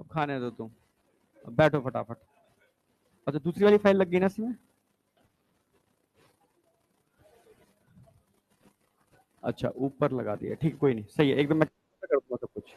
अब खाने दो तुम, अब बैठो फटाफट। अच्छा दूसरी वाली फाइल लग गई ना इसमें? अच्छा ऊपर लगा दिया, ठीक, कोई नहीं, सही है एकदम, मैं कर दूंगा सब कुछ।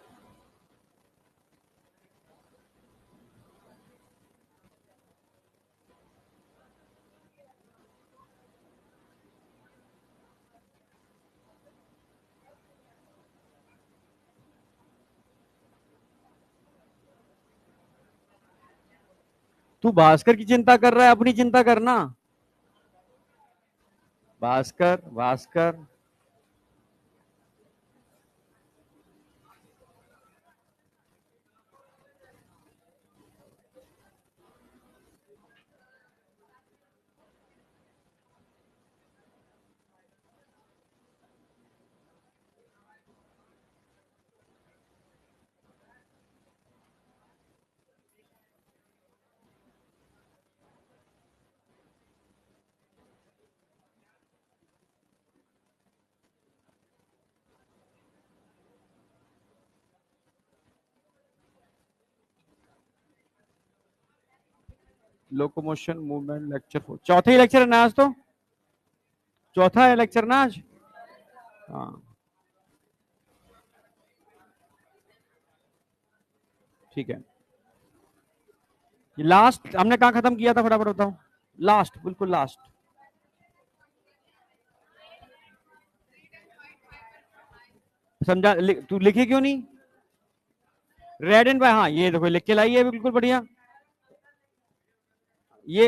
तू भास्कर की चिंता कर रहा है, अपनी चिंता करना। Bhaskar Bhaskar. Locomotion movement lecture 4, चौथा ही लेक्चर है ना आज तो? चौथा है लेक्चर ना आज? हाँ ठीक है। लास्ट हमने कहाँ खत्म किया था, फटाफट बताओ। लास्ट, बिल्कुल लास्ट। समझा? तू लिखे क्यों नहीं? रेड एंड वाइट, हाँ ये देखो लिख के लाई है, बिल्कुल बढ़िया। ये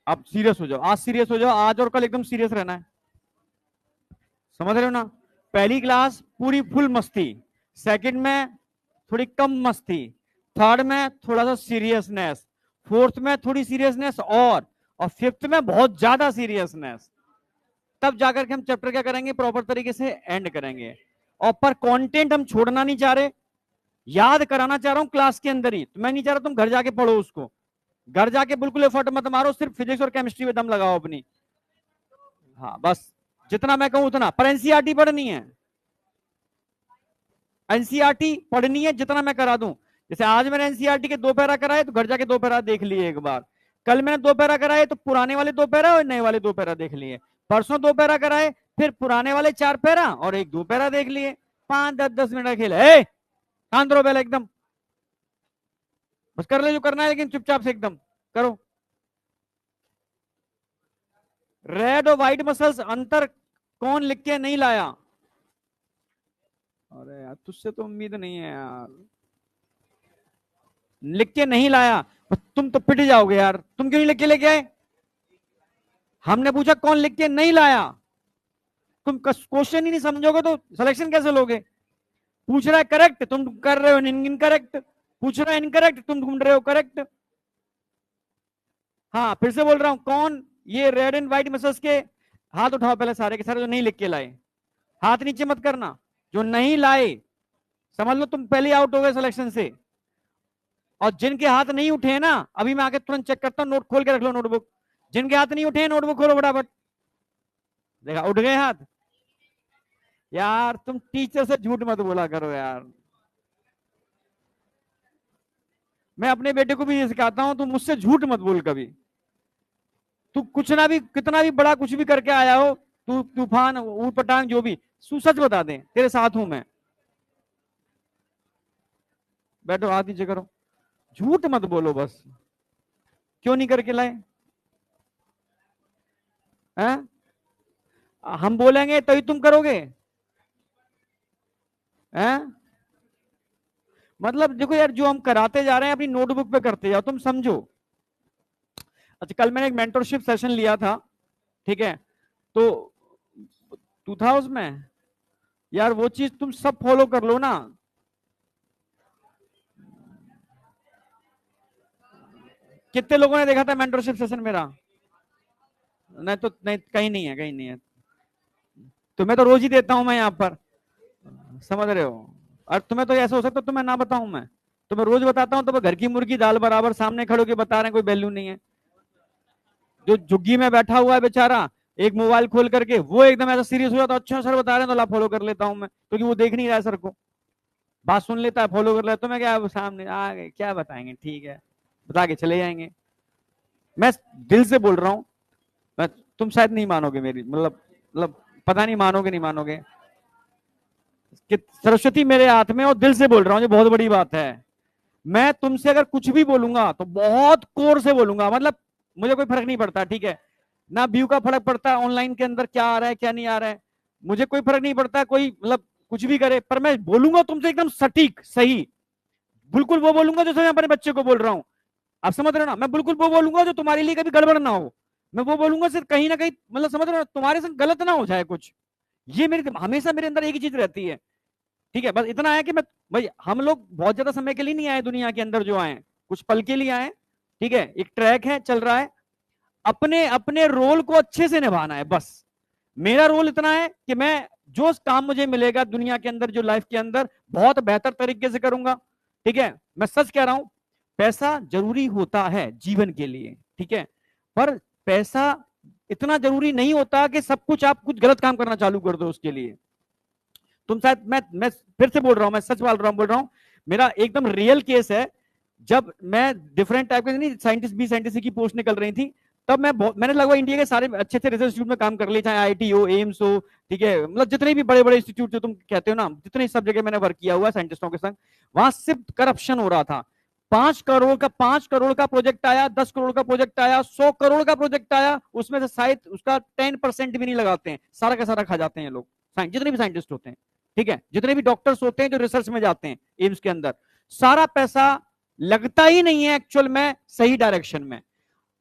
अब सीरियस हो जाओ, आज सीरियस हो जाओ, आज और कल एकदम सीरियस रहना है, समझ रहे हो ना? पहली क्लास पूरी फुल मस्ती, सेकंड में थोड़ी कम मस्ती, थर्ड में थोड़ा सा सीरियसनेस, फोर्थ में थोड़ी सीरियसनेस और फिफ्थ में बहुत ज्यादा सीरियसनेस। तब जाकर के हम चैप्टर क्या करेंगे, प्रॉपर तरीके से एंड करेंगे। और पर कंटेंट हम छोड़ना नहीं चाह रहे, याद कराना चाह रहा हूं क्लास के अंदर ही, तो मैं नहीं चाह रहा तुम घर जाके पढ़ो उसको। घर जाके बिल्कुल एफर्ट मत मारो, सिर्फ फिजिक्स और केमिस्ट्री में दम लगाओ अपनी। हाँ बस, जितना मैं कहूं उतना, पर एनसीईआरटी पढ़नी है, एनसीईआरटी पढ़नी है जितना मैं करा दूं। जैसे आज मैंने एनसीईआरटी के 2 पैरा कराए, तो घर जाके 2 पैरा देख लिए एक बार। कल मैंने 2 पैरा कराए, तो पुराने वाले 2 पैरा और नए वाले 2 पैरा देख लिए। परसों 2 पैरा कराए, फिर पुराने वाले 4 पैरा और एक 2 पैरा देख लिए। 5-10-10 मिनट का खेल है। कान दो पहले एकदम, बस कर ले जो करना है, लेकिन चुपचाप से एकदम करो। रेड और व्हाइट मसल्स अंतर कौन लिख के नहीं लाया? अरे यार तुझसे तो उम्मीद नहीं है यार, लिख के नहीं लाया, तुम तो पिट जाओगे यार, तुम क्यों नहीं लिख के लेके आए? हमने पूछा कौन लिख के नहीं लाया, तुम क्वेश्चन ही नहीं समझोगे तो सिलेक्शन कैसे लोगे? पूछ रहा है करेक्ट, तुम कर रहे हो इनकरेक्ट, पूछ रहा है इनकरेक्ट, तुम ढूंढ रहे हो करेक्ट। हाँ फिर से बोल रहा हूं, कौन ये रेड एंड व्हाइट मसल्स के, हाथ उठाओ पहले सारे के सारे जो नहीं लिख के लाए। हाथ नीचे मत करना, जो नहीं लाए समझ लो तुम पहले आउट हो गए सिलेक्शन से। और जिनके हाथ नहीं उठे ना, अभी मैं आके तुरंत चेक करता हूं, नोट खोल के रख लो नोटबुक। जिनके हाथ नहीं उठे नोटबुक खोलो फटाफट। देखा उठ गए हाथ। यार तुम टीचर से झूठ मत बोला करो यार। मैं अपने बेटे को भी ये सिखाता हूं, तुम मुझसे झूठ मत बोल कभी। तू कुछ ना भी, कितना भी बड़ा कुछ भी करके आया हो, तू तूफान ऊट पटांग जो भी, तू सच बता दे, तेरे साथ हूं मैं। बैठो हाथ नीचे करो, झूठ मत बोलो बस। क्यों नहीं करके लाए हैं? हम बोलेंगे तभी तुम करोगे हैं? मतलब देखो यार, जो हम कराते जा रहे हैं अपनी नोटबुक पे करते जाओ, तुम समझो। अच्छा कल मैंने एक मेंटरशिप सेशन लिया था, ठीक है, तो तू था उसमें। यार वो चीज तुम सब फॉलो कर लो ना। कितने लोगों ने देखा था मेंटरशिप सेशन मेरा? नहीं तो नहीं, कहीं नहीं है, कहीं नहीं है। तुम्हें तो रोज ही देता हूं मैं यहाँ पर, समझ रहे हो? और तुम्हें तो ऐसा हो सकता है तुम्हें ना बताऊं मैं, तुम्हें रोज बताता हूं, तो घर की मुर्गी दाल बराबर सामने खड़े होकर बता रहे हैं, कोई वैल्यू नहीं है। जो झुग्गी में बैठा हुआ है बेचारा, एक मोबाइल खोल करके वो एकदम ऐसा सीरियस हो जाता है, अच्छा सर बता रहे हैं तो ला फॉलो कर लेता हूं मैं, क्योंकि वो देख नहीं रहा है सर को। बात सुन लेता है, फॉलो कर लेता है, तो मैं क्या सामने आ गए क्या बताएंगे, ठीक है बता के चले जाएंगे। मैं दिल से बोल रहा हूं, मैं, तुम शायद नहीं मानोगे मेरी, मतलब पता नहीं मानोगे नहीं मानोगे कि सरस्वती मेरे हाथ में, और दिल से बोल रहा हूं, ये बहुत बड़ी बात है। मैं तुमसे अगर कुछ भी बोलूंगा तो बहुत कोर से बोलूंगा, मतलब मुझे कोई फर्क नहीं पड़ता, ठीक है ना, व्यू का फर्क पड़ता है, ऑनलाइन के अंदर क्या आ रहा है क्या नहीं आ रहा है, मुझे कोई फर्क नहीं पड़ता, कोई मतलब कुछ भी करे, पर मैं बोलूंगा तुमसे एकदम सटीक सही, बिल्कुल वो बोलूंगा जैसे मैं अपने बच्चे को बोल रहा हूं। आप समझ रहे हो ना, मैं बिल्कुल वो बोलूंगा जो तुम्हारे लिए कभी गड़बड़ ना हो, मैं वो बोलूंगा सिर्फ कहीं ना कहीं, मतलब समझ रहे हो, तुम्हारे संग गलत ना हो जाए कुछ, ये मेरे हमेशा मेरे अंदर एक ही चीज रहती है। ठीक है, बस इतना है कि मैं, भाई हम लोग बहुत ज्यादा समय के लिए नहीं आए दुनिया के अंदर, जो आए कुछ पल के लिए आए, ठीक है, एक ट्रैक है चल रहा है, अपने अपने रोल को अच्छे से निभाना है बस। मेरा रोल इतना है कि मैं जो काम मुझे मिलेगा दुनिया के अंदर, जो लाइफ के अंदर, बहुत बेहतर तरीके से करूंगा। ठीक है, मैं सच कह रहा हूं, पैसा जरूरी होता है जीवन के लिए, ठीक है, पर पैसा इतना जरूरी नहीं होता कि सब कुछ आप कुछ गलत काम करना चालू कर दो उसके लिए। तुम शायद, मैं फिर से बोल रहा हूं, मैं सच बोल रहा हूं, मेरा एकदम रियल केस है। जब मैं डिफरेंट टाइप के, नहीं साइंटिस्ट बी साइंटिस्ट की पोस्ट निकल रही थी, तब मैंने लगभग इंडिया के सारे अच्छे अच्छे रिसर्च इंस्टीट्यूट में काम कर लिया, चाहे आईआईटी हो, एम्स हो, ठीक है, मतलब जितने भी बड़े बड़े इंस्टीट्यूट जो तुम कहते हो ना, जितने सब जगह मैंने वर्क किया हुआ साइंटिस्टों के संग, वहां सिर्फ करप्शन हो रहा था। 5 करोड़ का प्रोजेक्ट आया, 10 करोड़ का प्रोजेक्ट आया, 100 करोड़ का प्रोजेक्ट आया, उसमें से शायद उसका 10% भी नहीं लगाते हैं, सारा का सारा खा जाते हैं लोग, जितने भी साइंटिस्ट होते हैं, ठीक है, जितने भी डॉक्टर्स होते हैं जो रिसर्च में जाते हैं एम्स के अंदर, सारा पैसा लगता ही नहीं है एक्चुअल में सही डायरेक्शन में।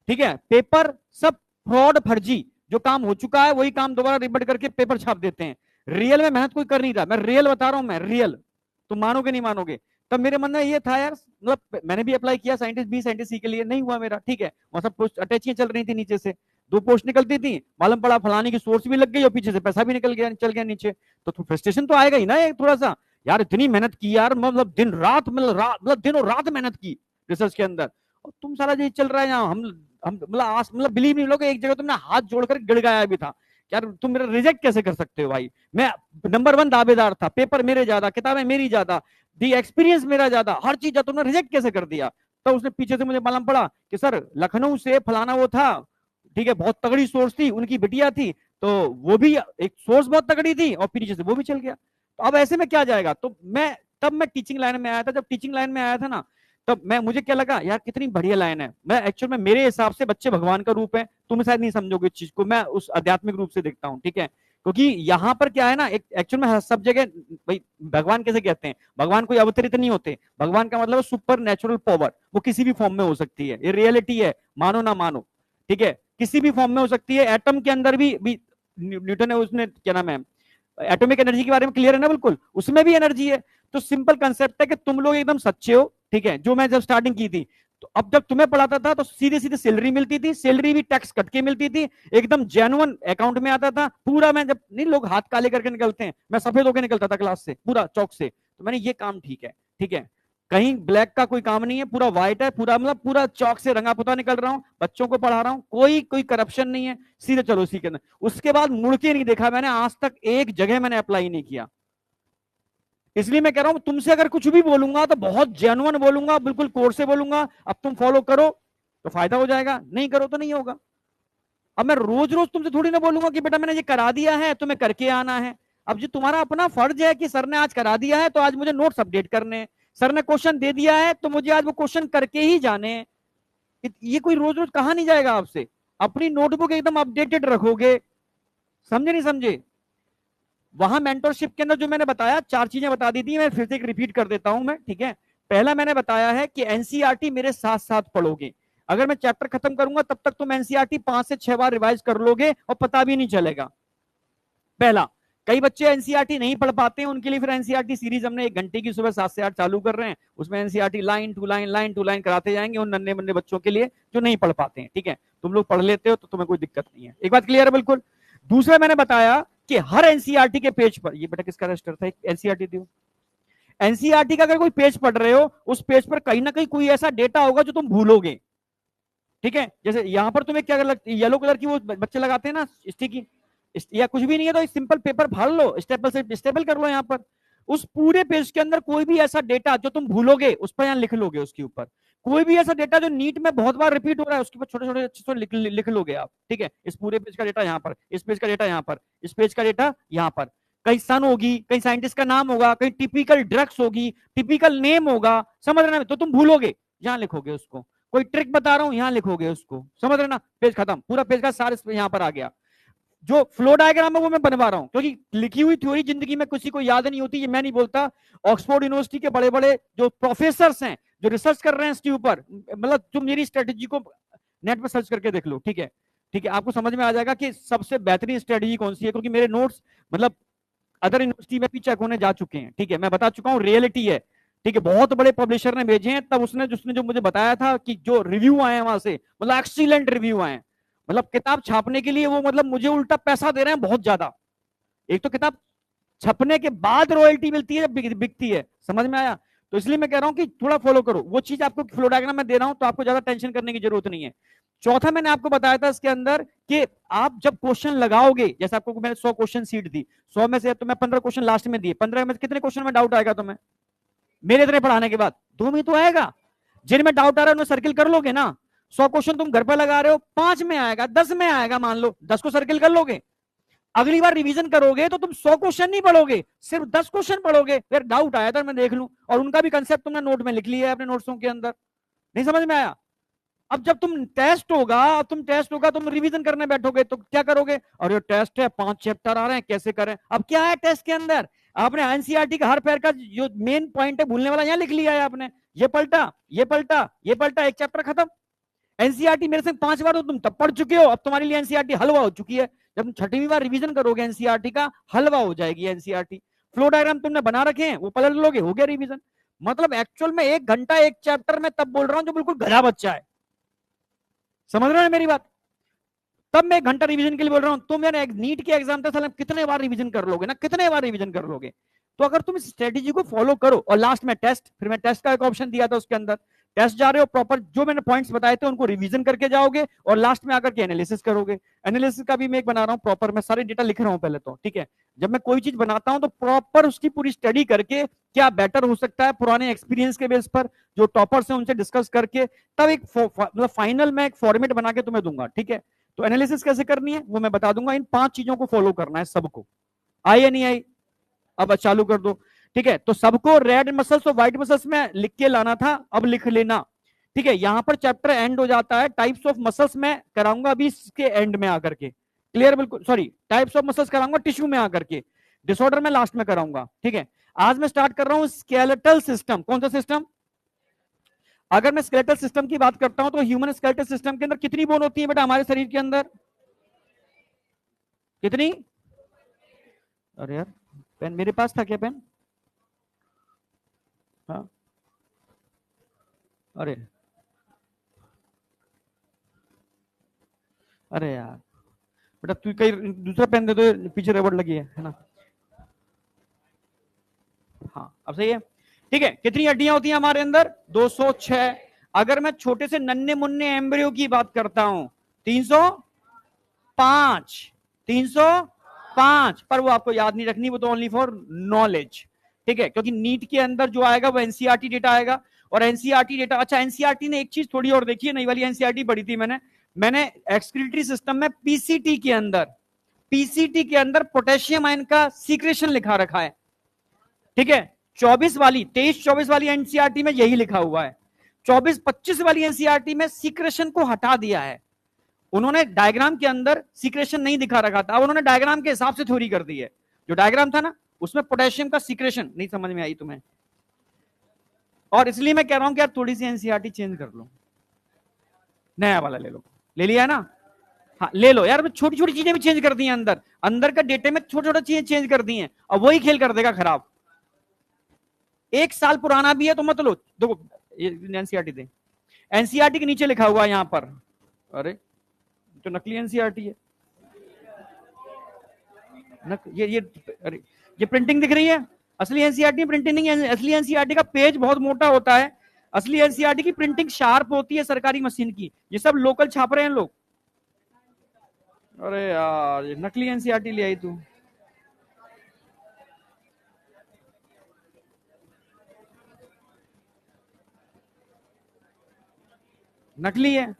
ठीक है, पेपर सब फ्रॉड फर्जी, जो काम हो चुका है वही काम दोबारा रिपीट करके पेपर छाप देते हैं, रियल में मेहनत कोई कर नहीं रहा, मैं रियल बता रहा हूं, मैं रियल, तुम मानोगे नहीं मानोगे। तब मेरे मन में ये था यार, मतलब मैंने भी अप्लाई किया साइंटिस्ट बी साइंटिस्ट सी के लिए, नहीं हुआ मेरा, ठीक है, वहां सब पोस्ट अटैचियां चल रही थी नीचे से, 2 पोस्ट निकलती थी, मालूम पड़ा फलाने की सोर्स भी लग गई और पीछे से पैसा भी निकल गया, चल गया नीचे, तो फ्रस्ट्रेशन तो आएगा ही ना एक थोड़ा सा, यार इतनी मेहनत की यार, मतलब दिन रात, मतलब दिन और रात मेहनत की रिसर्च के अंदर, और तुम सारा ये चल रहा है यहाँ, हम मतलब बिलीव नहीं लोग, एक जगह तुमने हाथ जोड़कर गिड़गाया भी था, यार तुम मेरा रिजेक्ट कैसे कर सकते हो भाई, मैं नंबर 1 दावेदार था, पेपर मेरे ज्यादा, किताबें मेरी ज्यादा, दी एक्सपीरियंस मेरा ज्यादा, हर चीज, तुमने रिजेक्ट कैसे कर दिया। तो उसने पीछे से मुझे मालूम पड़ा कि सर लखनऊ से फलाना वो था, ठीक है, बहुत तगड़ी सोर्स थी, उनकी बिटिया थी, तो वो भी एक सोर्स बहुत तगड़ी थी, और पीछे से वो भी चल गया, तो अब ऐसे में क्या जाएगा। तो मैं टीचिंग लाइन में आया था, जब टीचिंग लाइन में आया था ना, तब मुझे क्या लगा यार कितनी बढ़िया लाइन है, मैं एक्चुअल में मेरे हिसाब से बच्चे भगवान का रूप है, तुम शायद नहीं समझोगे इस चीज को, मैं उस आध्यात्मिक रूप से देखता हूँ, ठीक है, क्योंकि यहाँ पर क्या है ना, एक एक्चुअल में सब जगह, भाई भगवान कैसे कहते हैं, भगवान कोई अवतरित नहीं होते, भगवान का मतलब सुपर नेचुरल पावर, वो किसी भी फॉर्म में हो सकती है, ये रियलिटी है, मानो ना मानो, ठीक है, किसी भी फॉर्म में हो सकती है, एटम के अंदर भी न्यूटन है, उसने क्या नाम है, एटॉमिक एनर्जी के बारे में क्लियर है ना, बिल्कुल उसमें भी एनर्जी है। तो सिंपल कंसेप्ट है कि तुम लोग एकदम सच्चे हो, ठीक है, जो मैं जब स्टार्टिंग की थी, तो अब जब तुम्हें पढ़ाता था तो सीधे सीधे सैलरी मिलती थी, सैलरी भी टैक्स कट के मिलती थी, एकदम जेन्युइन अकाउंट में आता था पूरा, मैं जब नहीं लोग हाथ काले करके निकलते हैं, मैं सफेद होकर निकलता था क्लास से पूरा चौक से, तो मैंने ये काम ठीक है, ठीक है, कहीं ब्लैक का कोई काम नहीं है, पूरा व्हाइट है, पूरा मतलब पूरा चौक से रंगा पुता निकल रहा हूं, बच्चों को पढ़ा रहा हूं, कोई कोई करप्शन नहीं है, सीधे चलो इसी के अंदर। उसके बाद मुड़ के नहीं देखा मैंने, आज तक एक जगह मैंने अप्लाई नहीं किया। इसलिए मैं कह रहा हूं तुमसे अगर कुछ भी बोलूंगा तो बहुत जेन्युइन बोलूंगा, बिल्कुल कोर से बोलूंगा, अब तुम फॉलो करो तो फायदा हो जाएगा, नहीं करो तो नहीं होगा। अब मैं रोज रोज तुमसे थोड़ी ना बोलूंगा कि बेटा मैंने ये करा दिया है तुम्हें करके आना है। अब जो तुम्हारा अपना फर्ज है कि सर ने आज करा दिया है तो आज मुझे नोट्स अपडेट करने हैं, सर ने क्वेश्चन दे दिया है तो मुझे आज वो क्वेश्चन करके ही जाने हैं। ये कोई रोज रोज कहा नहीं जाएगा आपसे, अपनी नोटबुक एकदम अपडेटेड रखोगे, समझे नहीं समझे। वहां मेंटरशिप के अंदर जो मैंने बताया 4 चीजें बता दी थी, मैं फिर से एक रिपीट कर देता हूं मैं, ठीक है। पहला मैंने बताया है कि एनसीईआरटी मेरे साथ साथ पढ़ोगे, अगर मैं चैप्टर खत्म करूंगा तब तक तुम एनसीईआरटी 5 से 6 बार रिवाइज कर लोगे और पता भी नहीं चलेगा। पहला, कई बच्चे एनसीईआरटी नहीं पढ़ पाते हैं, उनके लिए फिर एनसीईआरटी सीरीज हमने 1 घंटे की सुबह 7 से 8 चालू कर रहे हैं, उसमें एनसीईआरटी लाइन टू लाइन कराते जाएंगे उन नन्हे मुन्ने बच्चों के लिए जो नहीं पढ़ पाते हैं, ठीक है। तुम लोग पढ़ लेते हो तो तुम्हें कोई दिक्कत नहीं है, एक बात क्लियर है बिल्कुल। दूसरा मैंने बताया कि हर एनसीईआरटी के पेज पर, ये बेटा किसका रजिस्टर था, एनसीईआरटी दियो, एनसीईआरटी का अगर कोई पेज पढ़ रहे हो उस पेज पर कहीं ना कहीं कोई ऐसा डेटा होगा जो तुम भूलोगे, ठीक है। जैसे यहां पर तुम्हें क्या येलो कलर की वो बच्चे लगाते हैं ना स्टिकी, या कुछ भी नहीं है तो एक सिंपल पेपर फाड़ लो, स्टेपल से स्टेपल कर लो यहाँ पर, उस पूरे पेज के अंदर कोई भी ऐसा डेटा जो तुम भूलोगे उस पर यहाँ लिख लोगे, उसके ऊपर कोई भी ऐसा डेटा जो नीट में बहुत बार रिपीट हो रहा है उसके ऊपर छोटे छोटे अच्छे से लिख लोगे आप, ठीक है। इस पूरे पेज का डेटा यहाँ पर, इस पेज का डेटा यहाँ पर, इस पेज का डेटा यहाँ पर, कहीं सन होगी, कहीं साइंटिस्ट का नाम होगा, कहीं टिपिकल ड्रग्स होगी, टिपिकल नेम होगा, समझ रहे ना, तो तुम भूलोगे, यहाँ लिखोगे उसको। कोई ट्रिक बता रहा हूं, यहाँ लिखोगे उसको, समझ रहे ना, पेज खत्म, पूरा पेज का सारे यहाँ पर आ गया। जो फ्लो डायग्राम है वो मैं बनवा रहा हूं, क्योंकि लिखी हुई थ्योरी जिंदगी में किसी को याद नहीं होती, ये मैं नहीं बोलता, ऑक्सफोर्ड यूनिवर्सिटी के बड़े बड़े जो प्रोफेसर हैं जो रिसर्च कर रहे हैं इसके ऊपर, मतलब तुम मेरी स्ट्रेटेजी को नेट पर सर्च करके देख लो, ठीक है, ठीक है, आपको समझ में आ जाएगा कि सबसे बेहतरीन स्ट्रेटेजी कौन सी है, क्योंकि मेरे नोट्स मतलब अदर यूनिवर्सिटी में भी चेक होने जा चुके हैं, ठीक है, मैं बता चुका हूँ, रियलिटी है, ठीक है, बहुत बड़े पब्लिशर ने भेजे हैं, तब उसने जो मुझे बताया था कि जो रिव्यू आए हैं वहां से, मतलब एक्सीलेंट रिव्यू आए, मतलब किताब छापने के लिए वो मतलब मुझे उल्टा पैसा दे रहे हैं बहुत ज्यादा। एक तो किताब छपने के बाद रॉयल्टी मिलती है, बिकती है, समझ में आया। तो इसलिए मैं कह रहा हूं कि थोड़ा फॉलो करो वो चीज, आपको फ्लो डायग्राम में दे रहा हूं तो आपको ज्यादा टेंशन करने की जरूरत नहीं है। चौथा मैंने आपको बताया था इसके अंदर कि आप जब क्वेश्चन लगाओगे, जैसे आपको मैंने 100 क्वेश्चन सीट दी, 100 में से तो मैं 15 क्वेश्चन लास्ट में दिए, 15 में कितने क्वेश्चन में डाउट आएगा तुम्हें मेरे इतने पढ़ाने के बाद? 2 में तो आएगा। जिनमें डाउट आ रहा है उन्हें सर्किल कर लोगे ना। 100 क्वेश्चन तुम घर पर लगा रहे हो, 5 में आएगा, 10 में आएगा, मान लो 10 को सर्किल कर लोगे। अगली बार रिवीजन करोगे तो तुम 100 क्वेश्चन नहीं पढ़ोगे, सिर्फ 10 क्वेश्चन पढ़ोगे, फिर डाउट आया था मैं देख लूं, और उनका भी कंसेप्ट तुमने नोट में लिख लिया है अपने नोट्सों के अंदर। नहीं समझ में आया? अब जब तुम रिवीजन करने बैठोगे तो क्या करोगे? और ये टेस्ट है, 5 चैप्टर आ रहे हैं, कैसे करें? अब क्या है टेस्ट के अंदर? आपने एनसीईआरटी का हर पैर का जो मेन पॉइंट है भूलने वाला यहां लिख लिया है आपने, ये पलटा, ये पलटा, ये पलटा, एक चैप्टर खत्म। एनसीईआरटी मेरे से 5 बार तो तुम तब पढ़ चुके हो, अब तुम्हारे लिए एनसीईआरटी हलवा हो चुकी है। जब तुम 6वीं बार रिवीजन करोगे एनसीईआरटी का, हलवा हो जाएगी एनसीईआरटी। फ्लो डायग्राम तुमने बना रखे हैं, वो पलट लोगे, हो गया रिवीजन। मतलब एक्चुअल में 1 घंटा एक चैप्टर में तब बोल रहा हूं जो बिल्कुल गधा बच्चा है, समझ रहे हो मेरी बात? तब मैं 1 घंटा रिवीजन के लिए बोल रहा हूं। तुम यार नीट के एग्जाम था साल कितने बार रिवीजन कर लोगे ना, कितने बार रिवीजन कर लोगे? तो अगर तुम इस स्ट्रेटेजी को फॉलो करो, और लास्ट में टेस्ट, फिर मैं टेस्ट का एक ऑप्शन दिया था उसके अंदर, टेस्ट जा रहे हो प्रॉपर, जो मैंने पॉइंट्स बताए थे उनको रिवीजन करके जाओगे, और लास्ट में आकर के एनालिसिस करोगे। एनालिसिस का भी मैं एक बना रहा हूं प्रॉपर, मैं सारे डेटा लिख रहा हूं पहले तो, ठीक है। जब मैं कोई चीज बनाता हूं तो प्रॉपर उसकी पूरी स्टडी करके क्या बेटर हो सकता है पुराने एक्सपीरियंस के बेस पर, जो टॉपर्स हैं उनसे डिस्कस करके, तब एक मतलब फाइनल में एक फॉर्मेट बना के तुम्हें दूंगा, ठीक है। तो एनालिसिस कैसे करनी है वो मैं बता दूंगा। इन 5 चीजों को फॉलो करना है सबको। आई या नहीं आई? अब चालू कर दो, ठीक है। तो सबको रेड मसल्स और व्हाइट मसल्स में लिख के लाना था, अब लिख लेना, ठीक है। यहां पर चैप्टर एंड हो जाता है। टाइप्स ऑफ मसल्स में कराऊंगा अभी इसके एंड में आकर के, क्लियर? बिल्कुल, सॉरी, टाइप्स ऑफ मसल्स कराऊंगा टिश्यू में आकर के, डिसऑर्डर में लास्ट में कराऊंगा, ठीक है। आज मैं स्टार्ट कर रहा हूं स्केलेटल सिस्टम। कौन सा सिस्टम? अगर मैं स्केलेटल सिस्टम की बात करता हूं तो ह्यूमन स्केलेटल सिस्टम के अंदर कितनी बोन होती है बेटा हमारे शरीर के अंदर? कितनी? अरे यार, पेन मेरे पास था क्या पेन? हाँ, अरे अरे यार बेटा, तू कहीं दूसरा पेन दे दो, पीछे रबड़ लगी है ना। हाँ, अब सही है, ठीक है। कितनी हड्डियां होती हैं हमारे अंदर? 206। अगर मैं छोटे से नन्हे मुन्ने एम्ब्रियो की बात करता हूं, 305, 305, पर वो आपको याद नहीं रखनी, वो तो ओनली फॉर नॉलेज, ठीक है। क्योंकि नीट के अंदर जो आएगा वो एनसीईआरटी डेटा आएगा, और एनसीईआरटी डेटा, अच्छा एनसीईआरटी ने एक चीज थोड़ी और देखी है, नई वाली एनसीईआरटी पढ़ी थी मैंने एक्सक्रीटरी सिस्टम में पीसीटी के अंदर पोटेशियम आयन का सीक्रेशन लिखा रखा है, ठीक है। 23-24 वाली एनसीईआरटी में यही लिखा हुआ है। 24-25 वाली एनसीईआरटी में सीक्रेशन को हटा दिया है उन्होंने, डायग्राम के अंदर सीक्रेशन नहीं दिखा रखा था, अब उन्होंने डायग्राम के हिसाब से थ्योरी कर दी है। जो डायग्राम था ना उसमें पोटेशियम का सीक्रेशन नहीं समझ में आई तुम्हें, और इसलिए मैं कह रहा हूं कि यार थोड़ी सी एनसीईआरटी चेंज कर लो, नया वाला ले लो। ले लिया ना? हाँ ले लो यार, छोटी छोटी चीजें भी चेंज कर दी हैं, अंदर अंदर का डेटे में छोटी छोटी चीजें चेंज कर दी हैं, और वही खेल कर देगा खराब। 1 साल पुराना भी है तो मत लो। देखो एनसीईआरटी दे, एनसीईआरटी के नीचे लिखा हुआ है यहां पर, अरे तो नकली एनसीईआरटी है। ये अरे ये प्रिंटिंग दिख रही है, असली एनसीईआरटी प्रिंटिंग नहीं है। असली एनसीईआरटी का पेज बहुत मोटा होता है, असली एनसीईआरटी की प्रिंटिंग शार्प होती है सरकारी मशीन की, ये सब लोकल छाप रहे हैं लोग। अरे यार ये नकली एनसीईआरटी ले आई तू। नकली है।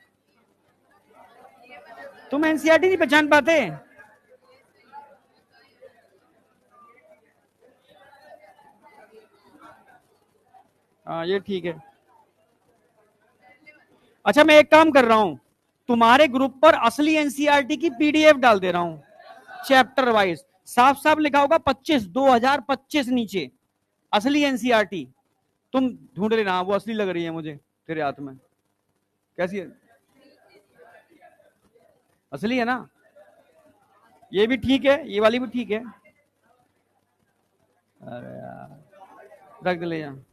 तुम एनसीईआरटी नहीं पहचान पाते? हाँ ये ठीक है। अच्छा मैं एक काम कर रहा हूं, तुम्हारे ग्रुप पर असली एनसीईआरटी की पीडीएफ डाल दे रहा हूं, चैप्टर वाइज साफ साफ लिखा होगा 25 2025 नीचे असली एनसीईआरटी। तुम ढूंढ लेना, वो असली लग रही है मुझे तेरे हाथ में। कैसी है? असली है ना? ये भी ठीक है, ये वाली भी ठीक है। अरे यार रख दे ले यहाँ।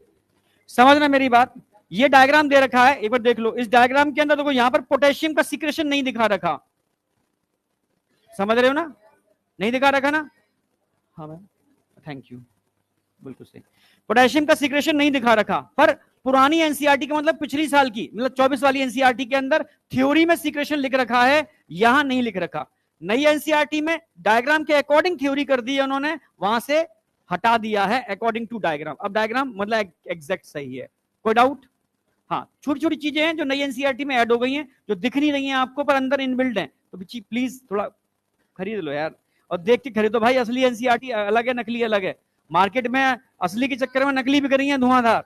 समझना मेरी बात, ये डायग्राम दे रखा है, एक बार देख लो। इस डायग्राम के अंदर देखो, यहाँ पर पोटेशियम का सीक्रेशन नहीं दिखा रखा, समझ रहे हो ना? नहीं दिखा रखा ना? हाँ मैम, थैंक यू, बिल्कुल सही। पोटेशियम का सीक्रेशन नहीं दिखा रखा, पर पुरानी एनसीईआरटी का मतलब पिछली साल की, मतलब 24 वाली एनसीईआरटी के अंदर थ्योरी में सीक्रेशन लिख रखा है, यहां नहीं लिख रखा। नई एनसीईआरटी में डायग्राम के अकॉर्डिंग थ्योरी कर दी है उन्होंने, वहां से हटा दिया है अकॉर्डिंग टू डायग्राम। अब डायग्राम मतलब एग्जैक्ट सही है, कोई डाउट? हाँ, छोटी छोटी चीजें हैं जो नई एनसीईआरटी में ऐड हो गई हैं, जो दिख नहीं रही हैं आपको पर अंदर इनबिल्ड हैं, तो प्लीज थोड़ा खरीद लो यार, और देख के खरीदो भाई। असली एनसीईआरटी अलग है, नकली अलग है। मार्केट में असली के चक्कर में नकली भी कर रही है धुआंधार।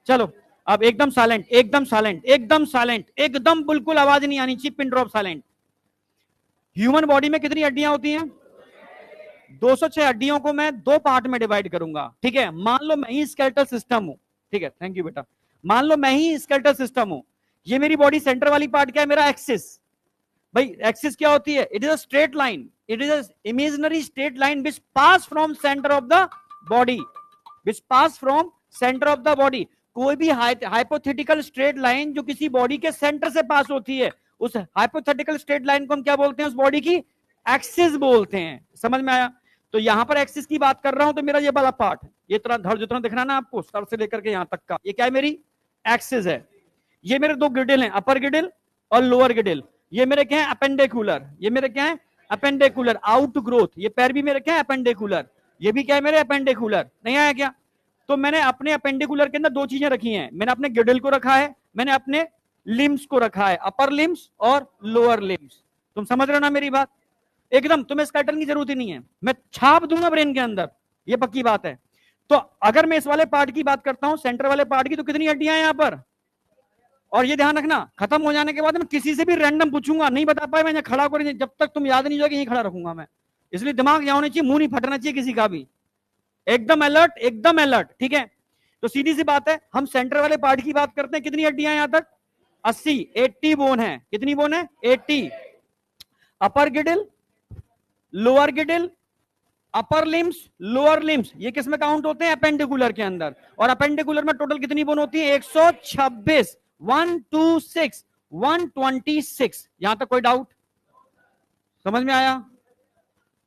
चलो अब एकदम साइलेंट, एकदम साइलेंट, एकदम साइलेंट, एकदम बिल्कुल आवाज नहीं आनी चाहिए, pin drop silent. Human body में कितनी हड्डियां होती हैं? 206 हड्डियों को मैं दो पार्ट में डिवाइड करूंगा, ठीक है? मान लो मैं ही स्केलेटल सिस्टम हूं, ठीक है, थैंक यू बेटा। मान लो मैं ही स्केलेटल सिस्टम हूं, ये मेरी बॉडी सेंटर वाली पार्ट क्या है? मेरा एक्सिस। भाई एक्सिस क्या होती है? It is a straight line, it is a imaginary straight line which pass from centre of the body, which pass from centre of the body. कोई भी हाइपोथेटिकल स्ट्रेट लाइन जो किसी बॉडी के centre से पास होती है, उस हाइपोथेटिकल स्ट्रेट लाइन को हम क्या बोलते हैं? उस बॉडी की एक्सिस बोलते हैं। समझ में आया? तो यहां पर एक्सिस की बात कर रहा हूं, तो मेरा ये वाला पार्ट, ये तरह धड़ जितना दिख रहा है ना आपको, सर से लेकर के यहां तक का, ये क्या है? मेरी एक्सिस है। ये मेरे दो गिडिल हैं, अपर गिडिल और लोअर गिडिल। ये मेरे क्या है? अपेंडिकुलर। ये मेरे क्या है? Appendicular out growth. ये पैर भी मेरे क्या है? अपेंडिकुलर। ये भी क्या है? मेरे अपेंडिकुलर। नहीं आया क्या? तो मैंने अपने अपेंडिकुलर के अंदर दो चीजें रखी हैं, मैंने अपने गिडिल को रखा है, मैंने अपने लिम्स को रखा है, अपर लिम्स और लोअर लिम्स। तुम समझ रहे हो ना मेरी बात? एकदम तुम्हें स्केलेटन की जरूरत ही नहीं है, मैं छाप दूंगा ब्रेन के अंदर, ये पक्की बात है। तो अगर मैं इस वाले पार्ट की बात करता हूं, सेंटर वाले पार्ट की, तो कितनी हड्डियां हैं यहां पर? और ये ध्यान रखना, खत्म हो जाने के बाद मैं किसी से भी रैंडम पूछूंगा, नहीं बता पाए मैं खड़ा कर, जब तक तुम याद नहीं जाओगे यहीं खड़ा रखूंगा मैं। इसलिए दिमाग यहाँ होना चाहिए, मुंह नहीं फटना चाहिए किसी का भी। एकदम अलर्ट, एकदम अलर्ट, ठीक है? तो सीधी सी बात है, हम सेंटर वाले पार्ट की बात करते हैं। कितनी हड्डियां यहां तक? 80, 80 बोन है। कितनी बोन है? 80। Upper girdle, lower girdle, upper limbs, lower limbs, ये किस में काउंट होते हैं? अपेंडिकुलर के अंदर। और अपेंडिकुलर में टोटल कितनी बोन होती है? 126। 126, 126। यहां तक कोई डाउट? समझ में आया?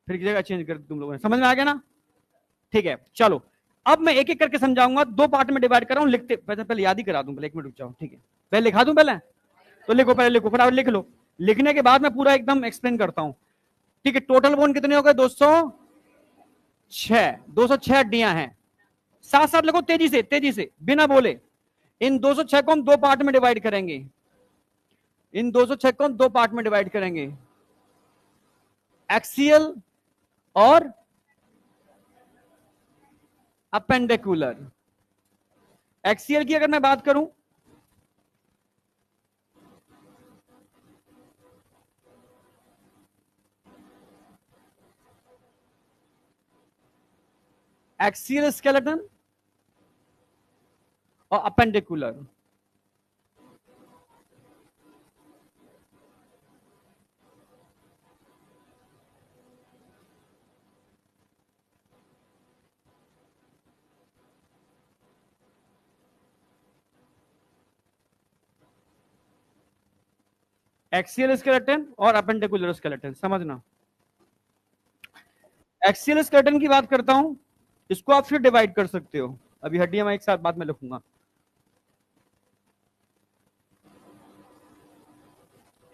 फिर की जगह चेंज कर दी तुम लोगों ने, समझ में आ गया ना? ठीक है, चलो अब मैं एक एक करके समझाऊंगा, दो पार्ट में डिवाइड कर रहा हूं। लिखते पहले याद ही करा दूं, पहले 1 मिनट रुक जाओ, ठीक है? पहले लिखा दूं पहले, तो लिखो, पहले लिखो, फटाफट लिख लो। लिखने के बाद मैं पूरा एकदम एक्सप्लेन करता हूं, ठीक है? टोटल बोन कितने हो गए? 206। 206 हड्डियां हैं। साथ साथ लिखो, तेजी से बिना बोले। इन 206 को हम दो पार्ट में डिवाइड करेंगे, इन 206 को हम दो पार्ट में डिवाइड करेंगे, एक्सियल और अपेंडिकुलर। एक्सियल की अगर मैं बात करूं, एक्सियल स्केलेटन और अपेंडिकुलर। एक्सियल स्केलेटन और अपेंडिकुलर स्केलेटन, समझना। एक्सियल स्केलेटन की बात करता हूं, इसको आप फिर डिवाइड कर सकते हो। अभी हड्डियां मैं एक साथ बाद में लिखूंगा।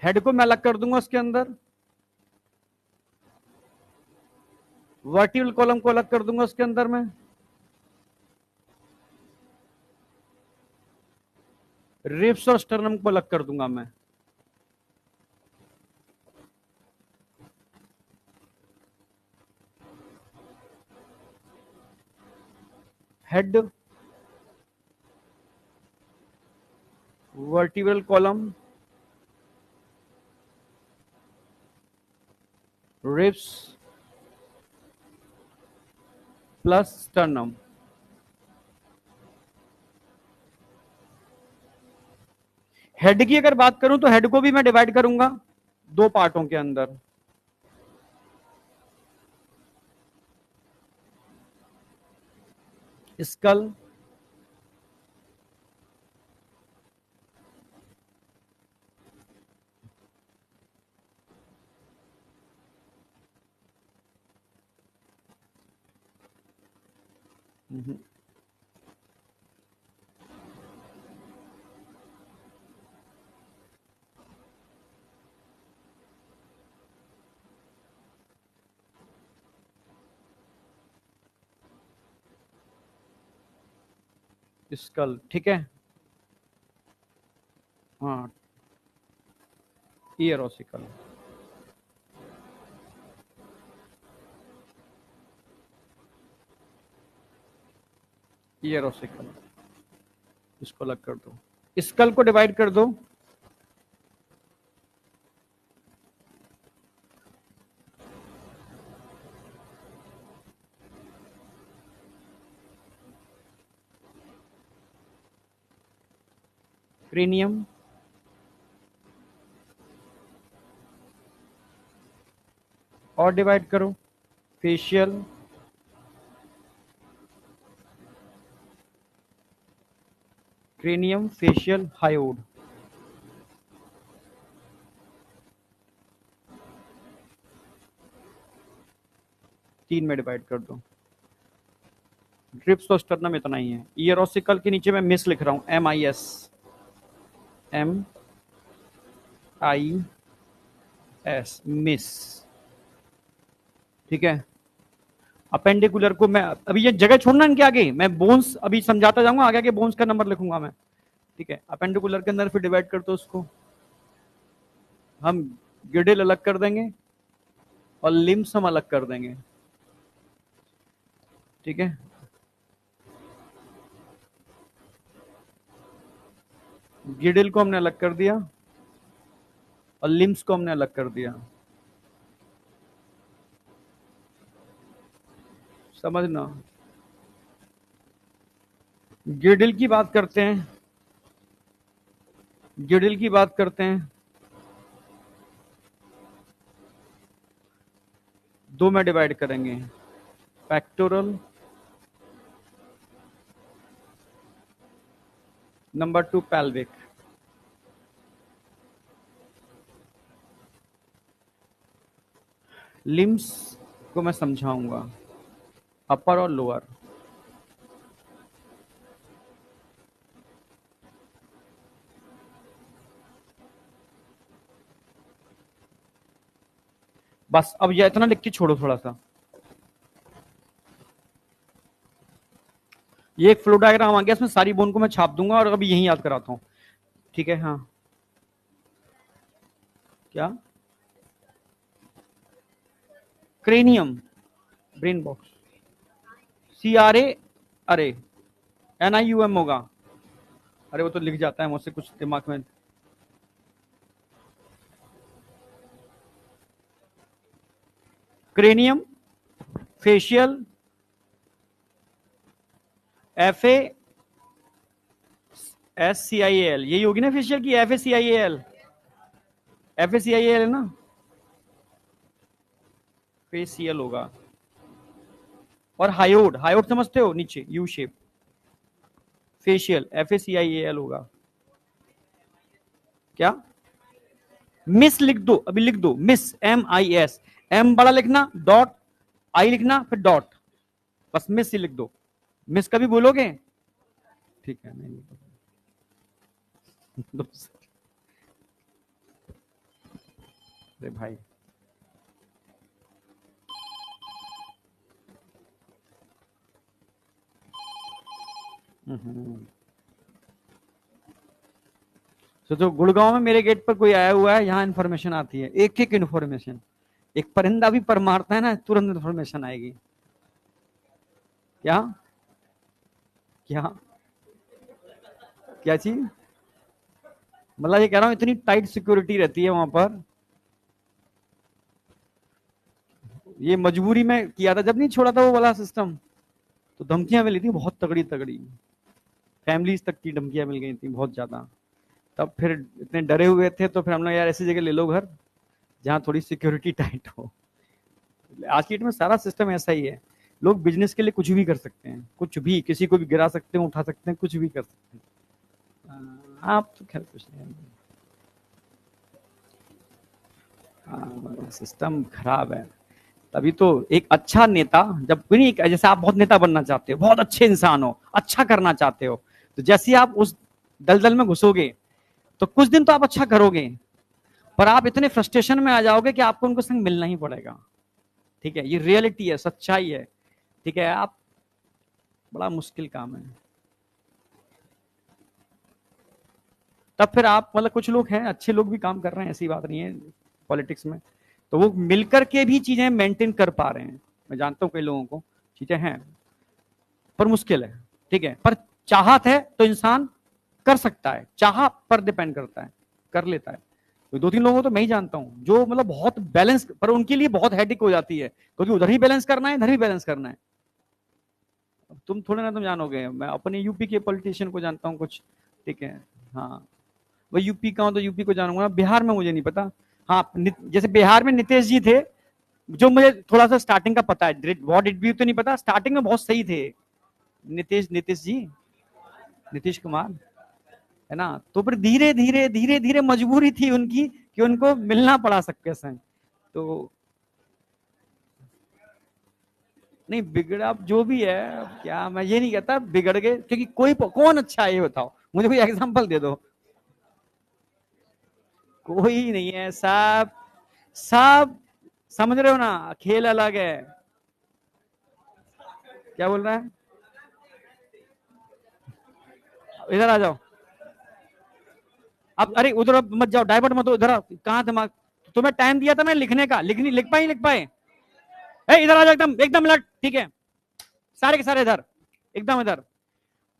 हेड को मैं अलग कर दूंगा उसके अंदर, वर्टिकल कॉलम को अलग कर दूंगा उसके अंदर में, रिब्स और स्टर्नम को अलग कर दूंगा मैं। Head, vertebral column, ribs plus sternum. Head की अगर बात करूं तो हेड को भी मैं डिवाइड करूंगा दो पार्टों के अंदर। स्कल, स्कल, ठीक है। हाँ, ईयर ओसिकल, ईयर ओसिकल, इसको अलग कर दो। स्कल को डिवाइड कर दो। क्रेनियम, और डिवाइड करो। Facial, cranium, facial, hyoid. तीन में डिवाइड कर दो। ड्रिप्स और स्टर्नम इतना ही है। ईयर ओसिकल के नीचे मैं मिस लिख रहा हूं, MIS, MIS, मिस, ठीक है। अपेंडिकुलर को मैं अभी ये जगह छोड़ना इनके आगे, मैं बोन्स अभी समझाता जाऊंगा, आगे आगे बोन्स का नंबर लिखूंगा मैं, ठीक है। अपेंडिकुलर के अंदर फिर डिवाइड कर दो उसको। हम गिडिल अलग कर देंगे और लिम्स हम अलग कर देंगे, ठीक है। गिडिल को हमने अलग कर दिया और लिम्स को हमने अलग कर दिया, समझना। गिडिल की बात करते हैं, गिडिल की बात करते हैं। दो में डिवाइड करेंगे, पेक्टोरल, नंबर 2 पेल्विक। लिम्स को मैं समझाऊंगा, अपर और लोअर। बस अब ये इतना लिख के छोड़ो थोड़ा सा। ये एक फ्लो डायग्राम आ गया, इसमें सारी बोन को मैं छाप दूंगा और अभी यही याद कराता हूँ, ठीक है। हाँ, क्या? क्रेनियम, ब्रेन बॉक्स, CRA, अरे NIUM होगा। अरे वो तो लिख जाता है मुझसे कुछ दिमाग में। क्रेनियम, फेशियल, FASCIAL, यही होगी ना फेशियल की, FACIAL, FACIAL है ना, फेशियल होगा। और हायोड, हायोड समझते हो, नीचे यू शेप, फेशियल FACIAL होगा। क्या? मिस लिख दो, अभी लिख दो मिस, MIS, M बड़ा लिखना, डॉट, आई लिखना, फिर डॉट, बस मिस ही लिख दो। मिस कभी बोलोगे? ठीक है, नहीं अरे भाई, सोचो गुड़गांव में मेरे गेट पर कोई आया हुआ है, यहाँ इन्फॉर्मेशन आती है, एक एक इन्फॉर्मेशन। एक परिंदा भी पर मारता है ना, तुरंत इन्फॉर्मेशन आएगी। क्या क्या क्या चीज? मतलब ये कह रहा हूं इतनी टाइट सिक्योरिटी रहती है वहां पर। ये मजबूरी में किया था, जब नहीं छोड़ा था वो वाला सिस्टम, तो धमकियां मिली थी बहुत तगड़ी तगड़ी, फैमिलीज तक की धमकियां मिल गई थी बहुत ज्यादा। तब फिर इतने डरे हुए थे, तो फिर हम लोग यार ऐसी जगह ले लो घर जहां थोड़ी सिक्योरिटी टाइट हो। आज की डेट में सारा सिस्टम ऐसा ही है, लोग बिजनेस के लिए कुछ भी कर सकते हैं, कुछ भी, किसी को भी गिरा सकते हैं, उठा सकते हैं, कुछ भी कर सकते हैं। आप तो खैर कुछ नहीं, सिस्टम खराब है। तभी तो एक अच्छा नेता, जब नहीं, जैसे आप बहुत नेता बनना चाहते हो, बहुत अच्छे इंसान हो, अच्छा करना चाहते हो, तो जैसे ही आप उस दलदल में घुसोगे तो कुछ दिन तो आप अच्छा करोगे, पर आप इतने फ्रस्ट्रेशन में आ जाओगे कि आपको उनको संग मिलना ही पड़ेगा। ठीक है, ये रियलिटी है, सच्चाई है। ठीक है, आप, बड़ा मुश्किल काम है। तब फिर आप, मतलब कुछ लोग हैं अच्छे लोग भी काम कर रहे हैं, ऐसी बात नहीं है पॉलिटिक्स में, तो वो मिलकर के भी चीजें मेंटेन कर पा रहे हैं। मैं जानता हूं कई लोगों को चीजें हैं, पर मुश्किल है। ठीक है, पर चाहत है तो इंसान कर सकता है, चाह पर डिपेंड करता है, कर लेता है। तो दो तीन लोगों को तो मैं ही जानता हूं जो मतलब बहुत बैलेंस, पर उनके लिए बहुत हेडिक हो जाती है, क्योंकि उधर ही बैलेंस करना है, इधर ही बैलेंस करना है। तुम थोड़े ना तुम जानोगे, मैं अपने यूपी के पॉलिटिशियन को जानता हूँ कुछ। ठीक है, हाँ, वो यूपी का हूं तो यूपी को जानूंगा, बिहार में मुझे नहीं पता। हाँ, जैसे बिहार में नीतीश जी थे, जो मुझे थोड़ा सा स्टार्टिंग का पता है, वॉट डिड भी तो नहीं पता, स्टार्टिंग में बहुत सही थे नीतीश नीतीश जी, नीतीश कुमार, है ना। तो फिर धीरे धीरे धीरे धीरे मजबूरी थी उनकी कि उनको मिलना पड़ा सबके संग। तो नहीं बिगड़ा, जो भी है, क्या, मैं ये नहीं कहता बिगड़ गए, क्योंकि कोई कौन अच्छा है ये बताओ मुझे, कोई एग्जांपल दे दो। कोई नहीं है, सब सब समझ रहे हो ना, खेल अलग है। क्या बोल रहा है? इधर आ जाओ। अब अरे उधर मत जाओ, डाइवर्ट मत हो, इधर आओ, कहाँ दिमाग, तुम्हें टाइम दिया था मैं लिखने का, लिख पाए लिख पाए? इधर आ जाओ, एकदम एकदम अलर्ट। ठीक है, सारे के सारे इधर, एकदम इधर।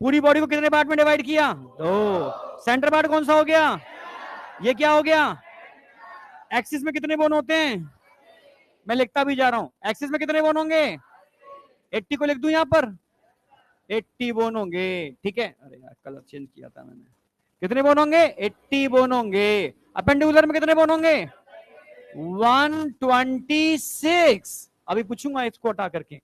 पूरी बॉडी को कितने पार्ट में डिवाइड किया? दो। सेंटर पार्ट कौन सा हो गया? ये क्या हो गया? एक्सिस में कितने बोन होते हैं? मैं लिखता भी जा रहा हूं, एक्सिस में कितने बोन होंगे? 80 को लिख दूं यहां पर, 80 बोन होंगे। ठीक है, अरे यार कलर चेंज किया था मैंने। कितने बोन होंगे? 80 बोन होंगे। अपेंडिकुलर में कितने बोन होंगे? 126। अभी पूछूंगा इसको हटा करके।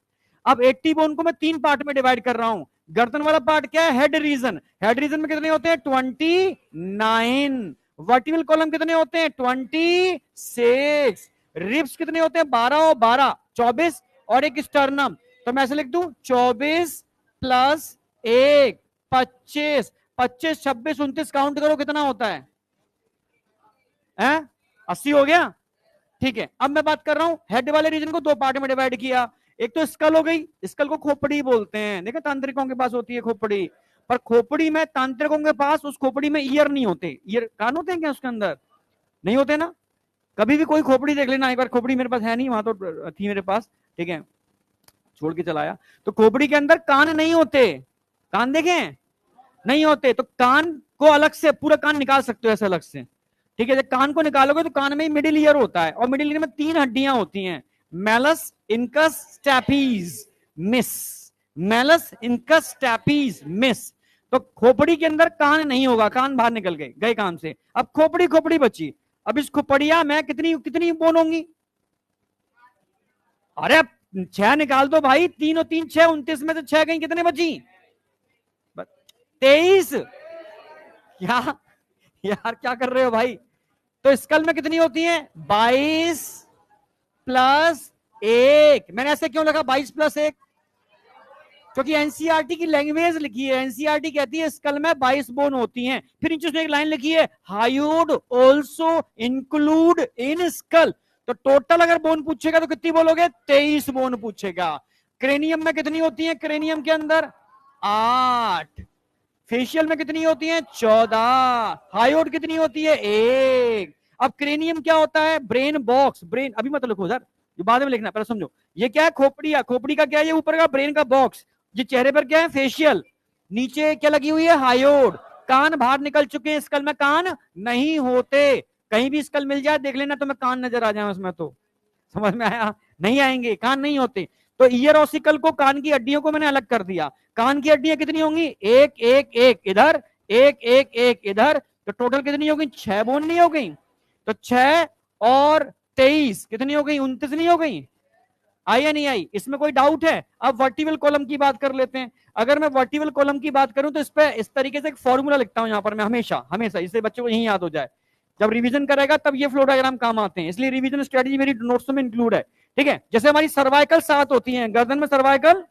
अब 80 बोन को मैं 3 पार्ट में डिवाइड कर रहा हूं। गर्दन वाला पार्ट क्या है? Head region. हेड रीजन में कितने होते हैं? 29। वर्टिकल कॉलम कितने होते हैं? 26। रिब्स कितने होते हैं? 12 और 12, 24, और एक स्टर्नम। तो मैं ऐसे लिख दूं 24 प्लस 1, 25। 25, 26, 29 काउंट करो कितना होता है? 80 हो गया। ठीक है, अब मैं बात कर रहा हूं हेड वाले रीजन को 2 पार्ट में डिवाइड किया। एक तो स्कल हो गई, स्कल को खोपड़ी बोलते हैं, देखा तांत्रिकों के पास होती है खोपड़ी, पर खोपड़ी में, तांत्रिकों के पास उस खोपड़ी में ईयर नहीं होते। ईयर कान होते हैं क्या उसके अंदर? नहीं होते ना। कभी भी कोई खोपड़ी देख लेना, एक बार खोपड़ी मेरे पास है नहीं, वहां तो थी मेरे पास, ठीक है, छोड़ के चलाया। तो खोपड़ी के अंदर कान नहीं होते, कान देखे नहीं होते, तो कान को अलग से, पूरा कान निकाल सकते हो ऐसे अलग से। ठीक है, जब कान को निकालोगे तो कान में मिडिल ईयर होता है, और मिडिल ईयर में 3 हड्डियां होती हैं, malleus, incus, stapes, miss. Malleus, incus, stapes, miss. तो खोपड़ी के अंदर कान नहीं होगा, कान बाहर निकल गए, गए कान से। अब खोपड़ी खोपड़ी बची। अब इस खोपड़िया में कितनी कितनी बोन होंगी? अरे 6 निकाल दो भाई, 3 और 3 6, 29 में से 6 गई, कितने बची? 23। क्या यार क्या कर रहे हो भाई? तो स्कल में कितनी होती है? 22 प्लस 1। मैंने ऐसे क्यों लगा 22 प्लस 1? क्योंकि एनसीईआरटी की लैंग्वेज लिखी है, एनसीईआरटी कहती है स्कल में 22 बोन होती हैं। फिर नीचे उसने एक लाइन लिखी है, हायुड ऑल्सो इंक्लूड इन स्कल। तो टोटल अगर बोन पूछेगा तो कितनी बोलोगे? 23 बोन पूछेगा। क्रेनियम में कितनी होती है? क्रेनियम के अंदर 8। फेशियल में कितनी होती है? 14। हायोड कितनी होती है? 1। अब क्रेनियम क्या होता है? Brain box. ब्रेन अभी मत लिखो सर, जो बाद में लिखना, पहले समझो। ये क्या है? खोपड़ी है। खोपड़ी का क्या है? ये ऊपर का ब्रेन का बॉक्स। ये चेहरे पर क्या है? फेशियल। नीचे क्या लगी हुई है? हायोड। कान बाहर निकल चुके हैं, स्कल में कान नहीं होते। कहीं भी स्कल मिल जाए देख लेना, तो मैं कान नजर आ जाए उसमें, तो समझ में आया? नहीं आएंगे, कान नहीं होते। तो ईयर ऑसिकल को, कान की हड्डियों को मैंने अलग कर दिया। कान की हड्डियां कितनी होंगी? एक एक एक इधर, एक एक एक इधर, तो टोटल कितनी हो गई? 6 बोन नहीं हो गई? तो 6 और 23 कितनी हो गई? 29 नहीं हो गई? आई या नहीं आई? इसमें कोई डाउट है? अब वर्टिबल कॉलम की बात कर लेते हैं। अगर मैं वर्टिबल कॉलम की बात करूं तो इस पे इस तरीके से एक फॉर्मूला लिखता हूं यहां पर मैं, हमेशा हमेशा, इससे बच्चों को यही याद हो जाए। जब रिवीजन करेगा तब ये फ्लो डायग्राम काम आते हैं, इसलिए रिवीजन स्ट्रेटजी मेरी नोट्स में इंक्लूड है। ठीक है, जैसे हमारी सर्वाइकल 7 होती है, गर्दन में सर्वाइकल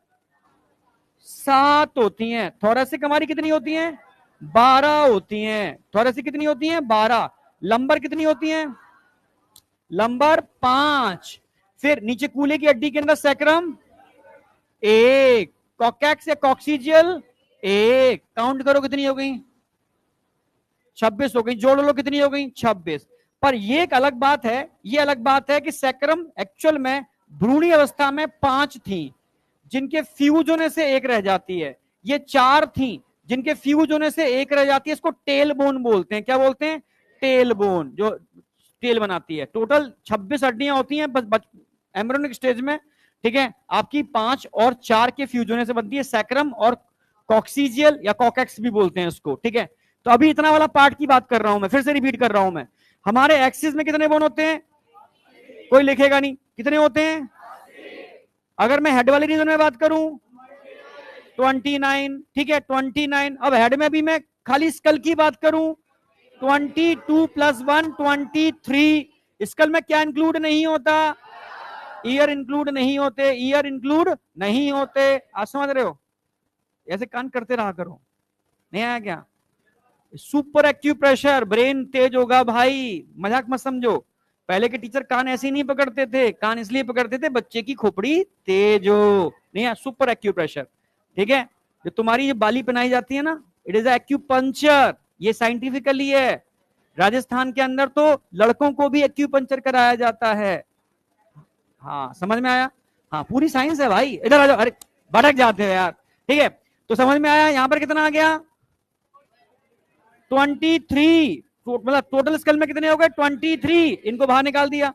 7 होती हैं। थोरेसिक हमारी कितनी होती हैं? 12 होती हैं। थोरेसिक कितनी होती हैं? 12। लंबर कितनी होती हैं? लंबर 5। फिर नीचे कूल्हे की हड्डी के अंदर सैक्रम 1। कॉकैक्स या कॉक्सीजियल 1। काउंट करो कितनी हो गई? 26 हो गई। जोड़ लो कितनी हो गई? 26। पर ये एक अलग बात है, ये अलग बात है कि सैक्रम एक्चुअल में भ्रूणी अवस्था में 5 थी, जिनके फ्यूज होने से 1 रह जाती है। ये 4 थी, जिनके फ्यूज होने से 1 रह जाती है। इसको टेल बोन बोलते हैं। क्या बोलते हैं? टेल बोन, जो टेल बनाती है। टोटल 26 हड्डियां होती हैं बस एम्ब्रियोनिक स्टेज में। ठीक है, आपकी 5 और 4 के फ्यूज होने से बनती है सैक्रम और कॉक्सीजियल या कॉकैक्स भी बोलते हैं इसको। ठीक है, तो अभी इतना वाला पार्ट की बात कर रहा हूं मैं, फिर से रिपीट कर रहा हूं मैं। हमारे एक्सिस में कितने बोन होते हैं? कोई लिखेगा नहीं। कितने होते हैं? अगर मैं हेड वाले रीजन में बात करूं 29। ठीक है, 29। अब हेड में भी मैं खाली स्कल की बात करूं 22 + 1 23। स्कल में क्या इंक्लूड नहीं होता? ईयर इंक्लूड नहीं होते, ईयर इंक्लूड नहीं होते। आप समझ रहे हो? ऐसे कान करते रहा करो। नहीं आया क्या? सुपर एक्टिव प्रेशर, ब्रेन तेज होगा भाई, मजाक मत समझो। पहले के टीचर कान ऐसे ही नहीं पकड़ते थे, कान इसलिए पकड़ते थे बच्चे की खोपड़ी तेज हो। नहीं है सुपर एक्टिव प्रेशर। ठीक है, जो तुम्हारी ये बाली पहनाई जाती है ना, इट इज एक्यूपंक्चर। ये साइंटिफिकली है। राजस्थान के अंदर तो लड़कों को भी एक्यूपंक्चर कराया जाता है। हाँ समझ में आया? हाँ पूरी साइंस है भाई। इधर आ जाओ, अरे भटक जाते हो यार। ठीक है, तो समझ में आया? यहां पर कितना आ गया? 23। मतलब टोटल स्कल में कितने हो गए? 23। इनको बाहर निकाल दिया।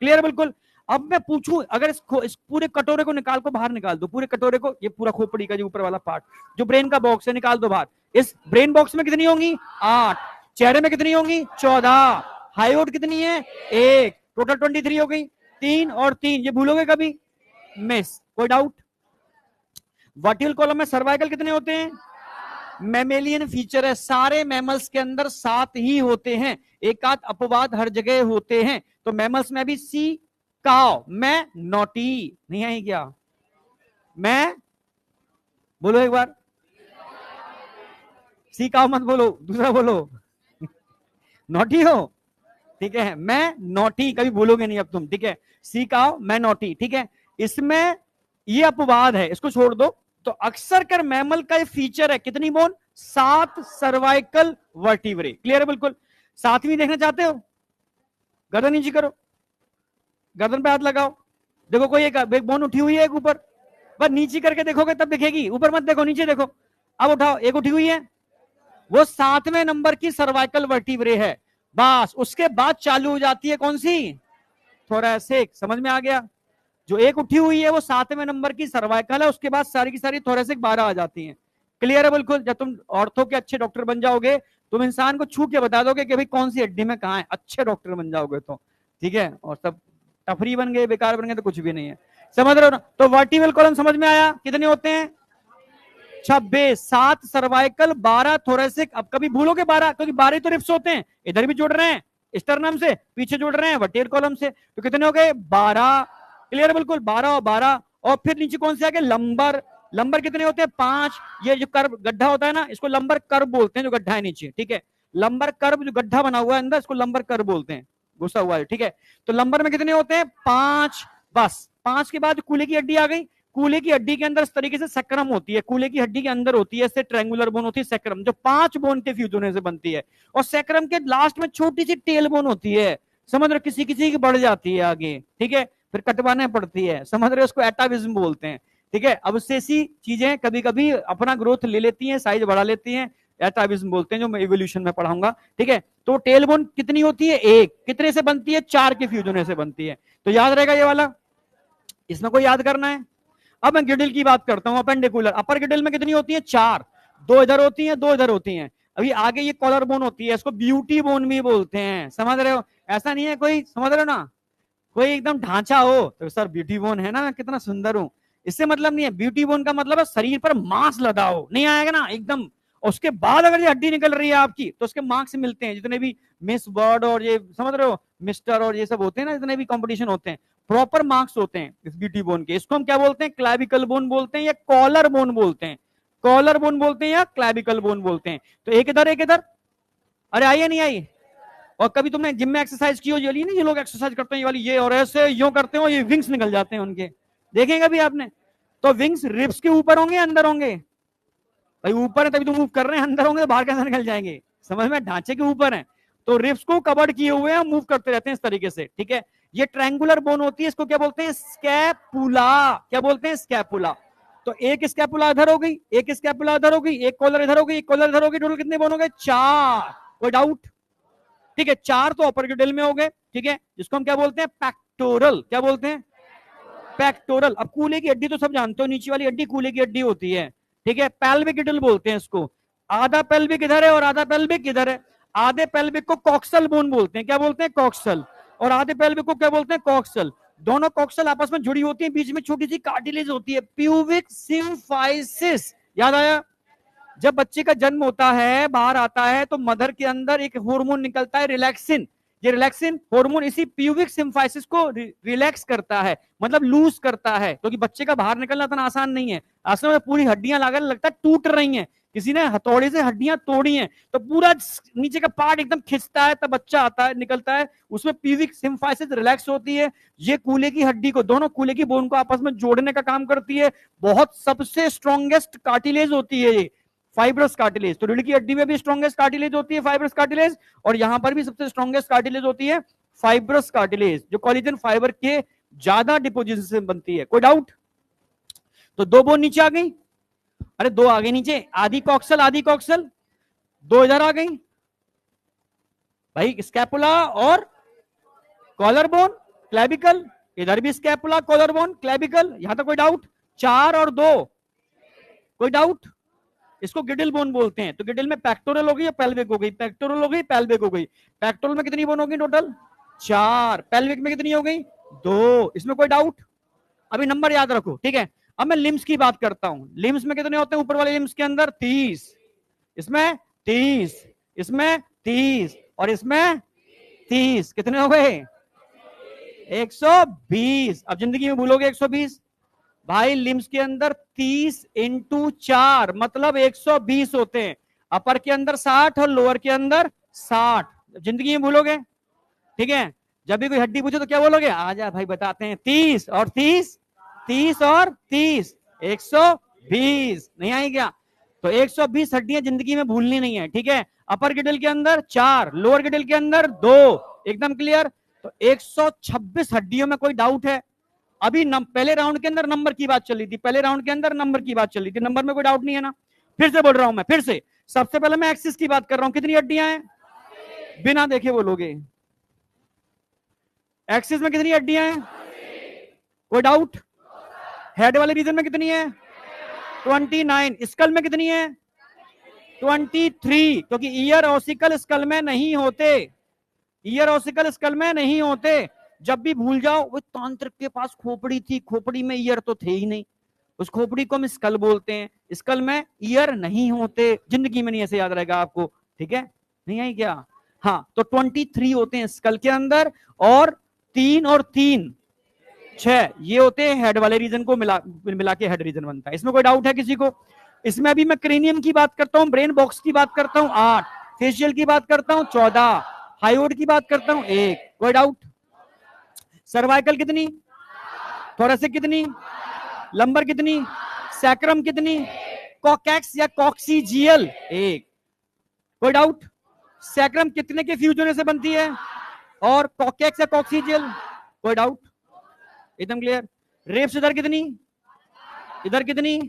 क्लियर? बिल्कुल। अब मैं पूछूं, अगर इस पूरे कटोरे को निकाल को बाहर निकाल दो, पूरे कटोरे को, ये पूरा खोपड़ी का जो ऊपर वाला पार्ट जो ब्रेन का बॉक्स है निकाल दो बाहर। इस ब्रेन बॉक्स में कितनी होंगी? 8। चेहरे में कितनी होंगी? 14। हाइट कितनी है? 1। टोटल 23 हो गई। 3 और 3 ये भूलोगे कभी? मिस। कोई डाउट? वर्टिकल कॉलम में सर्वाइकल कितने होते हैं? मैमेलियन फीचर है, सारे मैमल्स के अंदर 7 ही होते हैं, एक आध अपवाद हर जगह होते हैं। तो मैमल्स में भी सी काउ, मैं नॉटी। नहीं आई क्या? मैं बोलो एक बार, सी काउ मत बोलो, दूसरा बोलो। नॉटी हो? ठीक है, मैं नॉटी कभी बोलोगे नहीं अब तुम। ठीक है, सी काउ, मैं नॉटी। ठीक है, इसमें ये अपवाद है, इसको छोड़ दो। तो अक्सर कर मैमल का ये फीचर है, कितनी बोन? 7 cervical vertebrae. क्लियर है? बिल्कुल। 7वीं देखना चाहते हो? गर्दन नीचे करो, गर्दन पे हाथ लगाओ। देखो कोई एक बोन उठी हुई है एक ऊपर, बस नीचे करके देखोगे तब दिखेगी, ऊपर मत देखो, नीचे देखो। अब उठाओ, एक उठी हुई है, वो 7वें नंबर की सर्वाइकल वर्टिब्रे है। बस उसके बाद चालू हो जाती है कौन सी? थोरैसिक। समझ में आ गया? जो एक उठी हुई है वो 7वें नंबर की सर्वाइकल है, उसके बाद सारी की सारी थोरैसिक 12 आ जाती हैं। क्लियर है? बिल्कुल। जब तुम ऑर्थो के अच्छे डॉक्टर बन जाओगे, तुम इंसान को छू के बता दोगे कि भाई कौन सी हड्डी में कहां है, अच्छे डॉक्टर बन जाओगे तो। ठीक है, और सब टफरी बन गए, बेकार बन गए तो कुछ भी नहीं है। समझ रहे हो ना? तो वर्टिबल कॉलम समझ में आया? कितने होते हैं? 26। 7 सर्वाइकल, 12 थोरैसिक। अब कभी भूलोगे 12, क्योंकि 12 तो रिप्स होते हैं, इधर भी जोड़ रहे हैं स्टर्नम से, पीछे जोड़ रहे हैं वर्टिबल कॉलम से, तो कितने हो गए? 12। क्लियर? बिल्कुल। 12 और 12। और फिर नीचे कौन से आ गए? लंबर। लंबर कितने होते हैं? 5। ये जो कर्व गड्ढा होता है ना, इसको लंबर कर्व बोलते हैं, जो गड्ढा है नीचे। ठीक है, लंबर कर्व, जो गड्ढा बना हुआ है अंदर, इसको लंबर कर्व बोलते हैं, घुसा हुआ है। ठीक है, तो लंबर में कितने होते हैं? 5। बस 5 के बाद कूल्हे की हड्डी आ गई। कूले की हड्डी के अंदर इस तरीके से सैक्रम होती है, कूले की हड्डी के अंदर होती है इससे ट्रायंगुलर बोन होती है सैक्रम, जो 5 बोन के फ्यूज होने से बनती है, और सैक्रम के लास्ट में छोटी सी टेल बोन होती है, समझ रहे, किसी किसी की बढ़ जाती है आगे, ठीक है, फिर कटवाने पड़ती है, समझ रहे, उसको एटाविज्म बोलते हैं, ठीक है। अब उससे ऐसी चीजें कभी कभी अपना ग्रोथ ले लेती हैं, साइज बढ़ा लेती हैं, एटाविज्म बोलते हैं, जो मैं इवोल्यूशन में पढ़ाऊंगा, ठीक है। तो टेल बोन कितनी होती है, एक, कितने से बनती है, 4 के फ्यूज होने से बनती है, तो याद रहेगा ये वाला, इसमें कोई याद करना है। अब मैं गिडिल की बात करता हूं, अपेंडिकुलर, अपर गिडिल में कितनी होती है, 4, 2 इधर होती हैं, 2 इधर होती हैं। अभी आगे ये कॉलर बोन होती है, इसको ब्यूटी बोन भी बोलते हैं, समझ रहे हो, ऐसा नहीं है कोई, समझ रहे हो ना, कोई एकदम ढांचा हो तो सर ब्यूटी बोन है ना, मैं कितना सुंदर हूं, इससे मतलब नहीं है। ब्यूटी बोन का मतलब है शरीर पर मांस लदा हो, नहीं आएगा ना एकदम, उसके बाद अगर ये हड्डी निकल रही है आपकी तो उसके मार्क्स मिलते हैं, जितने भी मिस वर्ल्ड और ये समझ रहे हो मिस्टर और ये सब होते हैं ना, जितने भी कंपटीशन होते हैं, प्रॉपर मार्क्स होते हैं इस ब्यूटी बोन के। इसको हम क्या बोलते हैं, क्लैविकल बोन बोलते हैं या कॉलर बोन बोलते हैं, कॉलर बोन बोलते हैं या क्लैविकल बोन बोलते हैं। तो एक इधर एक इधर, अरे आइए नहीं आई। और कभी तुमने जिम में एक्सरसाइज की हो, ये ना, ये लोग एक्सरसाइज करते हैं ये वाली, ये और ऐसे यूं करते हो, ये विंग्स निकल जाते हैं उनके, देखेंगे भी आपने। तो विंग्स रिब्स के ऊपर होंगे अंदर होंगे, भाई ऊपर है तभी तो मूव कर रहे हैं, अंदर होंगे तो बाहर कैसे निकल जाएंगे, समझ में, ढांचे के ऊपर है, तो रिब्स को कवर किए हुए हैं, मूव करते रहते हैं इस तरीके से, ठीक है। ये ट्रायंगुलर बोन होती है, इसको क्या बोलते हैं, स्कैपुला, क्या बोलते हैं, स्कैपुला। तो एक स्कैपुला इधर हो गई, एक स्कैपुला इधर हो गई, एक कॉलर इधर हो गई, एक कॉलर इधर हो गई, टोटल कितने बोन हो गए, 4, कोई डाउट, ठीक है, 4 तो अपर गिडिल में हो गए, ठीक है, जिसको हम क्या बोलते हैं, पैक्टोरल, क्या बोलते हैं, पैक्टोरल। अब कूले की हड्डी तो सब जानते हो, नीचे वाली हड्डी कूले की हड्डी होती है, ठीक है, पेल्विक गिडिल बोलते हैं इसको, आधा पेल्विक इधर है और आधा पेल्विक इधर है, आधे पेल्विक को कॉक्सल बोन बोलते हैं, क्या बोलते हैं, कॉक्सल, और आधे पेल्विक को क्या बोलते हैं, कॉक्सल, दोनों कॉक्सल आपस में जुड़ी होती है, बीच में छोटी सी कार्टिलेज होती है, प्यूबिक सिम्फाइसिस, याद आया। जब बच्चे का जन्म होता है, बाहर आता है, तो मदर के अंदर एक हार्मोन निकलता है, रिलैक्सिन, ये रिलैक्सिन हार्मोन इसी प्यूबिक सिम्फाइसिस को रिलैक्स करता है, मतलब लूज करता है, क्योंकि बच्चे का बाहर निकलना इतना आसान नहीं है, आसान में पूरी हड्डियां लागल लगता है टूट रही हैं, किसी ने हथौड़े से हड्डियां तोड़ी हैं, तो पूरा नीचे का पार्ट एकदम खिंचता है, तब बच्चा आता है, निकलता है, उसमें प्यूबिक सिम्फाइसिस रिलैक्स होती है, ये कूले की हड्डी को, दोनों कूले की बोन को आपस में जोड़ने का काम करती है, बहुत सबसे स्ट्रॉन्गेस्ट कार्टिलेज होती है ये, फाइब्रस कार्टिलेज। तो रीढ़ की हड्डी में भी स्ट्रॉन्गेस्ट कार्टिलेज होती है फाइब्रस कार्टिलेज, और यहां पर भी सबसे स्ट्रॉन्गेस्ट कार्टिलेज होती है फाइब्रस कार्टिलेज, जो कोलेजन फाइबर के ज्यादा डिपोजिशन से बनती है, कोई डाउट। तो 2 बोन नीचे आ गई, अरे 2 आ गई नीचे, आधी कॉक्सल आधी कॉक्सल, 2 इधर आ गई भाई, स्कैपुला और कॉलर बोन, क्लैविकल, इधर भी स्कैपुला कॉलर बोन क्लैविकल, यहां तक कोई डाउट, 4 और 2, कोई डाउट। इसको गिडिल बोन बोलते हैं। तो गिडिल में पैक्टोरल हो गई या पेल्विक हो गई, पैक्टोरल हो गई पेल्विक हो गई, पैक्टोरल में कितनी बोन होगी टोटल, 4, पेल्विक में कितनी हो गई, 2, इसमें कोई डाउट, अभी नंबर याद रखो, ठीक है। अब मैं लिम्स की बात करता हूं, लिम्स में कितने होते हैं, ऊपर वाले लिम्स के अंदर 30, इसमें 30, इसमें 30 और इसमें 30, कितने हो गए, 120। अब जिंदगी में भूलोगे 120, भाई लिम्स के अंदर 30 × 4 मतलब 120 होते हैं, अपर के अंदर 60 और लोअर के अंदर 60, जिंदगी में भूलोगे, ठीक है। जब भी कोई हड्डी पूछे तो क्या बोलोगे, आजा भाई बताते हैं, 30 और 30, 30 और 30, 120, नहीं आई क्या। तो 120 हड्डियां जिंदगी में भूलनी नहीं है, ठीक है। अपर गिडल के अंदर 4, लोअर गिडल के अंदर 2, एकदम क्लियर। तो 126 हड्डियों में कोई डाउट है। अभी पहले राउंड के अंदर नंबर की बात चल रही थी, पहले राउंड के अंदर नंबर की बात चल रही थी, नंबर में कोई डाउट नहीं है ना। फिर से बोल रहा हूं मैं, फिर से सबसे पहले मैं एक्सिस की बात कर रहा हूं, कितनी हड्डियां हैं, बिना देखे बोलोगे, एक्सिस में कितनी हड्डियां हैं, कोई डाउट। हेड वाले रीजन में कितनी है, 29, स्कल में कितनी है, 23, क्योंकि ईयर ऑसिकल स्कल में नहीं होते, ईयर ऑसिकल स्कल में नहीं होते। जब भी भूल जाओ, वो तांत्रिक के पास खोपड़ी थी, खोपड़ी में ईयर तो थे ही नहीं, उस खोपड़ी को हम स्कल बोलते हैं, स्कल में ईयर नहीं होते, जिंदगी में नहीं ऐसे याद रहेगा आपको, ठीक है, नहीं आई क्या। हाँ, तो 23 होते हैं स्कल के अंदर, और 3 और 3 6 ये होते हैं हेड वाले रीजन को मिला के हेड रीजन बनता है। इसमें कोई डाउट है किसी को। इसमें अभी मैं क्रेनियम की बात करता हूं, ब्रेन बॉक्स की बात करता हूं 8, फेशियल की बात करता हूं 14, हाइओड की बात करता हूं 1, कोई डाउट। सर्वाइकल कितनी, थोरेसिक कितनी, लंबर कितनी, सैक्रम कितनी, कॉकैक्स या कॉक्सीजियल एक, कोई डाउट। सैक्रम कितने के फ्यूज होने से बनती है, और कॉकैक्स या कॉक्सीजियल, कोई डाउट, एकदम क्लियर। रेप्स इधर कितनी, इधर कितनी,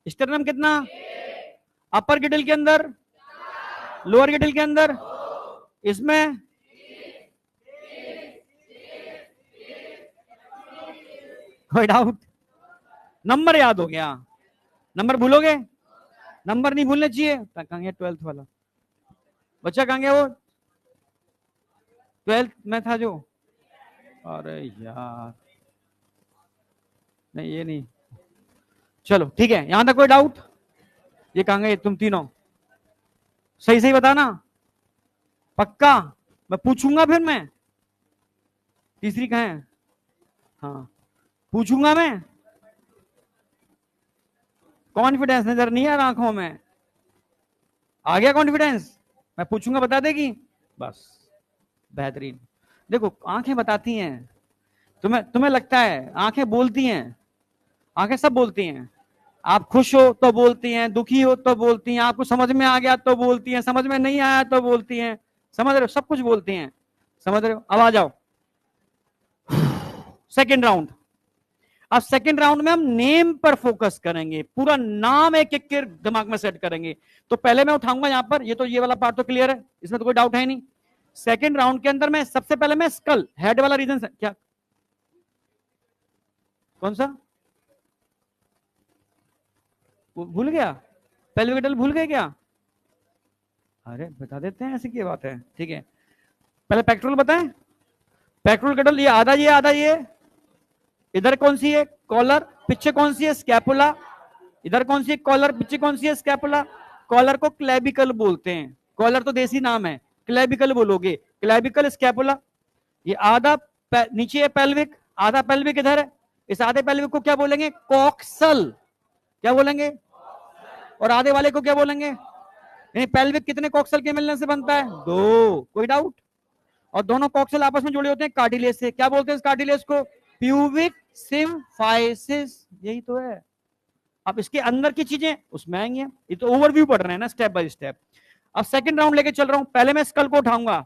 स्टर्नम कितना, अपर गिडल के अंदर, लोअर गिडल के अंदर, इसमें कोई डाउट। नंबर याद हो गया, नंबर भूलोगे, नंबर नहीं भूलने चाहिए। कहां गया 12th वाला बच्चा, कहां गया वो 12th में था जो, अरे यार नहीं ये नहीं, चलो ठीक है, यहां तक कोई डाउट। ये कहां गए तुम तीनों, सही सही बताना, पक्का, मैं पूछूंगा फिर मैं, तीसरी कहां है, हाँ पूछूंगा मैं, कॉन्फिडेंस नजर नहीं आ रहा आंखों में, आ गया कॉन्फिडेंस, मैं पूछूंगा बता देगी, बस बेहतरीन। देखो आंखें बताती हैं, तुम्हें तुम्हें लगता है आंखें बोलती हैं, आंखें सब बोलती हैं, आप खुश हो तो बोलती हैं, दुखी हो तो बोलती हैं, आपको समझ में आ गया तो बोलती हैं, समझ में नहीं आया तो बोलती हैं, समझ रहे हो, सब कुछ बोलती हैं, समझ रहे हो। अब आ जाओ सेकेंड राउंड। अब सेकेंड राउंड में हम नेम पर फोकस करेंगे, पूरा नाम एक एक के दिमाग में सेट करेंगे। तो पहले मैं उठाऊंगा यहां पर, ये तो ये वाला पार्ट तो क्लियर है, इसमें तो कोई डाउट है नहीं। सेकेंड राउंड के अंदर मैं सबसे पहले मैं स्कल हेड वाला रीजन क्या, कौन सा भूल गया, पेल्विक भूल गए क्या, अरे बता देते हैं, ऐसी क्या बात है, ठीक है। पहले पेक्टोरल बताएं, पेक्टोरल कडल, ये आधा ये आधा ये, इधर कौन सी है कॉलर, पीछे कौन सी है स्कैपुला, इधर कौन सी है कॉलर, पीछे कौन सी है स्कैपुला। कॉलर को क्लेबिकल बोलते हैं, कॉलर तो देसी नाम है, क्लेबिकल बोलोगे, क्लेबिकल स्कैपुला। ये आधा नीचे है पेल्विक, आधा पेल्विक इधर है, इस आधे पेल्विक को क्या बोलेंगे, कॉक्सल, क्या बोलेंगे, और आधे वाले को क्या बोलेंगे, पेल्विक कितने कॉक्सल के मिलने से बनता है, दो, कोई डाउट। और दोनों कॉक्सल आपस में जुड़े होते हैं कार्टिलेज से, क्या बोलते हैं इस कार्टिलेज को, प्यूबिक सिम्फाइसिस, यही तो है। अब इसके अंदर की चीजें उसमें आएंगी, ये तो ओवरव्यू पढ़ रहे हैं ना स्टेप बाय स्टेप। अब सेकंड राउंड लेके चल रहा हूं, पहले मैं स्कल को उठाऊंगा,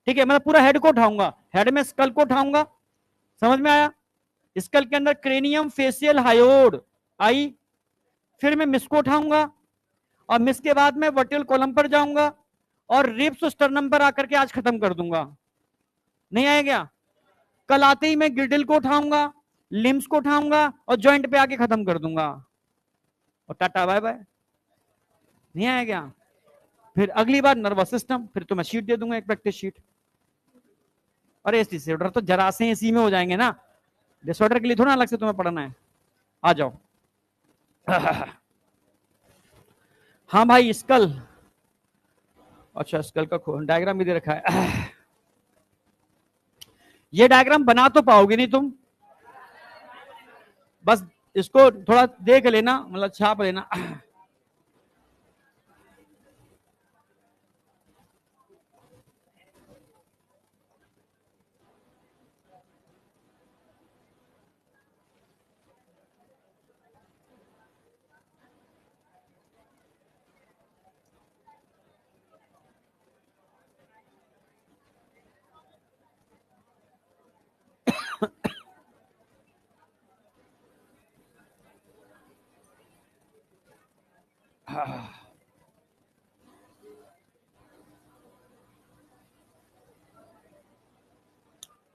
ठीक है, मतलब पूरा हेड को उठाऊंगा, हेड में स्कल को उठाऊंगा, समझ में आया। स्कल के अंदर क्रेनियम फेसियल हायोड आई, फिर मैं मिस को उठाऊंगा, और मिस के बाद मैं वर्टिकल कॉलम पर जाऊंगा, और रिब्स स्टर्नम पर आकर के आज खत्म कर दूंगा, नहीं आएगा। कल आते ही मैं गिरडिल को उठाऊंगा, लिम्स को उठाऊंगा, और जॉइंट पे आके खत्म कर दूंगा, और टाटा बाय बाय, नहीं आएगा। फिर अगली बार नर्वस सिस्टम, फिर तो मैं शीट दे दूंगा, एक प्रैक्टिस शीट। अरे इस डिसऑर्डर तो जरा से इसी में हो जाएंगे ना, डिसऑर्डर के लिए थोड़ा अलग से तुम्हें पढ़ना है, आ जाओ। हाँ भाई स्कल, अच्छा स्कल का डायग्राम भी दे रखा है। ये डायग्राम बना तो पाओगे नहीं तुम, बस इसको थोड़ा देख लेना, मतलब छाप लेना।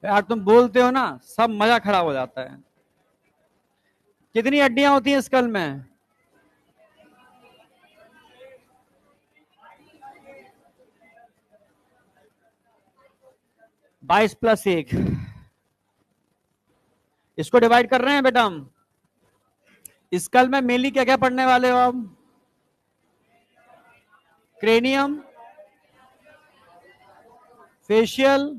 यार तुम बोलते हो ना, सब मजा खराब हो जाता है। कितनी हड्डियां होती हैं स्कल में, 22+1, इसको डिवाइड कर रहे हैं बेटा हम। स्कल में मेनली क्या क्या पढ़ने वाले हो हम, क्रेनियम, फेशियल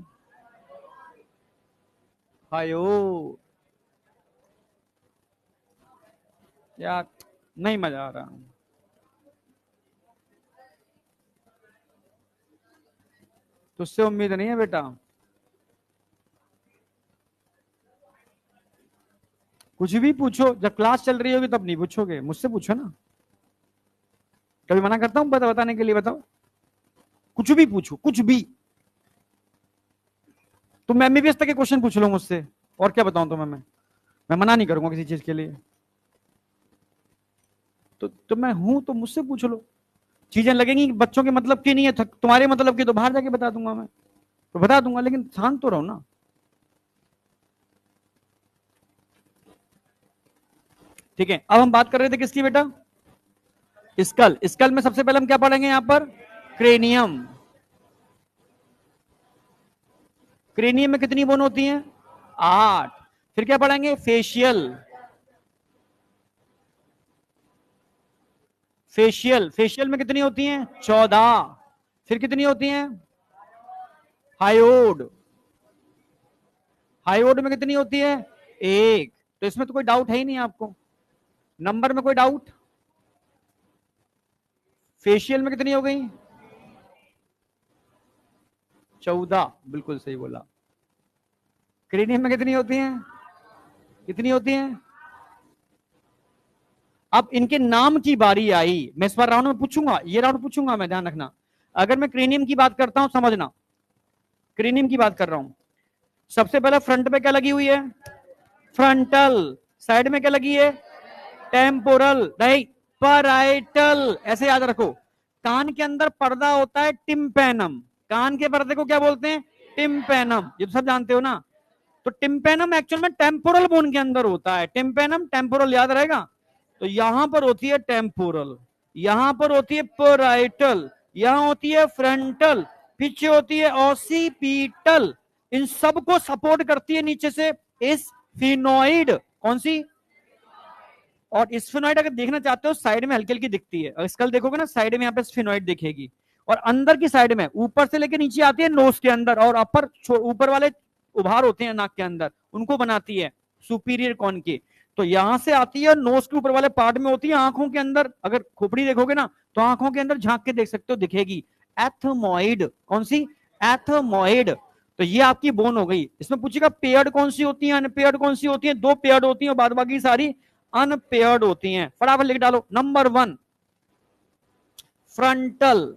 हायो, यार नहीं मजा आ रहा, तुझसे उम्मीद नहीं है बेटा। कुछ भी पूछो, जब क्लास चल रही होगी तब नहीं पूछोगे, मुझसे पूछो ना। कभी मना करता हूं बताने के लिए? बताओ, कुछ भी पूछो, कुछ भी। तुम एमबीबीएस तक के क्वेश्चन पूछ लो मुझसे, और क्या बताऊं तुम्हें मैं मना नहीं करूंगा किसी चीज के लिए। तो मैं हूं तो मुझसे पूछ लो। चीजें लगेंगी कि बच्चों के मतलब की नहीं है, तुम्हारे मतलब की, तो बाहर जाके बता दूंगा मैं, तो बता दूंगा, लेकिन शांत तो रहो ना। ठीक है, अब हम बात कर रहे थे किसकी बेटा? स्कल। स्कल में सबसे पहले हम क्या पढ़ेंगे यहां पर? क्रेनियम। क्रेनियम में कितनी बोन होती हैं? 8। फिर क्या पढ़ेंगे? फेशियल। फेशियल, फेशियल में कितनी होती हैं? 14। फिर कितनी होती हैं? हायोड। हायोड में कितनी होती है? 1। तो इसमें तो कोई डाउट है ही नहीं आपको, नंबर में कोई डाउट? फेशियल में कितनी हो गई? 14, बिल्कुल सही बोला। क्रेनियम में कितनी होती हैं? कितनी होती हैं? अब इनके नाम की बारी आई, मैं इस बार राउंड में पूछूंगा, ये राउंड पूछूंगा मैं, ध्यान रखना। अगर मैं क्रेनियम की बात करता हूं, समझना, क्रेनियम की बात कर रहा हूं। सबसे पहले फ्रंट पे क्या लगी हुई है? फ्रंटल। साइड में क्या लगी है? टेम्पोरल, नहीं, पैराइटल। ऐसे याद रखो। कान के अंदर पर्दा होता है टिम्पेनम। कान के पर्दे को क्या बोलते हैं? टिम्पेनम। ये तो सब जानते हो ना। तो टिम्पेनम एक्चुअल में टेम्पोरल बोन के अंदर होता है। टिम्पेनम टेम्पोरल, याद रहेगा। तो यहां पर होती है टेम्पोरल, यहां पर होती है पैराइटल, यहां होती है फ्रंटल, पीछे होती है ऑसिपिटल। इन सबको सपोर्ट करती है नीचे से स्फिनोइड। कौन सी? और स्फिनोइड अगर देखना चाहते हो, साइड में हल्की हल्की दिखती है, अगर स्कल देखोगे ना, साइड में यहाँ पे स्फिनोइड दिखेगी। और अंदर की साइड में, ऊपर से लेकर नीचे आती है नोज के अंदर, और अपर ऊपर वाले उभार होते हैं नाक के अंदर, उनको बनाती है सुपीरियर कॉन के। तो यहां से आती है, नोज के ऊपर वाले पार्ट में होती है, आंखों के अंदर अगर खोपड़ी देखोगे ना, तो आंखों के अंदर झांक के देख सकते हो, दिखेगी एथमोइड। कौन सी? एथमोइड। तो ये आपकी बोन हो गई। इसमें पूछेगा पेयर्ड कौन सी होती है, अनपेयर्ड कौन सी होती है? 2 पेयर्ड होती है, और बाद बाकी सारी अनपेयर्ड होती हैं। फटाफट लिख डालो। Number 1 frontal,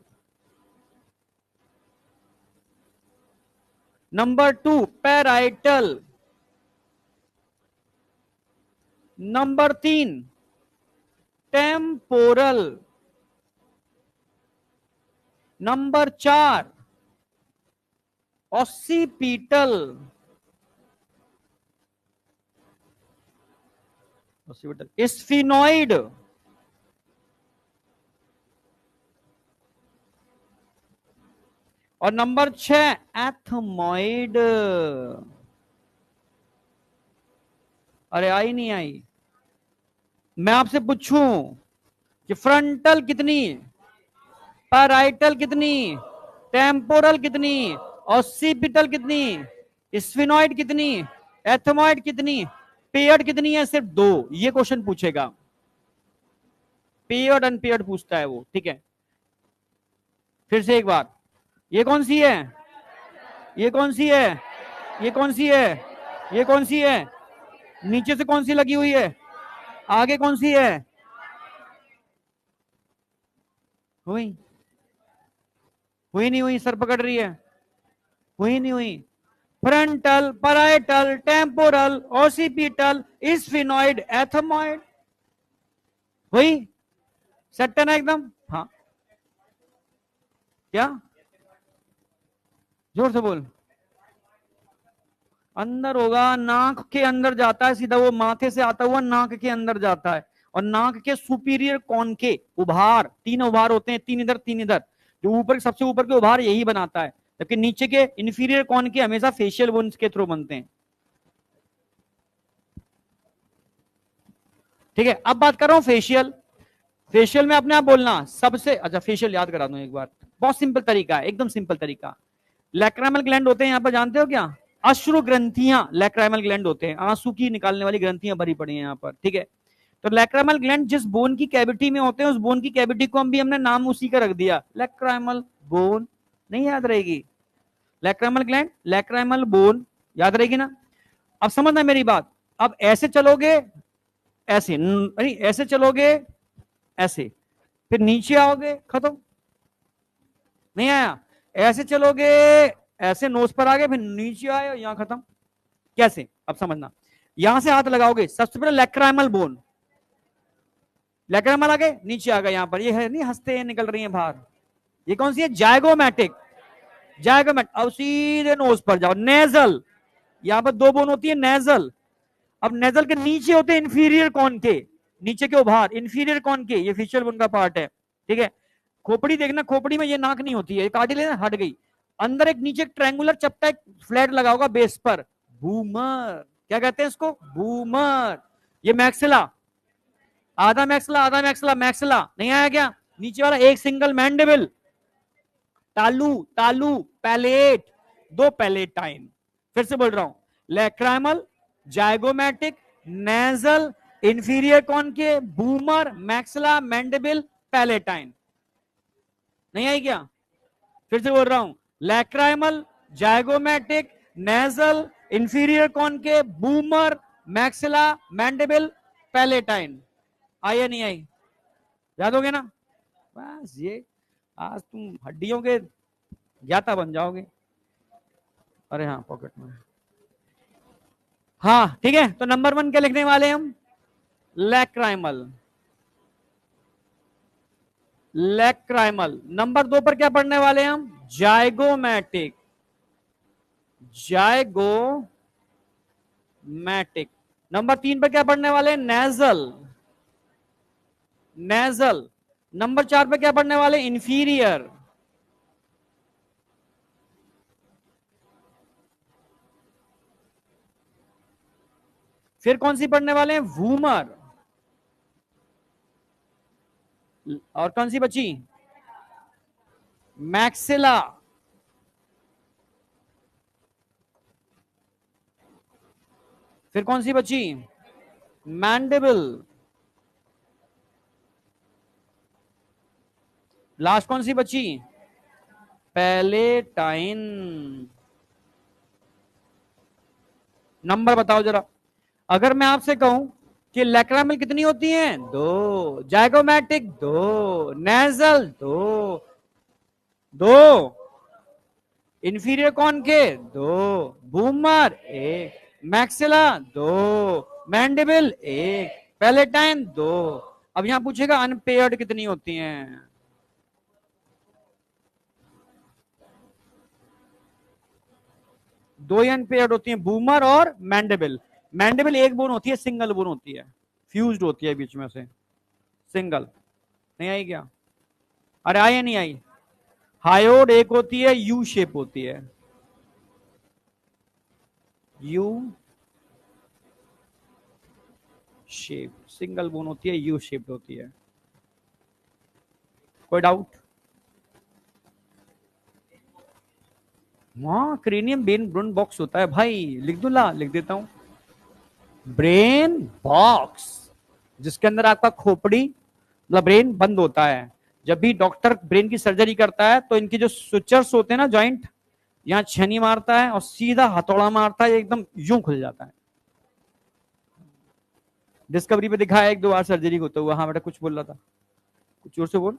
number 2 parietal, number 3 temporal, number 4 occipital, sphenoid, और नंबर 6 एथमोइड। अरे आई नहीं आई? मैं आपसे पूछूं कि फ्रंटल कितनी, पैराइटल कितनी, टेम्पोरल कितनी, ऑसिपिटल कितनी, स्फिनोइड कितनी, एथमोइड कितनी, पेयर्ड कितनी है? सिर्फ 2। ये क्वेश्चन पूछेगा, पेयर्ड अनपेयर्ड पूछता है वो। ठीक है, फिर से एक बार, ये कौन सी है? ये कौन सी है? ये कौन सी है? ये कौन सी है? नीचे से कौन सी लगी हुई है? आगे कौन सी है? हुई? हुई नहीं हुई? सर पकड़ रही है। हुई नहीं हुई? Frontal, parietal, temporal, occipital, sphenoid, ethmoid. हुई? सेट है ना एकदम? हाँ, क्या? जोर से बोल। अंदर होगा, नाक के अंदर जाता है सीधा, वो माथे से आता हुआ नाक के अंदर जाता है। और नाक के सुपीरियर कॉन के उभार, 3 उभार होते हैं, 3 इधर 3 इधर, जो ऊपर, सबसे ऊपर के उभार यही बनाता है, जबकि नीचे के इंफीरियर कॉन के हमेशा फेशियल बोन्स के थ्रू बनते हैं। ठीक है, अब बात कर रहा हूं फेशियल। फेशियल में अपने आप बोलना सबसे अच्छा, फेशियल याद करा दूं एक बार, बहुत सिंपल तरीका है, एकदम सिंपल तरीका। लैक्राइमल ग्लैंड होते हैं यहाँ पर, जानते हो क्या? अश्रु ग्रंथियां लैक्राइमल ग्लैंड होते हैं, आंसू की निकालने वाली ग्रंथियां भरी पड़ी हैं यहाँ पर। ठीक है, तो लैक्राइमल ग्लैंड जिस बोन की कैविटी में होते हैं, उस बोन की कैविटी को हम भी हमने नाम उसी का रख दिया, लैक्राइमल बोन। नहीं याद रहेगी? लैक्राइमल ग्लैंड, लैक्राइमल बोन, याद रहेगी ना? अब समझना मेरी बात। अब ऐसे चलोगे, ऐसे नहीं, ऐसे चलोगे ऐसे, फिर नीचे आओगे, खत्म, नहीं आया। ऐसे चलोगे, ऐसे नोज पर आ गए, फिर नीचे आए, यहां खत्म। कैसे, अब समझना। यहां से हाथ लगाओगे, सबसे पहले लैक्राइमल बोन, लैक्राइमल आ गए, नीचे आ गए, यहां पर ये है नहीं, हंसते हैं निकल रही है बाहर, ये कौन सी है, जायगोमैटिक, जायगोमैटिक। अब सीधे नोज पर जाओ, नेजल, यहां पर दो बोन होती है, नेजल। अब नेजल के नीचे होते हैं इंफीरियर कॉन के, नीचे के उभार, इंफीरियर कॉन के, ये फेशियल बोन का पार्ट है, ठीक है। खोपड़ी देखना, खोपड़ी में ये नाक नहीं होती है, काटी लेना, हट गई। अंदर एक नीचे ट्रायंगुलर चपटा एक फ्लैट लगा होगा बेस पर, बूमर, क्या कहते हैं इसको, बूमर। ये मैक्सिला, आधा मैक्सिला, आधा मैक्सिला, मैक्सिला नहीं आया क्या, नीचे वाला एक सिंगल मैंडिबल, तालू, तालू, पैलेट, दो पैलेटाइन। फिर से बोल रहा हूं, lacrimal, zygomatic, nasal, inferior concha, vomer, maxilla, mandible, palatine. नहीं आई क्या, फिर से बोल रहा हूं, lacrimal, zygomatic, nasal, inferior concha, vomer, maxilla, mandible, palatine. आई या नहीं आई, याद हो गया ना, बस ये आज तुम हड्डियों के ज्ञाता बन जाओगे। अरे हाँ, पॉकेट में, हाँ ठीक है। तो नंबर 1 क्या लिखने वाले हम, लैक्राइमल, लैक्राइमल। नंबर 2 पर क्या पढ़ने वाले हम, जायगोमैटिक, जायगोमैटिक। नंबर 3 पर क्या पढ़ने वाले, नेजल, नेजल। नंबर 4 पे क्या पढ़ने वाले, इंफीरियर। फिर कौन सी पढ़ने वाले हैं, वूमर। और कौन सी बची, मैक्सिला। फिर कौन सी बची, मैंडिबल। लास्ट कौन सी बची, पैलेटाइन। नंबर बताओ जरा, अगर मैं आपसे कहूं कि लैक्रामिल कितनी होती हैं, 2, जायगोमैटिक 2, नेजल 2, 2, इंफीरियर कॉन के 2, बूमर 1, मैक्सिला 2, मैंडिबल 1, पैलेटाइन 2। अब यहां पूछेगा अनपेयर्ड कितनी होती हैं, दो ही अनपेयर्ड होती हैं, बूमर और मैंडिबल। मैंडिबल एक बोन होती है, सिंगल बोन होती है, फ्यूज्ड होती है बीच में से, सिंगल। नहीं आई क्या, अरे आई या नहीं आई, हायोड एक होती है, यू शेप होती है, यू शेप, सिंगल बोन होती है, यू शेप होती है। कोई डाउट, वहां क्रेनियम ब्रेन बॉक्स होता है भाई, लिख दो, ला लिख देता हूं, ब्रेन बॉक्स, जिसके अंदर आपका खोपड़ी मतलब ब्रेन बंद होता है। जब भी डॉक्टर ब्रेन की सर्जरी करता है तो इनके जो सुचर्स होते हैं ना, जॉइंट, यहाँ छेनी मारता है और सीधा हथौड़ा मारता है, एकदम यूं खुल जाता है। डिस्कवरी पे दिखाया एक दो बार सर्जरी होता हुआ। हाँ बेटा कुछ बोल रहा था, कुछ जोर से बोल।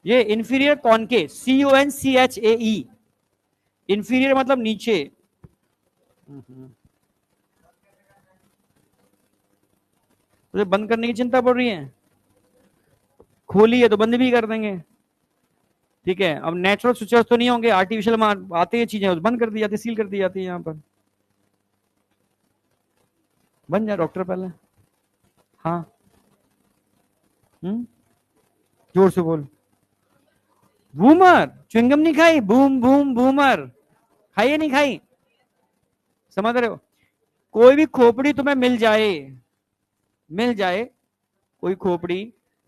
ये इंफीरियर कॉनके, CONCHAE, इंफीरियर मतलब नीचे। तुझे बंद करने की चिंता पड़ रही है, खोली है तो बंद भी कर देंगे, ठीक है। अब नेचुरल स्विचर्स तो नहीं होंगे, आर्टिफिशियल आते हैं चीजें, बंद कर दी जाती, सील कर दी जाती है यहाँ पर। बन जाए डॉक्टर पहले, हाँ, जोर से बोल, बूमर। च्युइंगम नहीं खाई, बूम बूम बूमर, खाई है नहीं खाई, समझ रहे हो। कोई भी खोपड़ी तुम्हें मिल जाए, मिल जाए कोई खोपड़ी,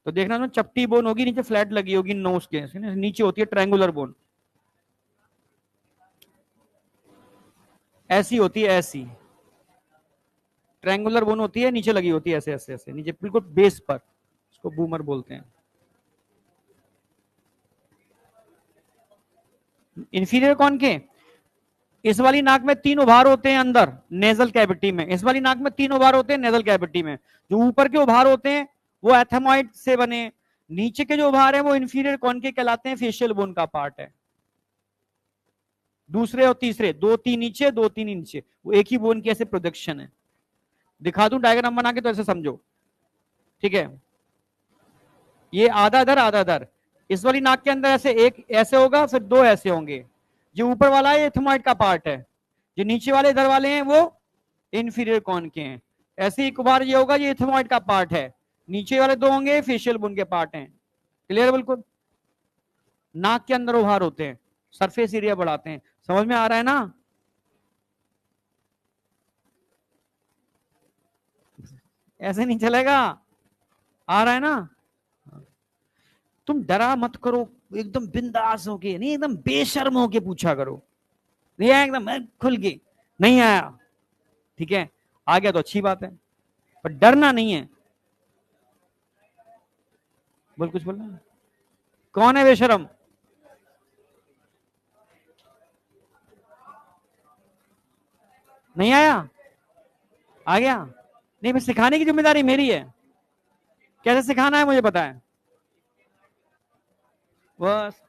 तो देखना ना, चपटी बोन होगी, नीचे फ्लैट लगी होगी नोस के नीचे होती है ट्रायंगुलर बोन, ऐसी होती है, ऐसी ट्रायंगुलर बोन होती है, नीचे लगी होती है, ऐसे ऐसे ऐसे नीचे बिल्कुल बेस पर, इसको बूमर बोलते हैं। इंफीरियर कौन के, इस वाली नाक में 3 उभार होते हैं अंदर नेजल कैविटी में, इस वाली नाक में 3 उभार होते हैं नेजल कैविटी में। जो ऊपर के उभार होते हैं वो एथेमॉइड से बने, नीचे के जो उभार हैं वो इंफीरियर कॉन के कहलाते हैं, फेशियल बोन का पार्ट है। दूसरे और तीसरे 2-3 नीचे 2-3 नीचे, वो एक ही बोन की ऐसे प्रोजेक्शन है। दिखा दूं डायग्राम बना के तो ऐसे समझो, ठीक है। ये आधा इधर आधा इधर, इस वाली नाक के अंदर ऐसे एक ऐसे होगा, फिर 2 ऐसे होंगे। जो ऊपर वाला है ये एथेमॉइड का पार्ट है, जो नीचे वाले इधर वाले हैं वो इंफीरियर कॉन के हैं। ऐसे एक बार ये होगा, ये एथेमॉइड का पार्ट है, नीचे वाले 2 होंगे फेशियल बोन के पार्ट हैं। क्लियर बिल्कुल। नाक के अंदर उभार होते हैं, सरफेस एरिया बढ़ाते हैं। समझ में आ रहा है ना? ऐसे नहीं चलेगा, आ रहा है ना? तुम डरा मत करो, एकदम बिंदास होके नहीं, एकदम बेशर्म होके पूछा करो। नहीं आया एकदम खुल के, नहीं आया ठीक है, आ गया तो अच्छी बात है, पर डरना नहीं है। बोल, कुछ बोलना। कौन है बेशरम? नहीं आया? आ गया? नहीं, मैं सिखाने की जिम्मेदारी मेरी है। कैसे सिखाना है मुझे पता है। बस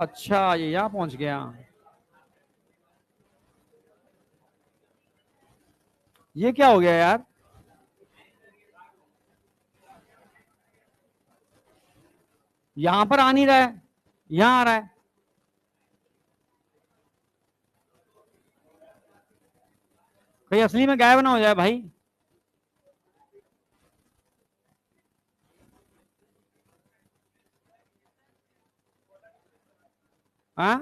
अच्छा, ये यहां पहुंच गया। ये क्या हो गया यार? यहां पर आ नहीं रहा है, यहां आ रहा है। कहीं असली में गायब ना हो जाए भाई। हाँ,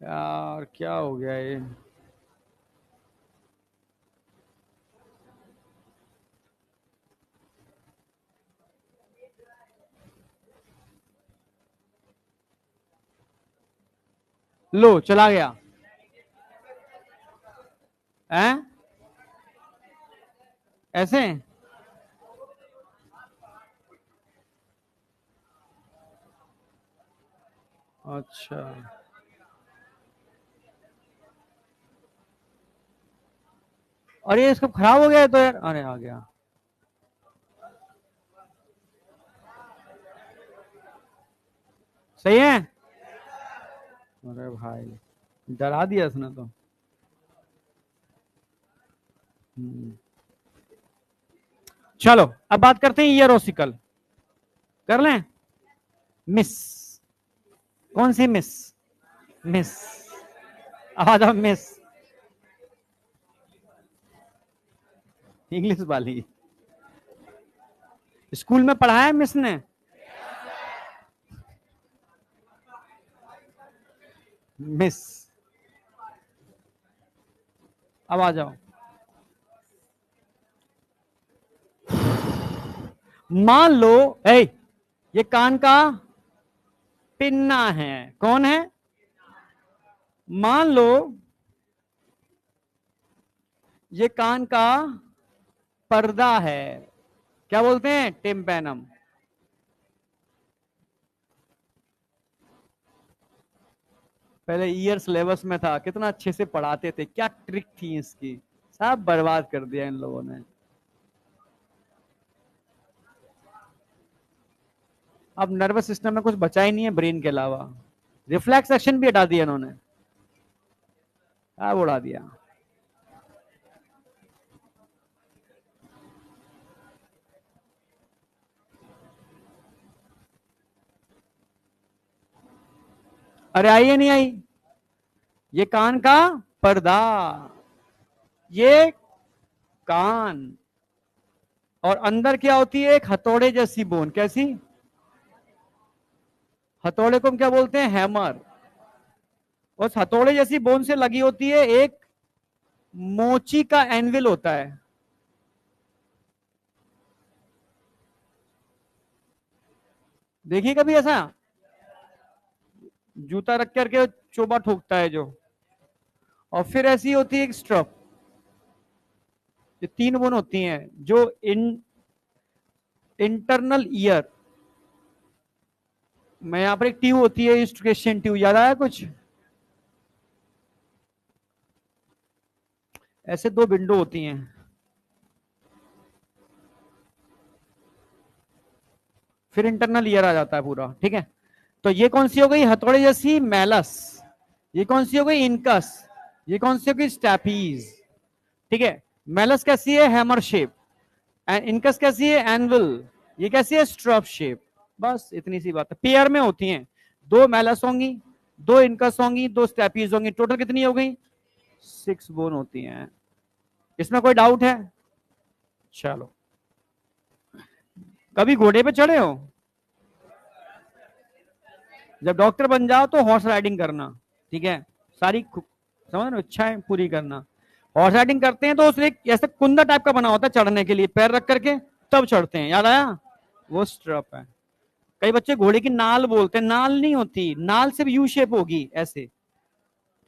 यार क्या हो गया ये? लो चला गया। हैं? ऐसे? अच्छा, अरे इसको खराब हो गया है तो यार, अरे आ गया। सही है। अरे भाई डरा दिया इसने तो। हम्म। चलो अब बात करते हैं ईयर ओसिकल। कर लें? मिस। कौन सी मिस? मिस। आ जाओ मिस। इंग्लिश वाली। स्कूल में पढ़ाया है मिस ने? मिस। अब आ जाओ। मान लो ए, ये कान का पिन्ना है। कौन है? मान लो ये कान का पर्दा है, क्या बोलते हैं? टिम्पैनम। पहले ईयर सिलेबस में था, कितना अच्छे से पढ़ाते थे, क्या ट्रिक थी इसकी, सब बर्बाद कर दिया इन लोगों ने। अब नर्वस सिस्टम में कुछ बचा ही नहीं है ब्रेन के अलावा। रिफ्लेक्स एक्शन भी हटा दिया इन्होंने, सब उड़ा दिया। अरे आई है नहीं आई? ये कान का पर्दा, ये कान, और अंदर क्या होती है? एक हथौड़े जैसी बोन। कैसी? हथौड़े को हम क्या बोलते हैं? हैमर। उस हथौड़े जैसी बोन से लगी होती है एक मोची का एनविल होता है। देखिए कभी ऐसा? जूता रख करके चोबा ठोकता है जो, और फिर ऐसी होती है एक स्ट्रप। जो 3 बोन होती हैं, जो इंटरनल ईयर में यहां पर एक ट्यूब होती है, स्ट्रेशन ट्यूब, याद आया कुछ? ऐसे 2 विंडो होती हैं, फिर इंटरनल ईयर आ जाता है पूरा, ठीक है। तो ये कौन सी हो गई हथौड़े जैसी? मैलस। ये कौन सी हो गई? इनकस। ये कौन सी हो गई? स्टैपीज, ठीक है। मैलस कैसी है? Hammer shape. इनकस कैसी है? एनविल। ये कैसी है? स्ट्रप शेप। बस इतनी सी बात है। पेयर में होती हैं, 2 मैलस होंगी, 2 इनकस होंगी, 2 स्टैपीज होंगी, टोटल कितनी हो गई? 6 बोन होती हैं। इसमें कोई डाउट है? चलो, कभी घोड़े पे चढ़े हो? जब डॉक्टर बन जाओ तो हॉर्स राइडिंग करना, ठीक है। सारी समझ रहे, इच्छाएं पूरी करना। हॉर्स राइडिंग करते हैं तो उसने ऐसा कुंदा टाइप का बना होता है चढ़ने के लिए, पैर रख करके तब चढ़ते हैं, याद आया? वो स्ट्रप है। कई बच्चे घोड़े की नाल बोलते हैं, नाल नहीं होती, नाल सिर्फ यू शेप होगी ऐसे,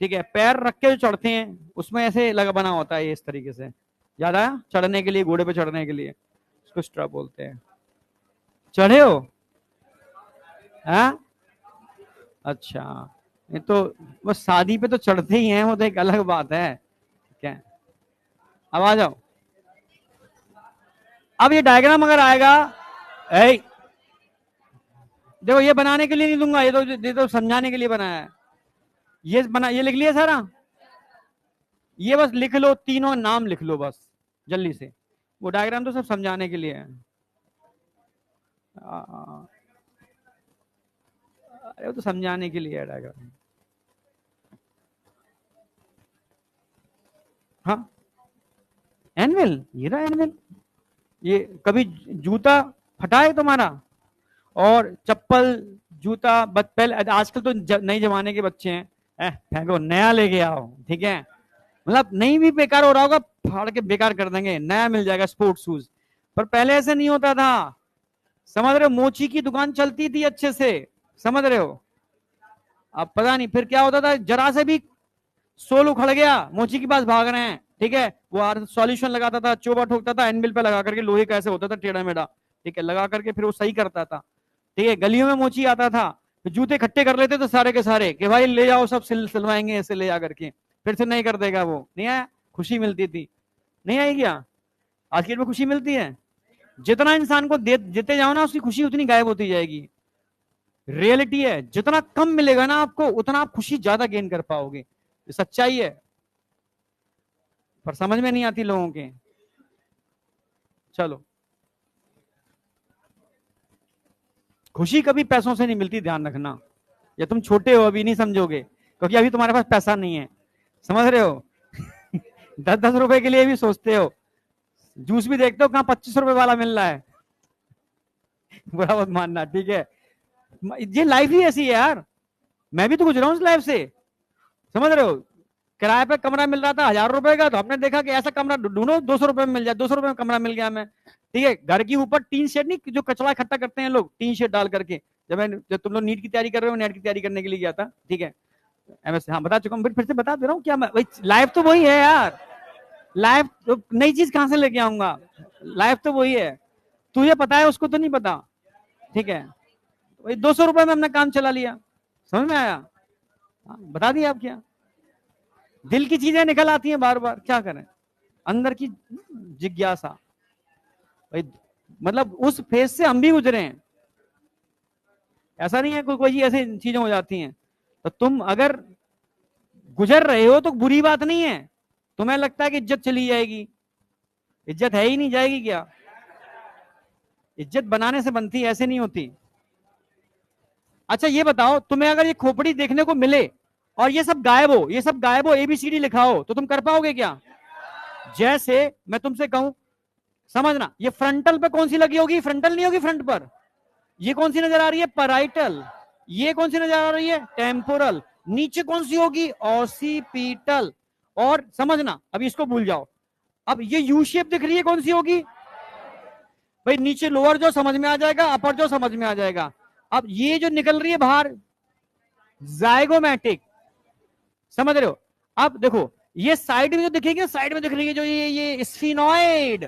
ठीक है। पैर रख के जो चढ़ते हैं उसमें ऐसे लगा बना होता है, इस तरीके से, याद आया? चढ़ने के लिए, घोड़े पे चढ़ने के लिए उसको स्ट्रप बोलते हैं। चढ़े हो? हाँ, अच्छा। ये तो बस शादी पे तो चढ़ते ही हैं, वो तो एक अलग बात है, क्या? अब आ जाओ। अब ये डायग्राम अगर आएगा, ए, देखो ये बनाने के लिए नहीं दूंगा, ये तो समझाने के लिए बनाया है। ये बना, ये लिख लिया सारा? ये बस लिख लो, तीनों नाम लिख लो बस जल्दी से। वो डायग्राम तो सब समझाने के लिए है। अरे वो तो समझाने के लिए है डायग्राम। हाँ, एनविल, ये रहा एनविल। ये कभी जूता फटा है तुम्हारा? और चप्पल, जूता, पहले, आजकल तो नए जमाने के बच्चे हैं, फेंको नया लेके आओ, ठीक है। मतलब नहीं भी बेकार हो रहा होगा, फाड़ के बेकार कर देंगे, नया मिल जाएगा स्पोर्ट्स शूज। पर पहले ऐसे नहीं होता था, समझ रहे हो? मोची की दुकान चलती थी अच्छे से, समझ रहे हो? अब पता नहीं फिर क्या होता था, जरा से भी सोल उखड़ गया, मोची के पास भाग रहे हैं, ठीक है। वो सॉल्यूशन लगाता था, चोबा ठोकता था, एनबिल पे लगा करके, लोहे का ऐसे होता था टेढ़ा मेढ़ा, ठीक है, लगा करके फिर वो सही करता था, ठीक है। गलियों में मोची आता था, तो जूते इकट्ठे कर लेते थे सारे के सारे, कि भाई ले जाओ सब सिलवाएंगे, ऐसे ले जा करके, फिर से नहीं कर देगा वो, नहीं आया? खुशी मिलती थी, नहीं आई क्या? आज की डेट में खुशी मिलती है? जितना इंसान को देते जाओ ना, उसकी खुशी उतनी गायब होती जाएगी। रियलिटी है, जितना कम मिलेगा ना आपको, उतना आप खुशी ज्यादा गेन कर पाओगे, ये सच्चाई है, पर समझ में नहीं आती लोगों के। चलो, खुशी कभी पैसों से नहीं मिलती, ध्यान रखना। या तुम छोटे हो अभी नहीं समझोगे, क्योंकि अभी तुम्हारे पास पैसा नहीं है, समझ रहे हो? 10-10 रुपए के लिए भी सोचते हो, जूस भी देखते हो कहाँ 25 रुपए वाला मिल रहा है। बुरा मत मानना, ठीक है। ये लाइफ ही ऐसी है यार, मैं भी तो गुजरा हूं इस लाइफ से, समझ रहे हो? किराए पे कमरा मिल रहा था 1000 रुपए का, तो हमने देखा कि ऐसा कमरा ढूंढो 200 रुपए में मिल जाए, 200 रुपए में कमरा मिल गया हमें, ठीक है। घर के ऊपर टीन शेड, नहीं जो कचरा इकट्ठा करते हैं लोग, टीन शेड डाल करके। जब तुम लोग नीट की तैयारी कर रहे हो, नेट की तैयारी करने के लिए गया था, ठीक है। एमएस, हाँ बता चुका हूँ, फिर से बता दे रहा हूँ, क्या लाइफ तो वही है यार, लाइफ तो नई चीज कहां से लेके आऊंगा, लाइफ तो वही है। तुझे पता है, उसको तो नहीं पता, ठीक है। वही 200 रुपए में हमने काम चला लिया, समझ में आया? बता दिया आप क्या, दिल की चीजें निकल आती हैं बार बार, क्या करें, अंदर की जिज्ञासा भाई। मतलब उस फेज से हम भी गुजरे हैं, ऐसा नहीं है कोई कोई ऐसी चीजें हो जाती हैं। तो तुम अगर गुजर रहे हो तो बुरी बात नहीं है। तुम्हें लगता है कि इज्जत चली जाएगी, इज्जत है ही नहीं, जाएगी क्या? इज्जत बनाने से बनती है, ऐसे नहीं होती। अच्छा ये बताओ, तुम्हें अगर ये खोपड़ी देखने को मिले और ये सब गायब हो, ये सब गायब हो, एबीसीडी लिखा हो, तो तुम कर पाओगे क्या? जैसे मैं तुमसे कहूं, समझना, ये फ्रंटल पे कौन सी लगी होगी? फ्रंटल नहीं होगी फ्रंट पर। ये कौन सी नजर आ रही है? पैराइटल। ये कौन सी नजर आ रही है? टेम्पोरल। नीचे कौन सी होगी? ऑसिपिटल। और समझना, अभी इसको भूल जाओ, अब ये यू शेप दिख रही है, कौन सी होगी? भाई नीचे लोअर जो समझ में आ जाएगा, अपर जो समझ में आ जाएगा। अब ये जो निकल रही है बाहर, जाइगोमैटिक, समझ रहे हो? अब देखो, ये साइड में जो दिखेगी, साइड में दिख रही है जो ये स्फिनॉइड,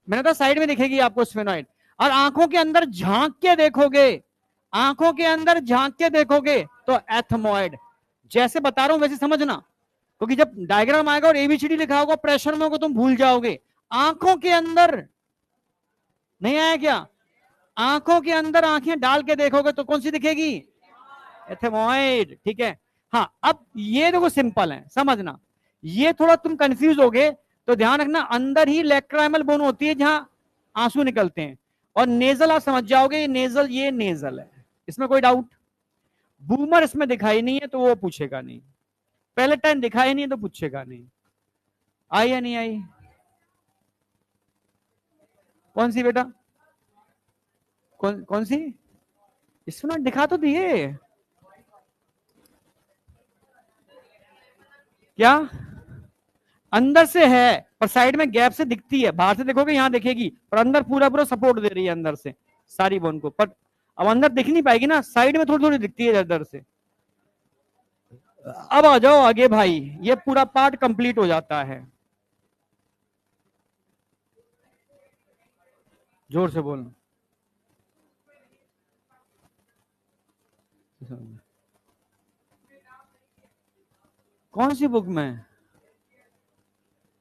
मैंने कहा साइड में दिखेगी आपको स्फिनॉइड। और आंखों के अंदर झांक के देखोगे, आंखों के अंदर झांक के देखोगे तो एथमॉइड। जैसे बता रहा हूं वैसे समझना, क्योंकि जब डायग्राम आएगा और एबीसीडी लिखा होगा प्रेशर में होगा तुम भूल जाओगे। आंखों के अंदर नहीं आया क्या? आंखों के अंदर आंखें डाल के देखोगे तो कौन सी दिखेगी? एथेमॉइड। ठीक है। हाँ, अब ये देखो सिंपल है समझना। ये थोड़ा तुम कंफ्यूज होगे तो ध्यान रखना, अंदर ही लैक्राइमल बोन होती है जहां आंसू निकलते हैं, और नेजल आप समझ जाओगे, ये नेजल है, इसमें कोई डाउट? बूमर इसमें दिखाई नहीं है तो वो पूछेगा नहीं, पैलेटाइन दिखाई नहीं है तो पूछेगा नहीं। आई या नहीं आई? कौन सी बेटा? कौन सी? इसमें दिखा तो दिए क्या? अंदर से है पर साइड में गैप से दिखती है, बाहर से देखोगे यहां दिखेगी, पर अंदर पूरा पूरा सपोर्ट दे रही है अंदर से सारी बोन को, पर अब अंदर दिख नहीं पाएगी ना, साइड में थोड़ी थोड़ी दिखती है इधर से। अब आ जाओ आगे भाई, ये पूरा पार्ट कंप्लीट हो जाता है। जोर से बोलना। कौन सी बुक में?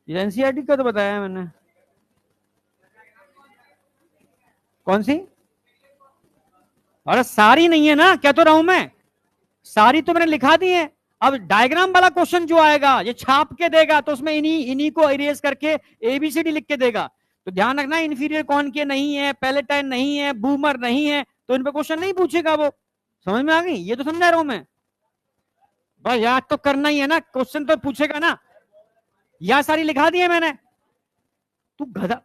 एनसीईआरटी का तो बताया मैंने। कौन सी? अरे सारी नहीं है ना, क्या तो रहा हूं मैं, सारी तो मैंने लिखा दी है। अब डायग्राम वाला क्वेश्चन जो आएगा ये छाप के देगा तो उसमें इन्हीं इन्हीं को इरेज करके एबीसीडी लिख के देगा। तो ध्यान रखना, इंफीरियर कॉन के नहीं है, पैलेटाइन नहीं है, बूमर नहीं है, तो इन पे क्वेश्चन नहीं पूछेगा वो। समझ में आ गई? ये तो समझा रहा हूं मैं, बस याद तो करना ही है ना, क्वेश्चन तो पूछेगा ना। या सारी लिखा दी है मैंने। तू गधा।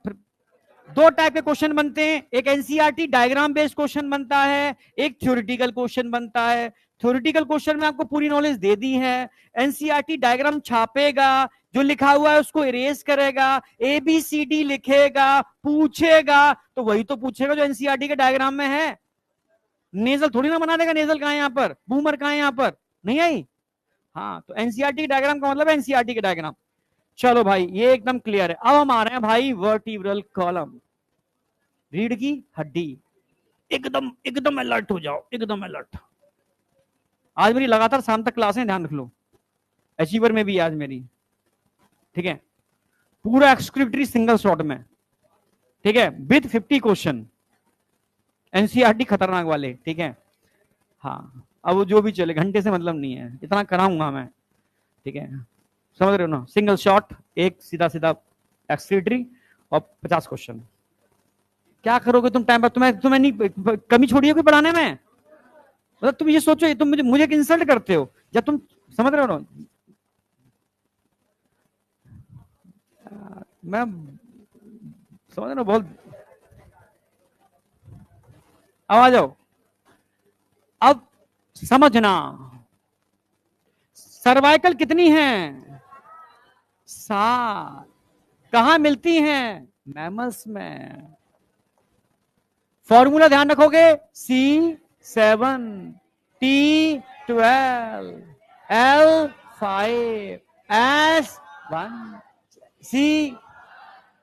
दो टाइप के क्वेश्चन बनते हैं, एक एनसीईआरटी डायग्राम बेस्ड क्वेश्चन बनता है, एक थ्योरेटिकल क्वेश्चन बनता है। थ्योरेटिकल क्वेश्चन में आपको पूरी नॉलेज दे दी है, एनसीईआरटी डायग्राम छापेगा, जो लिखा हुआ है उसको इरेज करेगा, एबीसीडी लिखेगा, पूछेगा, तो वही तो पूछेगा जो एनसीईआरटी के डायग्राम में है। नेजल थोड़ी ना बना देगा, नेजल कहां है यहां पर, बूमर कहां है यहां पर, नहीं आई? हाँ, तो एनसीईआरटी डायग्राम का मतलब है एनसीईआरटी के डायग्राम। चलो भाई ये एकदम क्लियर है। अब हम आ रहे हैं भाई वर्टिब्रल कॉलम, रीढ़ की हड्डी। एकदम एकदम अलर्ट हो जाओ, एकदम अलर्ट। आज मेरी लगातार शाम तक क्लासें, ध्यान रख लो, अचीवर में भी आज मेरी। ठीक है, पूरा एक्सक्रिप्टरी सिंगल शॉट में। ठीक है, विद 50 क्वेश्चन, एनसीईआरटी खतरनाक वाले। ठीक है, हाँ, अब जो भी चले, घंटे से मतलब नहीं है, इतना कराऊंगा मैं। ठीक है, समझ रहे हो ना, सिंगल शॉट, एक सीधा सीधा एक्सक्रिप्टरी और 50 क्वेश्चन। क्या करोगे तुम टाइम पर? तुम्हें नहीं कमी छोड़ी है कोई पढ़ाने में? मतलब तुम ये सोचो, तुम मुझे एक इंसल्ट करते हो जब तुम, समझ रहे हो ना? मैं समझ रहा हूँ बहुत। अब आ जाओ, अब समझना, सर्वाइकल कितनी है? 7। कहां मिलती हैं? मैमल्स में। फॉर्मूला ध्यान रखोगे, C7, T12, L5, S1, C।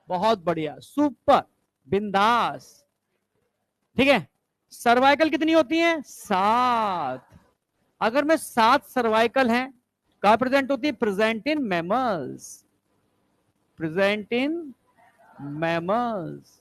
बहुत बढ़िया, सुपर, बिंदास। ठीक है, सर्वाइकल कितनी होती है? 7। अगर मैं 7 सर्वाइकल है, कहां प्रेजेंट होती है? Present in mammals, present in mammals.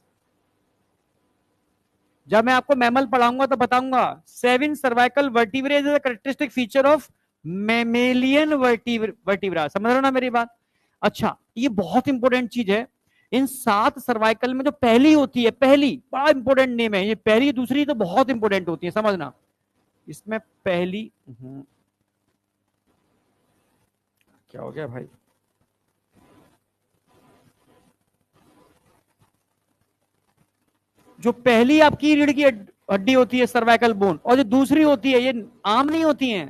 जब मैं आपको मैमल पढ़ाऊंगा तो बताऊंगा 7 cervical vertebrae is a characteristic feature of mammalian vertebra. समझ रहे हो ना मेरी बात? अच्छा, ये बहुत इंपॉर्टेंट चीज है। इन 7 सर्वाइकल में जो पहली होती है, पहली, बड़ा इंपॉर्टेंट नेम है ये, पहली दूसरी तो बहुत इंपॉर्टेंट होती है, समझना। इसमें पहली, क्या हो गया भाई? जो पहली आपकी रीढ़ की हड्डी होती है सर्वाइकल बोन, और जो दूसरी होती है, ये आम नहीं होती हैं,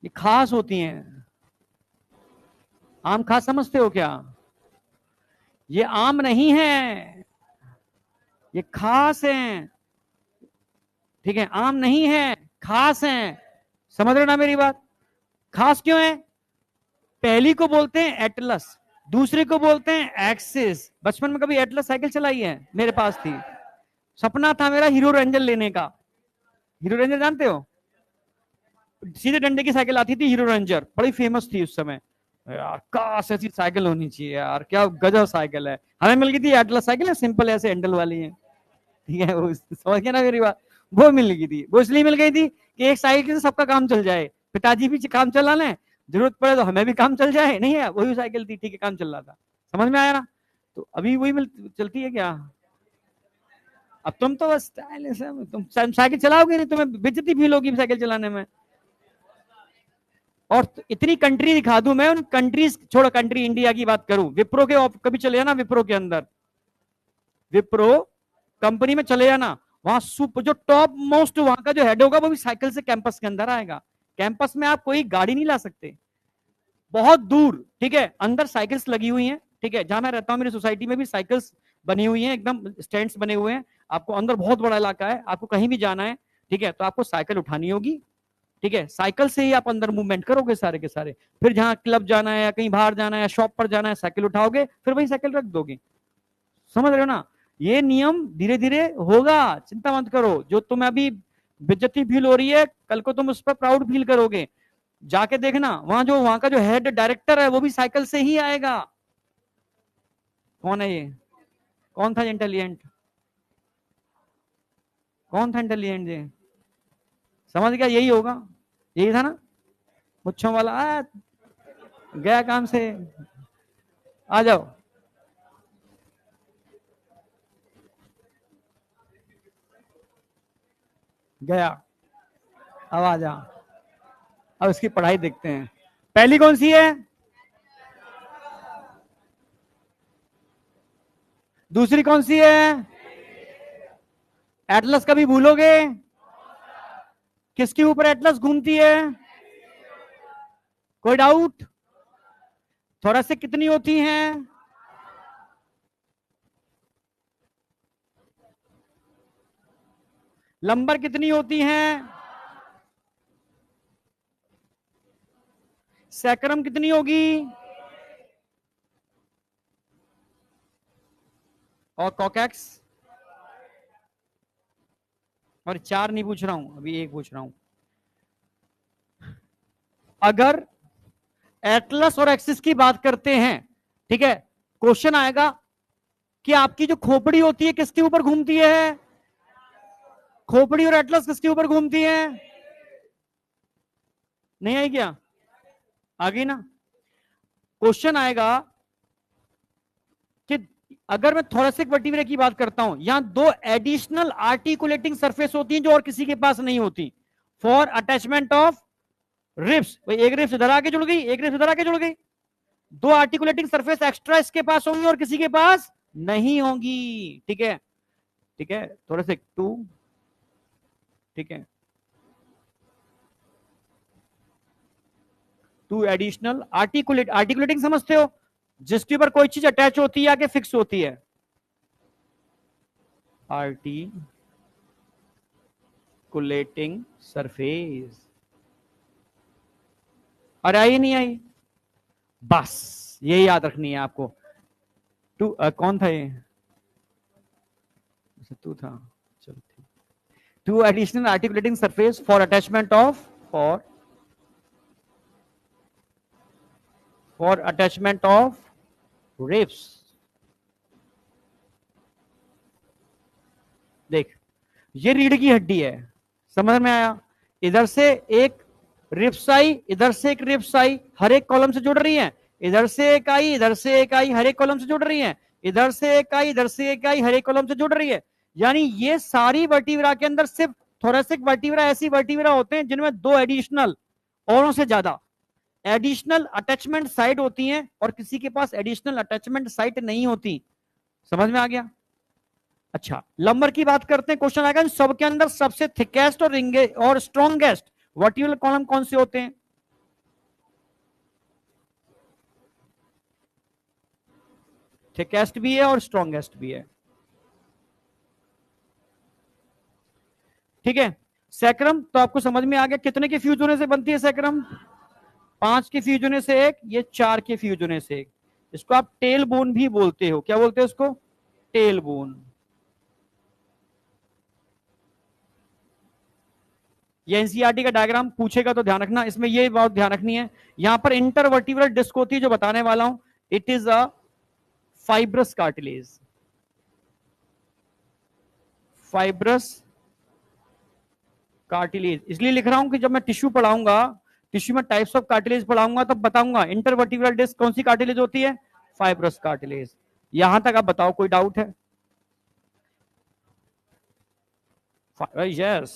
ये खास होती हैं। आम खास समझते हो क्या? ये आम नहीं है, ये खास हैं। ठीक है, आम नहीं है, खास हैं। समझ रहे हो ना मेरी बात? खास क्यों है? पहली को बोलते हैं एटलस, दूसरे को बोलते हैं एक्सिस। बचपन में कभी एटलस साइकिल चलाई है? मेरे पास थी, सपना था मेरा हीरो रेंजर लेने का। हीरो रेंजर जानते हो? सीधे डंडे की साइकिल आती थी, हीरो रेंजर, बड़ी फेमस थी उस समय। यार काश ऐसी साइकिल होनी चाहिए यार, क्या गजब साइकिल है। हमें मिल गई थी एटलस साइकिल है, सिंपल ऐसे हैंडल वाली है, ठीक है, वो समझ गया ना मेरी बात। वो मिल गई थी, वो इसलिए मिल गई थी कि एक साइकिल से सबका काम चल जाए, पिताजी भी काम चला लें, जरूरत पड़े तो हमें भी काम चल जाए, नहीं है वही साइकिल थी, ठीक है, काम चल रहा था। समझ में आया ना? तो अभी वही मिल चलती है क्या? अब तुम तो बस स्टाइलिश है, तुम साइकिल चलाओगे नहीं, तुम्हें बेइज्जती फील होगी साइकिल चलाने में। और इतनी कंट्री दिखा दूं मैं, उन कंट्रीज छोड़ो, कंट्री इंडिया की बात करूं, विप्रो के कभी चले जाना, विप्रो के अंदर, विप्रो कंपनी में चले जाना, वहां सुपर जो टॉप मोस्ट वहां का जो हेड होगा वो भी साइकिल से कैंपस के अंदर आएगा। कैंपस में आप कोई गाड़ी नहीं ला सकते, बहुत दूर, ठीक है, अंदर साइकिल्स लगी हुई हैं, ठीक है, जहां मैं रहता हूं मेरी सोसाइटी में भी साइकिल्स बनी हुई हैं, एकदम स्टैंड्स बने हुए हैं। आपको अंदर बहुत बड़ा इलाका है, आपको कहीं भी जाना है, ठीक है, तो आपको साइकिल उठानी होगी, ठीक है, साइकिल से ही आप अंदर मूवमेंट करोगे सारे के सारे। फिर जहां क्लब जाना है या कहीं बाहर जाना है या शॉप पर जाना है, साइकिल उठाओगे, फिर वही साइकिल रख दोगे। समझ रहे हो ना? ये नियम धीरे धीरे होगा, चिंता मत करो। जो तुम्हें अभी बेइज्जती फील हो रही है, कल को तुम उस पर प्राउड फील करोगे। जाके देखना, वहां का जो हेड डायरेक्टर है वो भी साइकिल से ही आएगा। कौन है ये? कौन था इंटेलिजेंट? कौन था इंटेलिजेंट ये? समझ गया, यही होगा, यही था ना, मुच्छों वाला गया काम से। आ जाओ, गया, अब आ जा। अब इसकी पढ़ाई देखते हैं। पहली कौन सी है? दूसरी कौन सी है? एटलस कभी भूलोगे? किसके ऊपर एटलस घूमती है? कोई डाउट? थोड़ा से कितनी होती हैं? लंबर कितनी होती हैं? सैक्रम कितनी होगी? और कॉकैक्स? और चार नहीं पूछ रहा हूं, अभी एक पूछ रहा हूं। अगर एटलस और एक्सिस की बात करते हैं, ठीक है, क्वेश्चन आएगा कि आपकी जो खोपड़ी होती है किसके ऊपर घूमती है? खोपड़ी और एटलस किसके ऊपर घूमती है? नहीं आई क्या? आ गई ना? क्वेश्चन आएगा कि अगर मैं थोरेसिक वर्टिब्रा की बात करता हूं, यहां दो एडिशनल आर्टिकुलेटिंग सरफेस होती हैं जो और किसी के पास नहीं होती, फॉर अटैचमेंट ऑफ रिब्स। एक रिब्स इधर आके जुड़ गई, एक रिब्स इधर आके जुड़ गई, दो आर्टिकुलेटिंग सरफेस एक्स्ट्रा इसके पास होंगी और किसी के पास नहीं होंगी, ठीक है, ठीक है, थोरेसिक टू, ठीक है, टू एडिशनल आर्टिकुलेटिंग समझते हो, जिसके ऊपर कोई चीज अटैच होती है आगे फिक्स होती है, आर्टिकुलेटिंग सरफेस। अरे आई नहीं आई? बस ये याद रखनी है आपको। टू कौन था ये? टू था, चलो ठीक। Two additional articulating surface for attachment of ribs. देख, ये रीढ़ की हड्डी है, समझ में आया? इधर से एक रिब्स आई, इधर से एक रिब्स आई, हर एक कॉलम से जुड़ रही है, इधर से एक आई, इधर से एक आई, हर एक कॉलम से जुड़ रही है, इधर से एक आई, इधर से एक आई, हर एक कॉलम से जुड़ रही है। यानी ये सारी वर्टिब्रा के अंदर सिर्फ थोरेसिक वर्टिब्रा ऐसी वर्टिब्रा होते हैं जिनमें दो एडिशनल, औरों से ज्यादा एडिशनल अटैचमेंट साइट होती हैं और किसी के पास एडिशनल अटैचमेंट साइट नहीं होती। समझ में आ गया? अच्छा, लंबर की बात करते हैं, क्वेश्चन आएगा सबके अंदर सबसे थिकेस्ट और रिंगे और स्ट्रॉन्गेस्ट वर्टिब्रल कॉलम कौन से होते हैं? थिकेस्ट भी है और स्ट्रॉन्गेस्ट भी है, ठीक है। सैक्रम तो आपको समझ में आ गया, कितने के फ्यूज होने से बनती है सैक्रम? 5 के फ्यूज होने से एक, ये 4 के फ्यूज होने से एक। इसको आप टेल बोन भी बोलते हो, क्या बोलते हो इसको? Tail bone. ये एनसीईआरटी का डायग्राम पूछेगा तो ध्यान रखना, इसमें ये बात ध्यान रखनी है, यहां पर इंटरवर्टिब्रल डिस्क होती है जो बताने वाला हूं, it is a fibrous cartilage. Fibrous cartilage इसलिए लिख रहा हूं कि जब मैं टिश्यू पढ़ाऊंगा, टिश्यू में टाइप्स ऑफ कार्टिलेज पढ़ाऊंगा, तब बताऊंगा इंटरवर्टिब्रल डिस्क कौन सी कार्टिलेज होती है, फाइब्रस कार्टिलेज। यहां तक आप बताओ कोई डाउट है? Yes,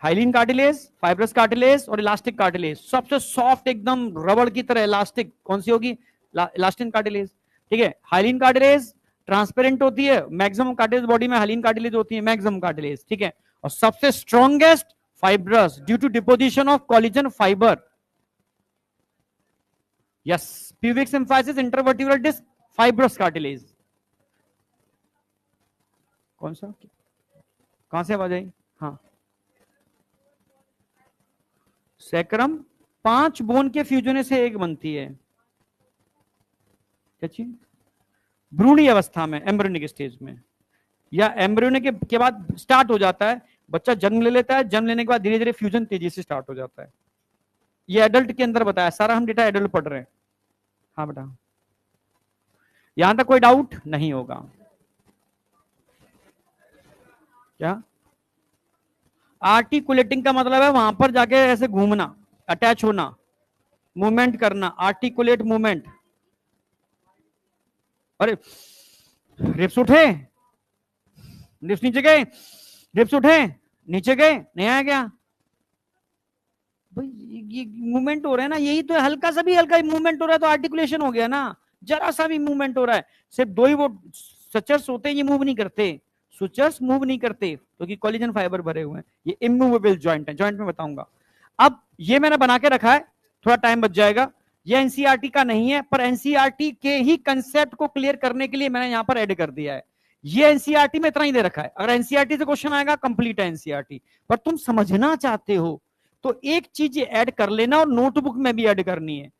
hyaline cartilage, fibrous cartilage और इलास्टिक कार्टिलेज। सबसे सॉफ्ट एकदम रबड़ की तरह इलास्टिक कौन सी होगी? Elastin cartilage. ठीक है, हाइलिन कार्टिलेज ट्रांसपेरेंट होती है, मैक्सिमम कार्टिलेज बॉडी में हाइलिन कार्टिलेज होती है, मैक्सिमम कार्टिलेज। ठीक है, और सबसे strongest fibrous due to deposition of collagen fibre. Yes, pubic symphysis, intervertebral disc, fibrous cartilage. कौन सा, कहां से आवाज आई? हाँ, सैक्रम 5 बोन के फ्यूजन से एक बनती है। क्या चीज? भ्रूणी अवस्था में, एम्ब्रियोनिक स्टेज में, या एम्ब्रियोनिक के बाद स्टार्ट हो जाता है, बच्चा जन्म ले लेता है, जन्म लेने के बाद धीरे धीरे फ्यूजन तेजी से स्टार्ट हो जाता है। ये एडल्ट के अंदर बताया, सारा हम डेटा एडल्ट पढ़ रहे हैं। हाँ बेटा, यहां तक कोई डाउट नहीं होगा क्या? आर्टिकुलेटिंग का मतलब है वहां पर जाके ऐसे घूमना, अटैच होना, मूवमेंट करना, आर्टिकुलेट मूवमेंट। अरे रिप्स उठे, रिप्स नीचे गए, रिप्स उठे नीचे गए, नहीं आया क्या भाई? ये मूवमेंट हो रहा है ना, यही तो हल्का सा भी हल्का मूवमेंट हो रहा है तो आर्टिकुलेशन हो गया ना। जरा सा भी मूवमेंट हो रहा है, सिर्फ दो ही वो स्ट्रक्चर्स होते हैं, ये मूव नहीं करते, स्ट्रक्चर्स मूव नहीं करते क्योंकि कोलेजन फाइबर भरे हुए हैं। ये इमूवेबल जॉइंट है, जॉइंट में बताऊंगा। अब ये मैंने बना के रखा है, थोड़ा टाइम बच जाएगा। ये एनसीईआरटी का नहीं है, पर एनसीईआरटी के ही कंसेप्ट को क्लियर करने के लिए मैंने यहां पर ऐड कर दिया है। ये एनसीईआरटी में इतना ही दे रखा है, अगर एनसीईआरटी से क्वेश्चन आएगा कंप्लीट है एनसीईआरटी, पर तुम समझना चाहते हो तो एक चीज ऐड कर लेना, और नोटबुक में भी ऐड करनी है।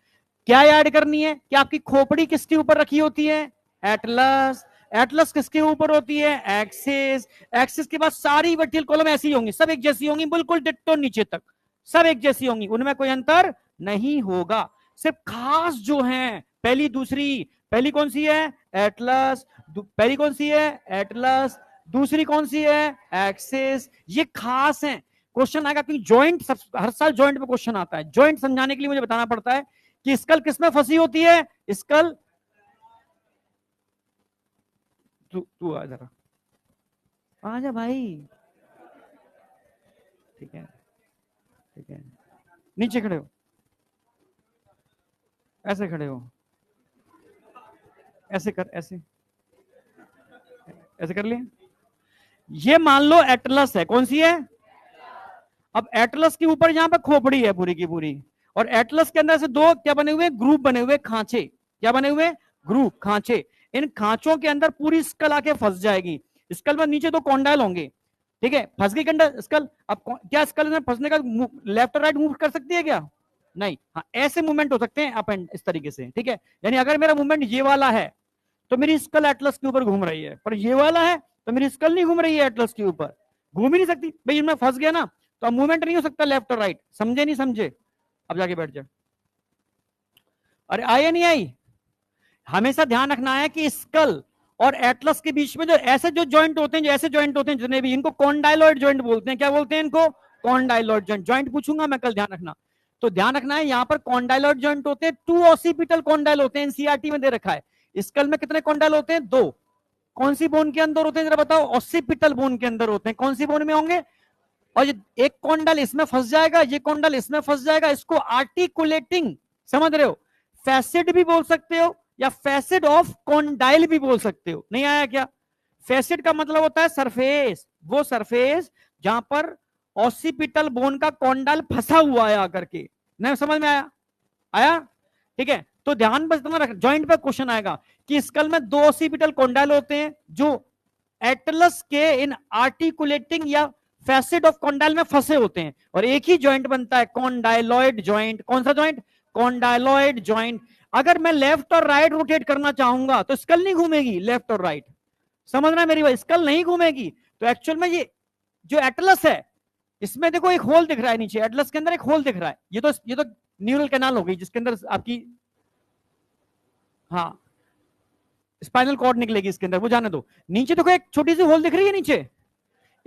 क्या ऐड करनी है कि आपकी खोपड़ी किसके ऊपर रखी होती है? एटलस। एटलस किसके ऊपर होती है? एक्सिस। एक्सिस के बाद सारी वर्टिकल कॉलम ऐसी होंगी, सब एक जैसी होंगी, बिल्कुल डिट्टो नीचे तक सब एक जैसी होंगी, उनमें कोई अंतर नहीं होगा। सिर्फ खास जो है, पहली दूसरी, पहली कौन सी है? एटलस। पहली कौन सी है? एटलस। दूसरी कौन सी है? एक्सिस। ये खास है, क्वेश्चन आएगा क्योंकि जॉइंट हर साल जॉइंट पे क्वेश्चन आता है। जॉइंट समझाने के लिए मुझे बताना पड़ता है कि स्कल किसमें फंसी होती है। स्कल, तू आ जरा, आ जा भाई। ठीक है, ठीक है, नीचे खड़े हो, ऐसे खड़े हो, ऐसे कर, ऐसे ऐसे कर लिए। ये मान लो एटलस है, कौन सी है? अब एटलस के ऊपर यहां पर खोपड़ी है पूरी की पूरी, और एटलस के अंदर से दो क्या बने हुए? ग्रुप बने हुए, खांचे। क्या बने हुए? ग्रुप, खांचे। इन खांचों के अंदर पूरी स्कल आके फंस जाएगी। स्कल में नीचे दो कॉन्डाइल होंगे, ठीक है, फंस गई के अंदर स्कल। अब क्या स्कल में फंसने का लेफ्ट और राइट मूव कर सकती है क्या? नहीं। हाँ, ऐसे मूवमेंट हो सकते हैं अप एंड इस तरीके से, ठीक है। यानी अगर मेरा मूवमेंट ये वाला है तो मेरी स्कल एटलस के ऊपर घूम रही है, पर ये वाला है तो मेरी स्कल नहीं घूम रही है एटलस के ऊपर, घूम ही नहीं सकती भाई, इनमें फंस गया ना, तो अब मूवमेंट नहीं हो सकता लेफ्ट और राइट। समझे नहीं समझे? अब जाके बैठ जाए। अरे आई या नहीं आई? हमेशा ध्यान रखना है कि स्कल और एटलस के बीच में जो ऐसे जो जॉइंट होते हैं, जो ऐसे जॉइंट होते हैं जितने भी, इनको कॉन्डाइलॉइड जॉइंट बोलते हैं। क्या बोलते हैं इनको? Condyloid joint. जॉइंट पूछूंगा मैं कल, ध्यान रखना। तो ध्यान रखना है यहां पर कॉन्डाइलॉइड जॉइंट होते हैं, 2 ऑसिपिटल कॉन्डाइल होते हैं, एनसीईआरटी में दे रखा है। स्कल में कितने कॉन्डाइल होते हैं? 2। कौन सी बोन के अंदर होते हैं जरा बताओ? ऑसिपिटल बोन के अंदर होते हैं। कौन सी बोन में होंगे? और ये एक कॉन्डल इसमें फंस जाएगा, ये कॉन्डल इसमें फंस जाएगा, इसको आर्टिकुलेटिंग, समझ रहे हो, फैसेट भी बोल सकते हो या फैसेट ऑफ कॉन्डाइल भी बोल सकते हो। नहीं आया क्या? फैसेट का मतलब होता है सरफेस, वो सरफेस जहां पर ऑसिपिटल बोन का कॉन्डाइल फंसा हुआ है आकर के। नहीं समझ में आया? आया? ठीक है, तो ध्यान बस रख, जॉइंट पे क्वेश्चन आएगा कि स्कल में 2 ऑसिपिटल कॉन्डाइल होते हैं जो एटलस के इन आर्टिकुलेटिंग या फैसेट ऑफ कॉन्डाइल में फंसे होते हैं और एक ही जॉइंट बनता है, कॉन्डाइलॉइड जॉइंट। कौन सा जॉइंट? Condyloid joint. अगर मैं लेफ्ट और राइट रोटेट करना चाहूंगा तो स्कल नहीं घूमेगी, लेफ्ट और राइट, समझना मेरी बात, स्कल नहीं घूमेगी। तो एक्चुअल में ये जो एटलस है, इसमें देखो एक होल दिख रहा है नीचे, एटलस के अंदर एक होल दिख रहा है, ये तो न्यूरल कैनाल हो गई जिसके अंदर आपकी, हाँ, स्पाइनल कॉर्ड निकलेगी इसके अंदर, वो जाने दो। नीचे देखो एक छोटी सी होल दिख रही है नीचे,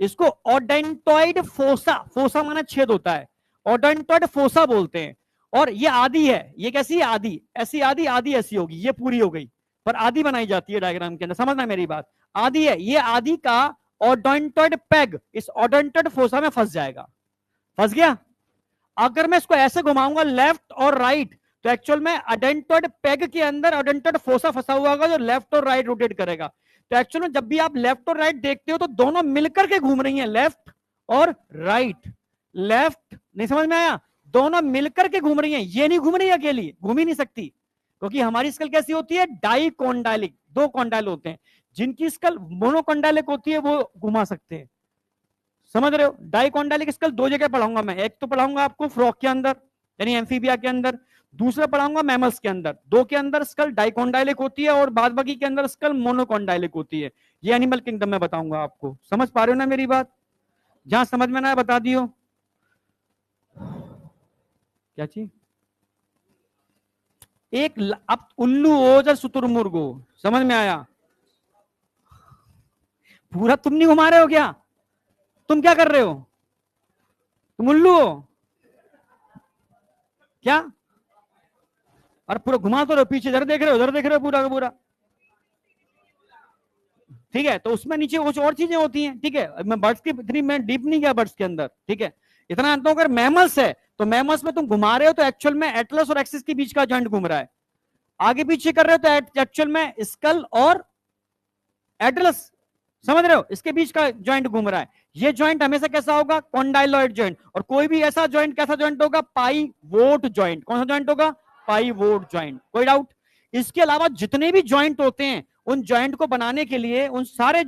इसको ओडेंटॉइड फोसा, फोसा माना छेद होता है, ओडेंटॉइड फोसा बोलते हैं। और ये आदि है, ये कैसी है? आदि, ऐसी आदि, आदि ऐसी होगी, ये पूरी हो गई, पर आदि बनाई जाती है डायग्राम के अंदर, समझना मेरी बात। आदि है, ये आदि का ओडेंटॉइड पेग इस ओडेंटॉइड फोसा में फंस जाएगा। फंस गया? अगर मैं इसको ऐसे घुमाऊंगा लेफ्ट और राइट, तो एक्चुअल में ओडेंटॉइड पेग के अंदर ओडेंटॉइड फोसा फंसा हुआ होगा जो लेफ्ट और राइट रोटेट करेगा। तो एक्चुअल में जब भी आप लेफ्ट और राइट देखते हो तो दोनों मिलकर के घूम रही हैं, लेफ्ट और राइट। लेफ्ट, नहीं समझ में आया? दोनों मिलकर के घूम रही हैं, ये नहीं घूम रही अकेली, घूम ही नहीं सकती, क्योंकि हमारी स्कल कैसी होती है? डाइकोंडाइलिक, दो कॉन्डाइल होते हैं। जिनकी स्कल मोनोकॉन्डाइलिक होती है वो घुमा सकते हैं, समझ रहे हो? डाइकोंडाइलिक स्कल दो जगह पढ़ाऊंगा मैं, एक तो पढ़ाऊंगा आपको फ्रॉग के अंदर यानी एम्फीबिया के अंदर, दूसरा पढ़ाऊंगा मैमल्स के अंदर। दो के अंदर स्कल डाइकोंडाइलिक होती है और बाद बाकी के अंदर स्कल मोनोकॉन्डाइलिक होती है। ये एनिमल किंगडम में बताऊंगा आपको, समझ पा रहे हो ना मेरी बात? जहां समझ में ना है बता दियो। क्या चीज? एक अब उल्लू ओजर शुतुरमुर्ग हो, समझ में आया? पूरा तुम नहीं घुमा रहे हो क्या? तुम क्या कर रहे हो? तुम उल्लू हो क्या? अरे पूरा घुमा तो रहे हो, पीछे इधर देख रहे हो, उधर देख रहे हो, पूरा का पूरा। ठीक है, तो उसमें नीचे कुछ और चीजें होती हैं, ठीक है, मैं बर्ड्स की इतनी मैं डीप नहीं गया बर्ड्स के अंदर, ठीक है। इतना जानता हूं अगर मैमल्स है तो मैमल्स में तुम घुमा रहे हो तो एक्चुअल में एटलस और एक्सिस के बीच का जॉइंट घूम रहा है। आगे पीछे कर रहे हो तो एक्चुअल में स्कल और एटलस, समझ रहे हो, इसके बीच का जॉइंट घूम रहा है। ये जॉइंट हमेशा कैसा होगा? Condyloid joint. और कोई भी ऐसा जॉइंट कैसा जॉइंट होगा? Pivot joint. कौन सा जॉइंट होगा? Pivot joint. कोई डाउट? इसके अलावा जितने भी जॉइंट होते हैं उन जॉइंट को बनाने के लिए, उन सारे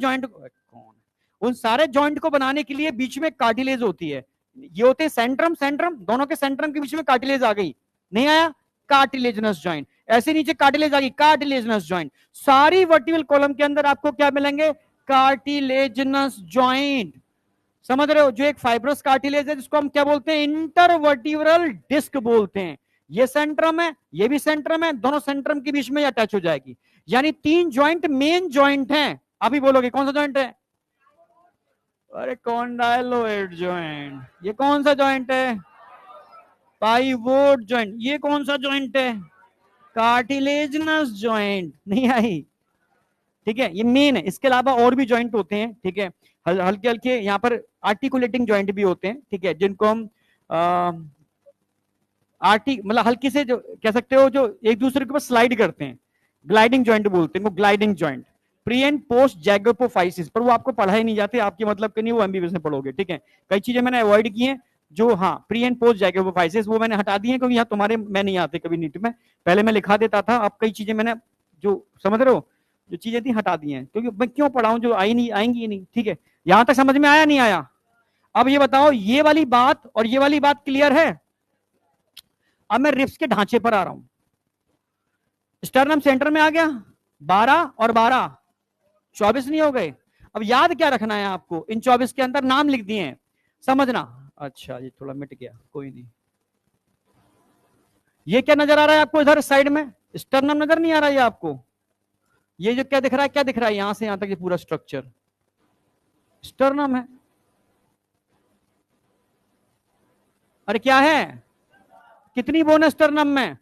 जॉइंट को बनाने के लिए बीच में कार्टिलेज होती है। ये होते हैं सेंट्रम, सेंट्रम, दोनों के सेंट्रम के बीच में कार्टिलेज आ गई, नहीं आया? Cartilaginous joint. ऐसे नीचे कार्टिलेज आ गई, कार्टिलेजनस जॉइंट। सारी वर्टिकल कॉलम के अंदर आपको क्या मिलेंगे? Cartilaginous joint. समझ रहे हो? जो एक फाइब्रस कार्टिलेज है जिसको हम क्या बोलते हैं? इंटरवर्टिब्रल डिस्क बोलते हैं। ये सेंट्रम है, ये भी सेंट्रम है, दोनों सेंट्रम के बीच में अटैच हो जाएगी। यानी तीन जॉइंट मेन जॉइंट हैं। अभी बोलोगे कौन सा जॉइंट है? अरे कॉन्डाइलॉइड जॉइंट। ये कौन सा जॉइंट है? Pivot joint. ये कौन सा जॉइंट है? Cartilaginous joint. नहीं आई? ठीक है, ये मेन है। इसके अलावा और भी जॉइंट होते हैं, ठीक है, हल्के हल्के यहाँ पर आर्टिकुलेटिंग जॉइंट भी होते हैं, ठीक है, जिनको हम मतलब हल्की से जो कह सकते हो, जो एक दूसरे के ऊपर स्लाइड करते हैं, ग्लाइडिंग जॉइंट बोलते हैं, वो gliding joint. Pre and post zygapophysis, पर वो आपको पढ़ाई नहीं जाते, आपके मतलब के नहीं, वो एमबीबीएस में पढ़ोगे, ठीक है। कई चीजें मैंने अवॉइड की हैं जो, हाँ, प्री एंड पोस्ट जैगोपोफाइसिस वो मैंने हटा दी है, क्योंकि यहाँ तुम्हारे में नहीं आते कभी नीट में। पहले मैं लिखा देता था, अब कई चीजें मैंने, जो समझ रहे हो, जो चीजें थी हटा दी हैं, क्योंकि मैं क्यों पढ़ाऊं जो आई नहीं, आएंगी नहीं, ठीक है। यहां तक समझ में आया नहीं आया? अब ये बताओ, ये वाली बात और ये वाली बात क्लियर है? अब मैं रिब्स के ढांचे पर आ रहा हूं। स्टर्नम सेंटर में आ गया, 12 और 12 24 नहीं हो गए? अब याद क्या रखना है आपको? इन 24 के अंदर नाम लिख दिए हैं, समझना। अच्छा, ये थोड़ा मिट गया, कोई नहीं। ये क्या नजर आ रहा है आपको इधर साइड में? स्टर्नम नजर नहीं आ रहा है आपको? ये जो क्या दिख रहा है, क्या दिख रहा है? यहां से यहां तक ये पूरा स्ट्रक्चर स्टर्नम है। अरे क्या है? कितनी बोन है स्टर्नम में?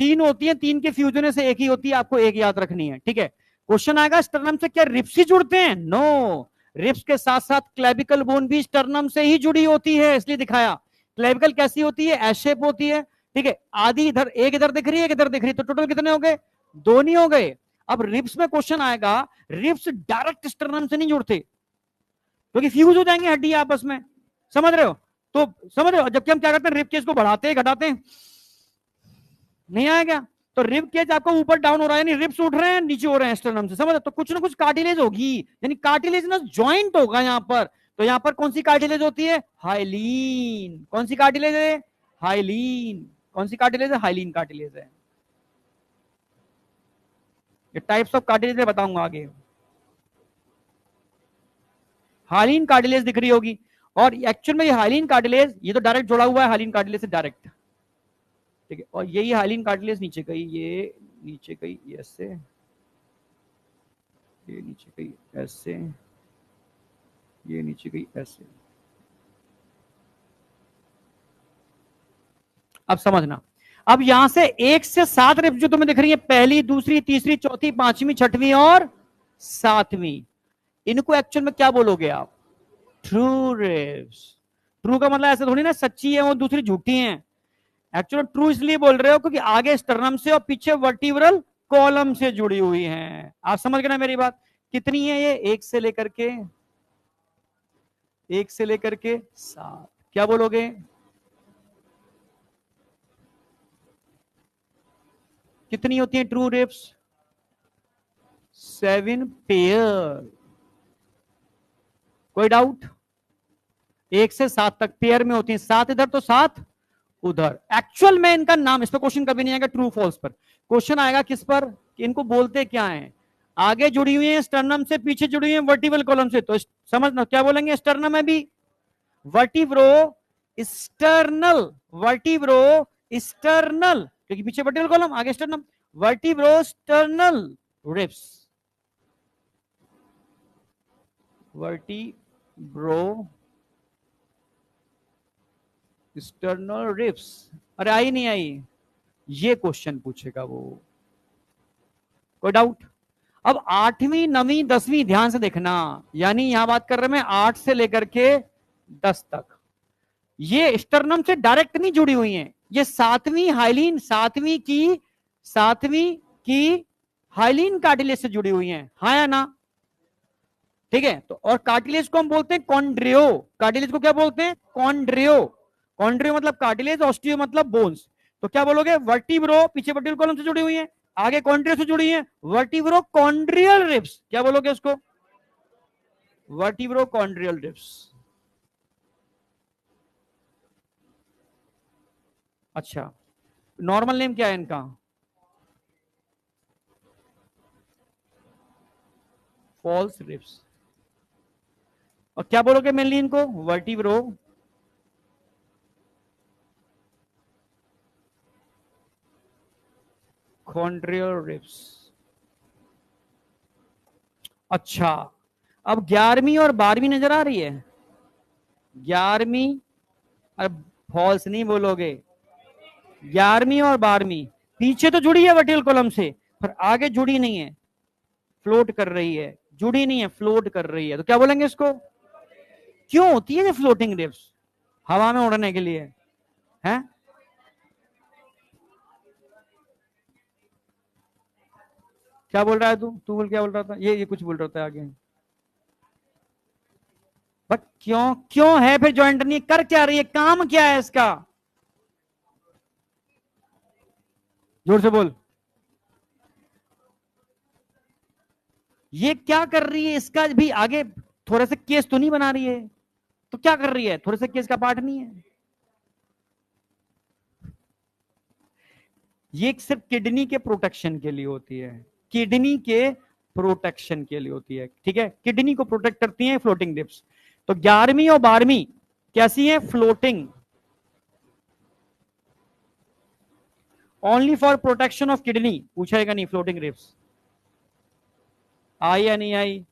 3 होती है, 3 के फ्यूजन से एक ही होती है, आपको एक याद रखनी है, ठीक है। क्वेश्चन आएगा स्टर्नम से क्या रिब्स ही जुड़ते हैं? नो, रिब्स के साथ साथ क्लेविकल बोन भी स्टर्नम से ही जुड़ी होती है, इसलिए दिखाया। क्लेविकल कैसी होती है? एस शेप होती है, ठीक है। आधी इधर, एक इधर दिख रही है, एक इधर दिख रही है, तो टोटल कितने हो गए? 2 नहीं हो गए? अब रिब्स में क्वेश्चन आएगा, रिब्स डायरेक्ट स्टर्नम से नहीं जुड़ते, क्योंकि फ्यूज हो जाएंगे हड्डी आपस में, समझ रहे हो? तो समझ रहे हो, जबकि हम क्या करते हैं, रिब केज को बढ़ाते हैं, घटाते हैं, नहीं आएगा? तो रिब केज आपको ऊपर डाउन हो रहा है, यानी रिब्स उठ रहे हैं, नीचे हो रहे हैं स्टर्नम से, समझ? तो कुछ ना कुछ कार्टिलेज होगी, यानी कार्टिलेजनस जॉइंट होगा यहां पर। तो यहां पर कौन सी कार्टिलेज होती है? हाइलीन। कौन सी कार्टिलेज है? हाइलीन। कौन सी कार्टिलेज है? हाइलीन कार्टिलेज है। ये टाइप्स ऑफ कार्टिलेज मैं बताऊंगा आगे। हाइलीन कार्टिलेज दिख रही होगी, और एक्चुअल में ये हाइलीन कार्टिलेज, ये तो डायरेक्ट जुड़ा हुआ है हाइलीन कार्टिलेज से डायरेक्ट, ठीक है। और यही हाइलीन कार्टिलेज नीचे गई, ये नीचे गई ऐसे, ये नीचे गई ऐसे, ये नीचे गई ऐसे। अब समझना, अब यहां से 1 से 7 रिप्स जो तुम्हें दिख रही है, पहली, दूसरी, तीसरी, चौथी, पांचवी, छठवीं और सातवीं, इनको एक्चुअल में क्या बोलोगे आप? True ribs. ट्रू का मतलब ऐसे थोड़ी ना सच्ची है वो दूसरी झूठी है। एक्चुअली ट्रू इसलिए बोल रहे हो क्योंकि आगे स्टर्नम से और पीछे वर्टिब्रल कॉलम से जुड़ी हुई हैं। आप समझ गए ना मेरी बात? कितनी है ये? 1 से लेकर के 7। क्या बोलोगे? कितनी होती है ट्रू रिप्स? 7 पेयर। कोई डाउट? 1 से 7 तक पेयर में होती है, 7 इधर तो 7 उधर। एक्चुअल में इनका नाम, इस पर क्वेश्चन कभी नहीं आएगा ट्रू फॉल्स पर, क्वेश्चन आएगा किस पर कि इनको बोलते क्या है। आगे जुड़ी हुई है स्टर्नम से, पीछे जुड़ी हुई है वर्टिब्रल कॉलम से, तो समझना क्या बोलेंगे? स्टर्नम है भी वर्टिब्रो स्टर्नल, वर्टिब्रो स्टर्नल, क्योंकि पीछे वर्टिब्रल कॉलम आगे sternum, vertebro sternal ribs, vertebro sternal ribs. अरे आई नहीं आई? ये क्वेश्चन पूछेगा वो। कोई डाउट? अब 8वीं 9वीं 10वीं ध्यान से देखना, यानी यहां बात कर रहे हैं 8 से लेकर के 10 तक, ये स्टर्नम से डायरेक्ट नहीं जुड़ी हुई हैं, ये 7वीं हाइलीन, 7वीं की हाइलीन कार्टिलेज से जुड़ी हुई हैं, हाँ या ना? ठीक है, तो और कार्टिलेज को हम बोलते हैं कॉन्ड्रियो। कार्टिलेज को क्या बोलते हैं? कॉन्ड्रियो। कॉन्ड्रियो मतलब कार्टिलेज, ऑस्टियो मतलब बोन्स। तो क्या बोलोगे? वर्टिब्रो, पीछे वर्टिब्रल कॉलम से जुड़ी हुई है, आगे कॉन्ड्रियो से जुड़ी है, वर्टिब्रो कॉन्ड्रियल रिप्स। क्या बोलोगे उसको? Vertebro chondral ribs. अच्छा, नॉर्मल नेम क्या है इनका? False ribs. और क्या बोलोगे मेनली इनको? Vertebro chondral ribs. अच्छा, अब 11वीं और 12वीं नजर आ रही है? 11वीं, अब फॉल्स नहीं बोलोगे, 11वीं और 12वीं पीछे तो जुड़ी है वर्टिब्रल कॉलम से, पर आगे जुड़ी नहीं है, फ्लोट कर रही है, जुड़ी नहीं है, फ्लोट कर रही है, तो क्या बोलेंगे इसको? क्यों होती है ये फ्लोटिंग रिप्स? हवा में उड़ने के लिए है। क्या बोल रहा है तू? तू बोल, क्या बोल रहा था? ये कुछ बोल रहा था आगे, बट क्यों, क्यों है फिर ज्वाइंट नहीं? कर क्या रही है? काम क्या है इसका? जोर से बोल। ये क्या कर रही है? इसका भी आगे थोड़ा सा केस तो नहीं बना रही है? तो क्या कर रही है? थोड़े से केस का पार्ट नहीं है ये? सिर्फ किडनी के प्रोटेक्शन के लिए होती है, किडनी के प्रोटेक्शन के लिए होती है, ठीक है। किडनी को प्रोटेक्ट करती है फ्लोटिंग रिप्स। तो 11वीं और 12वीं कैसी है? Floating, only for protection of kidney. पूछेगा नहीं फ्लोटिंग रिप्स आई या नहीं आई?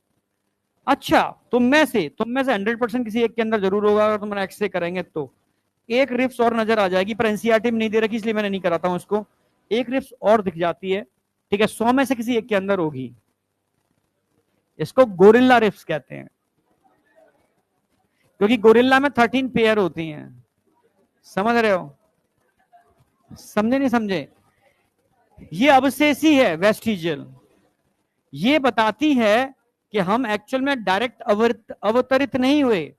अच्छा, तुम में से 100% किसी एक के अंदर जरूर होगा, अगर तुम एक्सरे करेंगे तो एक रिप्स और नजर आ जाएगी, पर एनसीईआरटी में नहीं दे रखी इसलिए मैंने नहीं कराता हूं उसको। एक रिप्स और दिख जाती है, ठीक है, 100 में से किसी एक के अंदर होगी। इसको गोरिल्ला रिप्स कहते हैं, क्योंकि गोरिल्ला में 13 पेयर होती हैं। समझ रहे हो? समझे नहीं समझे? ये अवशेषी है वेस्टिजियल, ये बताती है कि हम एक्चुअल में डायरेक्ट अवतरित नहीं हुए,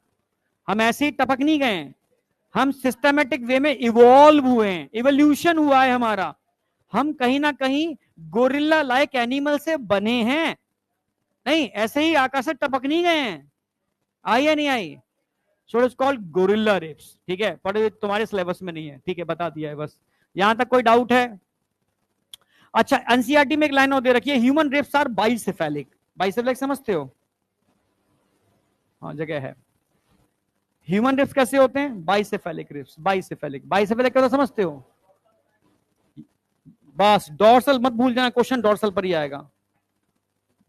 हम ऐसे ही टपक नहीं गए, हम सिस्टमेटिक वे में इवॉल्व हुए हैं, इवोल्यूशन हुआ है हमारा, हम कहीं ना कहीं गोरिल्ला लाइक एनिमल से बने हैं, नहीं ऐसे ही आकाश से टपक नहीं गए हैं। आई या नहीं आई? So it's called gorilla ribs, ठीक है, पर ये तुम्हारे सिलेबस में नहीं है, ठीक है, बता दिया है बस। यहां तक कोई डाउट है? अच्छा, एनसीईआरटी में एक लाइन और दे रखी है, human ribs are bicephalic. Bicephalic समझते हो? हाँ, जगह है। ह्यूमन रिप्स कैसे होते हैं? Bicephalic ribs, bicephalic. बाइसेफेलिक क्या होता है समझते हो? बस डॉर्सल मत भूल जाना, क्वेश्चन डॉर्सल पर ही आएगा।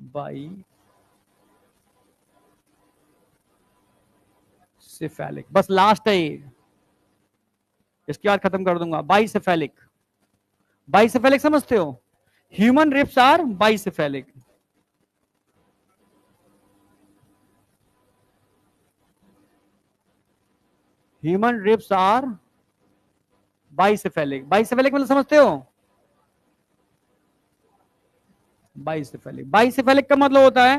बाई सिफेलिक, बस लास्ट है ये, इसके बाद खत्म कर दूंगा। बाइसेफेलिक, बाइसेफेलिक समझते हो? Human ribs are bicephalic. Human ribs are bicephalic. Bicephalic मतलब समझते हो? बाइसेफेलिक, बाइसेफेलिक का मतलब होता है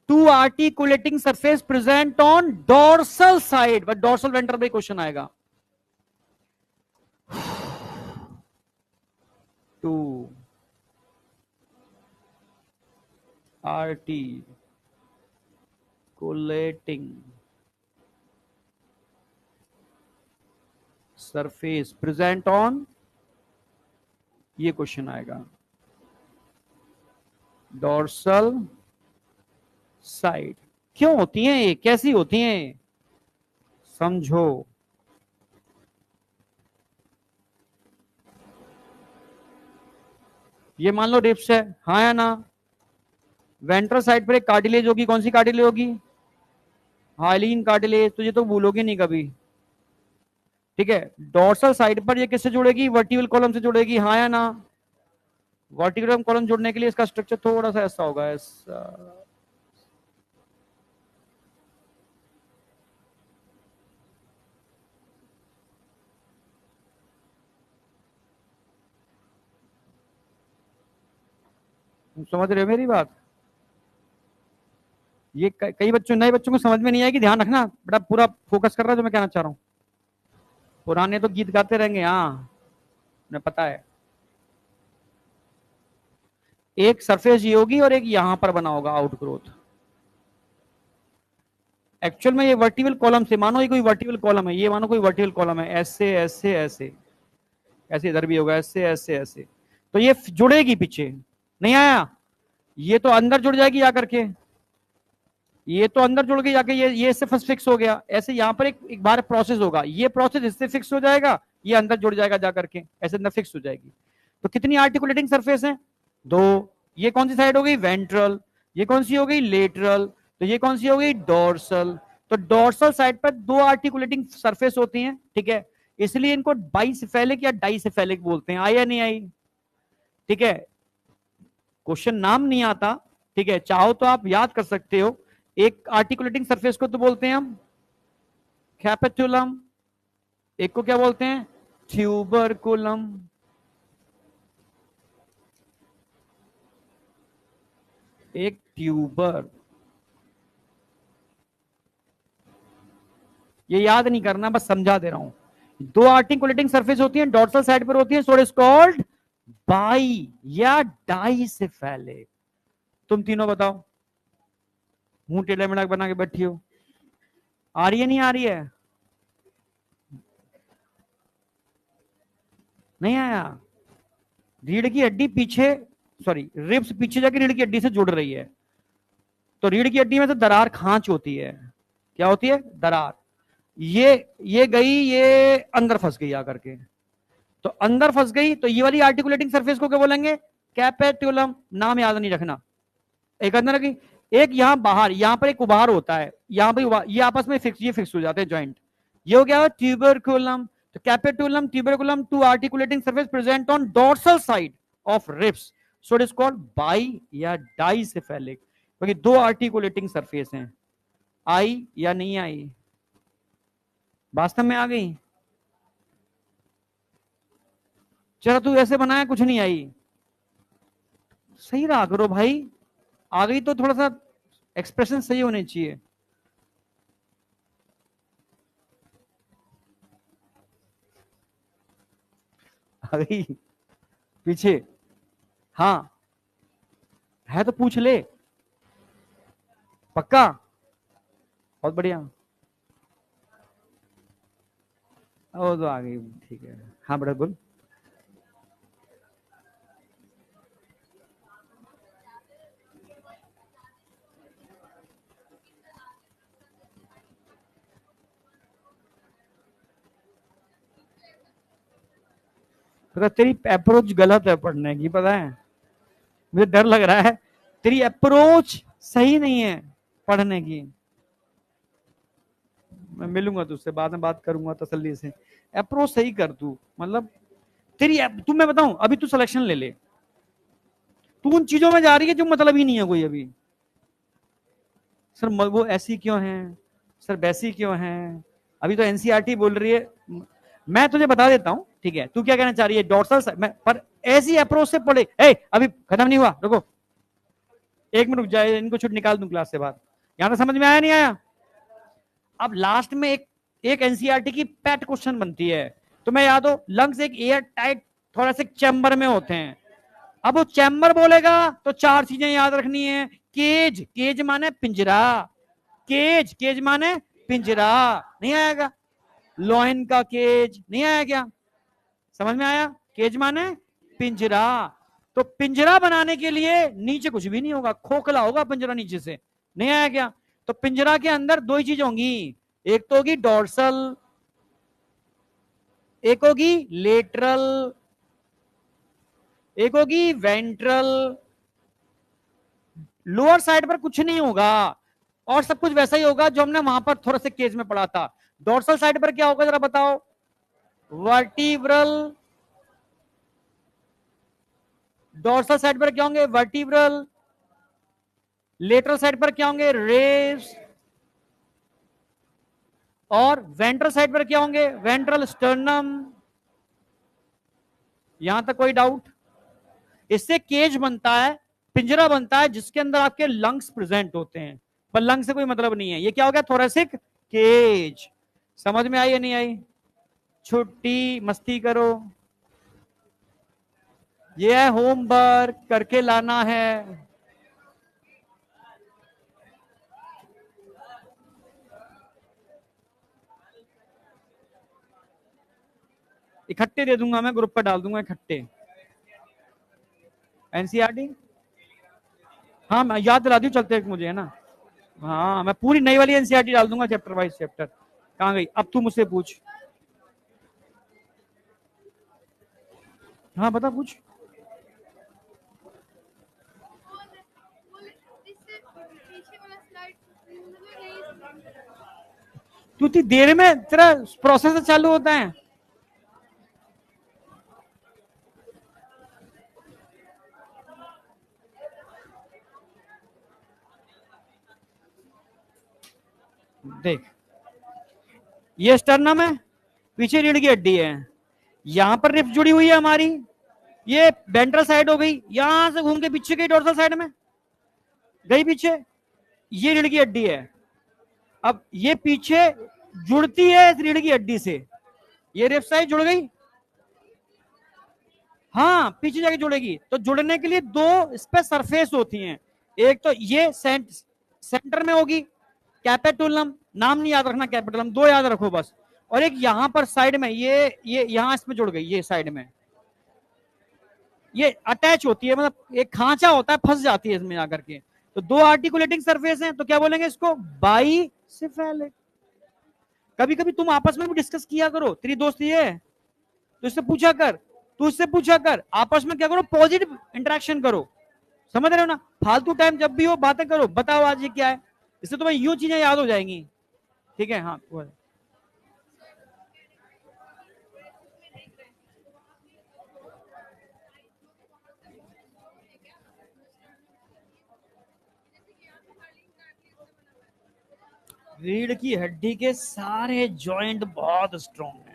two articulating surface present on dorsal side, but dorsal ventral में क्वेश्चन आएगा। Two articulating surface present on, ये क्वेश्चन आएगा डोर्सल साइड। क्यों होती हैं ये, कैसी होती हैं, समझो। ये मान लो रिप्स है, हाँ या ना? वेंट्रल साइड पर एक कार्टिलेज होगी, कौन सी कार्टिलेज होगी? हाइलिन कार्टिलेज, तो ये तो भूलोगे नहीं कभी, ठीक है। डोर्सल साइड पर ये किससे जुड़ेगी? वर्टिकल कॉलम से जुड़ेगी, हाँ या ना? वर्टिकल कॉलम जुड़ने के लिए इसका स्ट्रक्चर थोड़ा सा ऐसा होगा, ऐसा। समझ रहे हो मेरी बात? ये कई बच्चों, नए बच्चों को समझ में नहीं आएगी, ध्यान रखना बेटा, पूरा फोकस कर रहा है जो मैं कहना चाह रहा हूँ। पुराने तो गीत गाते रहेंगे, हाँ, मुझे पता है। एक सरफेस ये होगी और एक यहां पर बना होगा आउटग्रोथ। एक्चुअल में ये वर्टिकल कॉलम से, मानो ये कोई वर्टिकल कॉलम है, ये मानो कोई वर्टिकल कॉलम है, ऐसे ऐसे ऐसे ऐसे, इधर भी होगा ऐसे ऐसे ऐसे, तो ये जुड़ेगी पीछे, नहीं आया? ये तो अंदर जुड़ जाएगी आकर के, ये तो अंदर जुड़ गई जाके, ये इससे फर्स्ट फिक्स हो गया, ऐसे यहां पर एक बार प्रोसेस होगा, ये प्रोसेस इससे फिक्स हो जाएगा, ये अंदर जुड़ जाएगा जाकर के, ऐसे अंदर फिक्स हो जाएगी। तो कितनी आर्टिकुलेटिंग सरफेस है? दो। ये कौन सी साइड हो गई? वेंट्रल। ये कौन सी हो गई? लेटरल। तो ये कौन सी हो गई? डोर्सल। तो डोर्सल साइड पर दो आर्टिकुलेटिंग सरफेस होती हैं, ठीक है, इसलिए इनको बाइसेफेलिक या डाइसेफेलिक बोलते हैं। आई या नहीं आई? ठीक है, क्वेश्चन नाम नहीं आता, ठीक है, चाहो तो आप याद कर सकते हो। एक आर्टिकुलेटिंग सरफेस को तो बोलते हैं हम कैपेटुलम, एक को क्या बोलते हैं? ट्यूबरकुलम। एक ट्यूबर, ये याद नहीं करना, बस समझा दे रहा हूं। दो आर्टिकुलेटिंग सरफेस होती हैं, डॉर्सल साइड पर होती है, सो इट इज कॉल्ड बाई या डाइसेफेलिक। तुम तीनों बताओ, मुंह टेढ़ा मेढ़ा बना के बैठी हो, आ रही है नहीं आ रही है? नहीं आया? रीढ़ की हड्डी पीछे, सॉरी रिब्स पीछे जाके रीढ़ की हड्डी से जुड़ रही है, तो रीढ़ की हड्डी में तो दरार खांच होती है, क्या होती है? दरार। ये गई, ये अंदर फंस गई आकर के, तो अंदर फंस गई, तो ये वाली आर्टिकुलेटिंग सरफेस को क्या बोलेंगे? कैपेटुलम। नाम याद नहीं रखना। एक अंदर की, एक यहां बाहर, यहां पर एक उभार होता है, यहां पर ये आपस में फिक्स, ये फिक्स हो जाते हैं ज्वाइंट। ये हो गया ट्यूबरकुलम। तो capitulum, tuberculum, two articulating surface present on dorsal side of ribs, so it is called by या डाइसेफेलिक, क्योंकि दो आर्टिकुलेटिंग सरफेस हैं। आई या नहीं आई? वास्तव में आ गई? चलो तू ऐसे बनाया, कुछ नहीं आई, सही रहा करो भाई, आ गई तो थोड़ा सा एक्सप्रेशन सही होने चाहिए। आ गई पीछे? हाँ, है तो पूछ ले, पक्का? बहुत बढ़िया, वो तो आ गई, ठीक है। हाँ बेटा बोल। तो तेरी अप्रोच गलत है पढ़ने की, पता है, मुझे डर लग रहा है, तेरी अप्रोच सही नहीं है पढ़ने की। मैं मिलूंगा तुझसे बाद में, बात करूंगा तसल्ली से। अप्रोच सही कर तू, मतलब तेरी तू, मैं बताऊं, अभी तू सिलेक्शन ले ले, तू उन चीजों में जा रही है जो मतलब ही नहीं है कोई अभी। सर वो ऐसी क्यों है, सर वैसी क्यों है, अभी तो एनसीईआरटी बोल रही है। मैं तुझे बता देता हूं, ठीक है, तू क्या कहना चाह रही है, डॉर्सल मैं पर ऐसी अप्रोच से पढ़े। अभी खत्म नहीं हुआ, रुको 1 मिनट रुक जाए, इनको छुट निकाल दूं क्लास से बाहर। यहां तक समझ में आया नहीं आया? अब लास्ट में एक एनसीईआरटी की पैट क्वेश्चन बनती है, तुम्हें याद हो, लंग्स एक एयर टाइट थोरेसिक चैम्बर में होते हैं। अब वो चैम्बर बोलेगा तो 4 चीजें याद रखनी है। केज, केज माने पिंजरा, केज, केज माने पिंजरा, नहीं आएगा? लॉइन का केज नहीं आया क्या? समझ में आया? केज माने पिंजरा। तो पिंजरा बनाने के लिए नीचे कुछ भी नहीं होगा, खोखला होगा पिंजरा नीचे से, नहीं आया क्या? तो पिंजरा के अंदर 2 ही चीज होंगी, एक तो होगी डोर्सल, एक होगी लेटरल, एक होगी वेंट्रल। लोअर साइड पर कुछ नहीं होगा और सब कुछ वैसा ही होगा जो हमने वहां पर थोड़ा से केज में पढ़ा था। डोर्सल साइड पर क्या होगा जरा बताओ? वर्टिब्रल। डोर्सल साइड पर क्या होंगे? वर्टिब्रल। लेटरल साइड पर क्या होंगे? रेब्स। और वेंट्रल साइड पर क्या होंगे? Ventral sternum. यहां तक कोई डाउट? इससे केज बनता है, पिंजरा बनता है जिसके अंदर आपके लंग्स प्रेजेंट होते हैं, पर लंग से कोई मतलब नहीं है। ये क्या हो गया? Thoracic cage. समझ में आई या नहीं आई? छुट्टी, मस्ती करो, ये है होमवर्क करके लाना है। इकट्ठे दे दूंगा मैं, ग्रुप पर डाल दूंगा इकट्ठे। एनसीईआरटी, हाँ मैं याद दिला दी, चलते मुझे है ना। हाँ मैं पूरी नई वाली एनसीईआरटी डाल दूंगा, चैप्टर वाइज चैप्टर। कहाँ गई? अब तू मुझसे पूछ। हाँ बता, पूछ। तू इतनी देर में तेरा प्रोसेस चालू होता है? देख, ये स्टर्नम है, पीछे रीढ़ की हड्डी है, यहां पर रिप्स जुड़ी हुई है हमारी, ये वेंट्रल साइड हो गई, यहां से घूम के पीछे गई डोर्सल साइड में, गई पीछे, ये रीढ़ की हड्डी है। अब ये पीछे जुड़ती है इस रीढ़ की हड्डी से, ये रिप्स साइड जुड़ गई, हाँ पीछे जाके जुड़ेगी। तो जुड़ने के लिए 2 इस पे सरफेस होती हैं, एक तो ये सेंटर में होगी कैपेटुलम, नाम नहीं याद रखना कैपिटलम, 2 याद रखो बस। और एक यहां पर साइड में, ये यहां इसमें जुड़ गई, ये साइड में, ये अटैच होती है, मतलब एक खांचा होता है, फंस जाती है इसमें आकर के। तो 2 आर्टिकुलेटिंग सरफेस हैं, तो क्या बोलेंगे इसको? बाइसेफेलिक। कभी कभी तुम आपस में भी डिस्कस किया करो, तेरी दोस्त ये है तो इससे पूछा कर, तू इससे पूछा कर, आपस में क्या करो? पॉजिटिव इंटरेक्शन करो, समझ रहे हो ना? फालतू टाइम जब भी हो बातें करो, बताओ आज ये क्या है, इससे तुम्हें यूं चीजें याद हो जाएंगी। ठीक है, हाँ रीढ़ की हड्डी के सारे जॉइंट बहुत स्ट्रॉन्ग